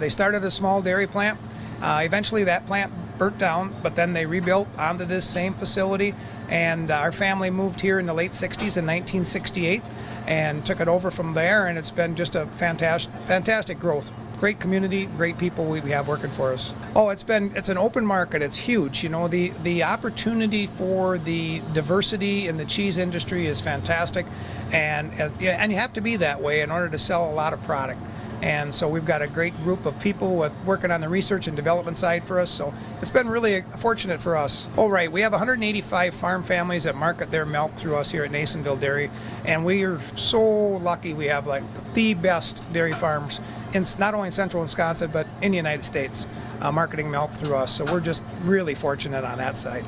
they started a small dairy plant. Eventually that plant burnt down, but then they rebuilt onto this same facility, and our family moved here in the late 60s in 1968 and took it over from there, and it's been just a fantastic growth. Great community, great people we have working for us. Oh, it's an open market. It's huge. You know, the opportunity for the diversity in the cheese industry is fantastic, and you have to be that way in order to sell a lot of product. And so we've got a great group of people working on the research and development side for us. So it's been really fortunate for us. Oh, right. We have 185 farm families that market their milk through us here at Nasonville Dairy. And we are so lucky we have like the best dairy farms in not only in central Wisconsin, but in the United States, marketing milk through us. So we're just really fortunate on that side.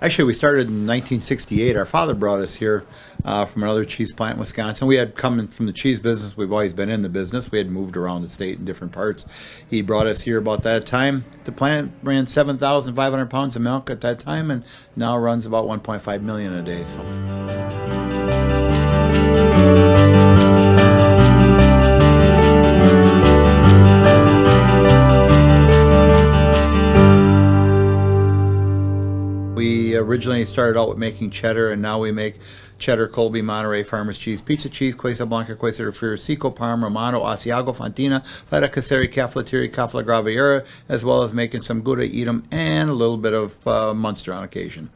Actually, we started in 1968. Our father brought us here from another cheese plant in Wisconsin. We had come from the cheese business. We've always been in the business. We had moved around the state in different parts. He brought us here about that time. The plant ran 7,500 pounds of milk at that time, and now runs about 1.5 million a day. So. We originally started out with making cheddar, and now we make cheddar, Colby, Monterey, Farmers Cheese, Pizza Cheese, Quesa Blanca, Quesa de Friar, Seco, Parma, Romano, Asiago, Fontina, Feta Caseri, Caflateri, Cafla Graviera, as well as making some Gouda Edam and a little bit of Munster on occasion.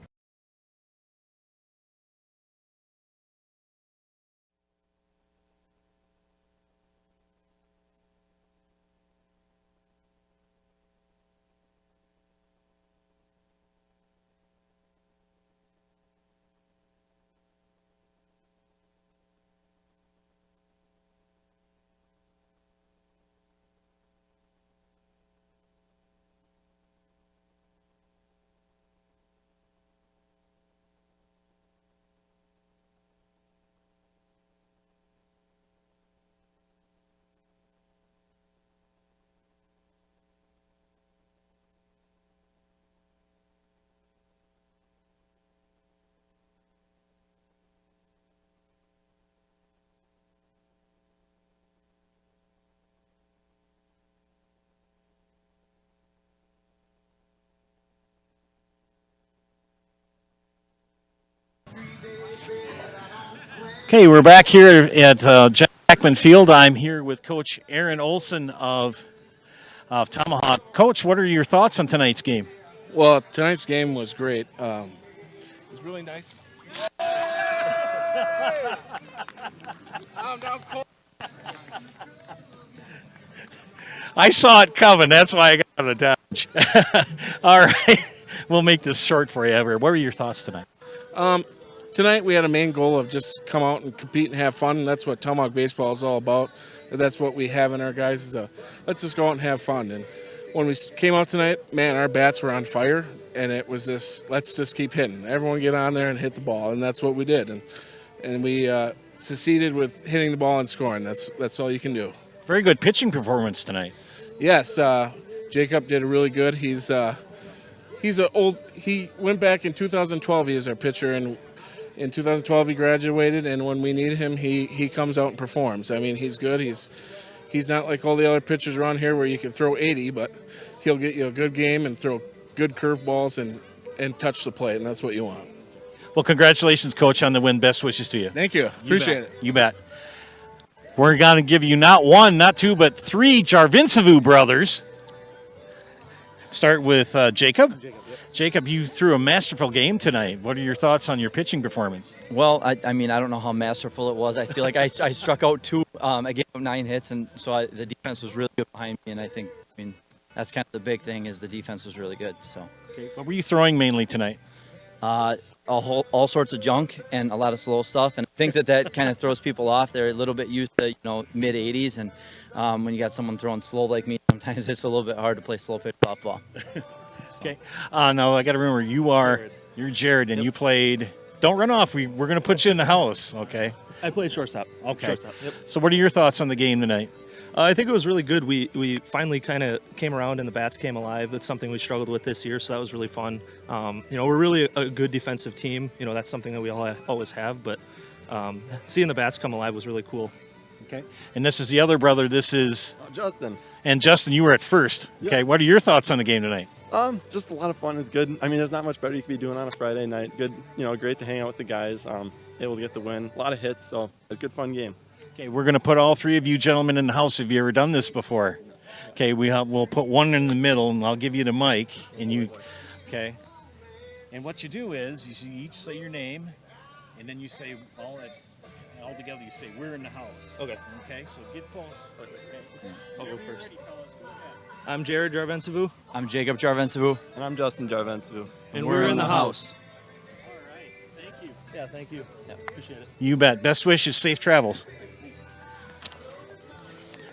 Okay, we're back here at Jackman Field. I'm here with Coach Aaron Olson of Tomahawk. Coach, what are your thoughts on tonight's game? Well, tonight's game was great. It was really nice. I saw it coming. That's why I got on the dodge. All right, we'll make this short for you. What were your thoughts tonight? Tonight we had a main goal of just come out and compete and have fun, and that's what Tomahawk baseball is all about. That's what we have in our guys is let's just go out and have fun. And when we came out tonight, man, our bats were on fire, and it was this, let's just keep hitting. Everyone get on there and hit the ball, and that's what we did. And we succeeded with hitting the ball and scoring. That's all you can do. Very good pitching performance tonight. Yes, Jacob did really good. He went back in 2012. He was our pitcher, and in 2012 he graduated, and when we need him, he comes out and performs. I mean, he's good. He's not like all the other pitchers around here where you can throw 80, but he'll get you a good game and throw good curveballs and touch the plate, and that's what you want. Well, congratulations, Coach, on the win. Best wishes to you. Thank you. Appreciate it. You bet. We're going to give you not one, not two, but three Jarvincevu brothers. Start with Jacob. Jacob, you threw a masterful game tonight. What are your thoughts on your pitching performance? Well, I mean, I don't know how masterful it was. I feel like I struck out two. I gave up 9 hits, and so the defense was really good behind me. And I think, that's kind of the big thing, is the defense was really good. So. Okay. What were you throwing mainly tonight? All sorts of junk and a lot of slow stuff, and I think that kind of throws people off. They're a little bit used to mid 80s, and when you got someone throwing slow like me, sometimes it's a little bit hard to play slow pitch softball. Okay. No, I got to remember you're Jared, and you played. Don't run off. We're going to put you in the house. Okay. I played shortstop. Okay. Shortstop, yep. So what are your thoughts on the game tonight? I think it was really good. We finally kind of came around and the bats came alive. That's something we struggled with this year, so that was really fun. We're really a good defensive team. That's something that we always have, but seeing the bats come alive was really cool. Okay. And this is the other brother. This is Justin. And Justin, you were at first. Yep. Okay. What are your thoughts on the game tonight? Just a lot of fun. It's good. I mean, there's not much better you could be doing on a Friday night. Good, great to hang out with the guys. Able to get the win. A lot of hits, so a good fun game. Okay, we're going to put all three of you gentlemen in the house. Have you ever done this before? Okay, we'll put one in the middle, and I'll give you the mic, and you, okay. And what you do is you each say your name, and then you say all together. You say we're in the house. Okay. Okay. So get close. Okay. I'll go first. Ready, fellas, go ahead. I'm Jared Jarvencevu. I'm Jacob Jarvencevu. And I'm Justin Jarvencevu. And we're in the house. All right. Thank you. Yeah, thank you. Yeah, appreciate it. You bet. Best wishes. Safe travels.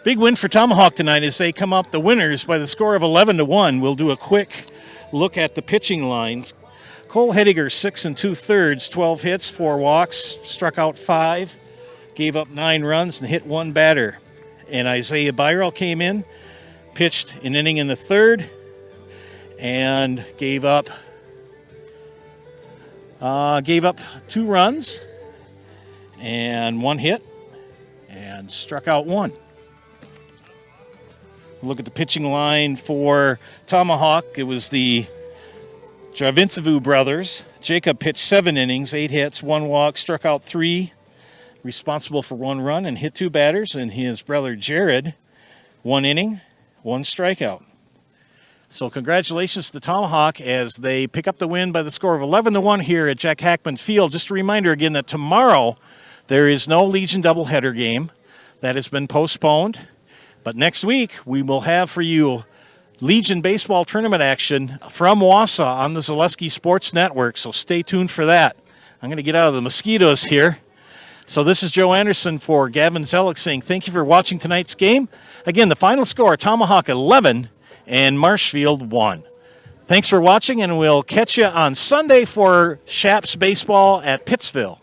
Big win for Tomahawk tonight as they come up the winners by the score of 11-1. We'll do a quick look at the pitching lines. Cole Hediger, 6 2/3, 12 hits, 4 walks, struck out 5, gave up 9 runs, and hit 1 batter. And Isaiah Byron came in, pitched an inning in the third, and gave up 2 runs and 1 hit, and struck out 1. Look at the pitching line for Tomahawk. It was the Jarvencevu brothers. Jacob pitched 7 innings, 8 hits, 1 walk, struck out 3, responsible for 1 run, and hit 2 batters. And his brother Jared, 1 inning, 1 strikeout. So congratulations to Tomahawk as they pick up the win by the score of 11-1 here at Jack Hackman Field. Just a reminder again that tomorrow there is no Legion doubleheader game. That has been postponed. But next week, we will have for you Legion baseball tournament action from Wausau on the Zaleski Sports Network, so stay tuned for that. I'm going to get out of the mosquitoes here. So this is Joe Anderson for Gavin Zellick saying thank you for watching tonight's game. Again, the final score, Tomahawk 11 and Marshfield 1. Thanks for watching, and we'll catch you on Sunday for Shaps baseball at Pittsville.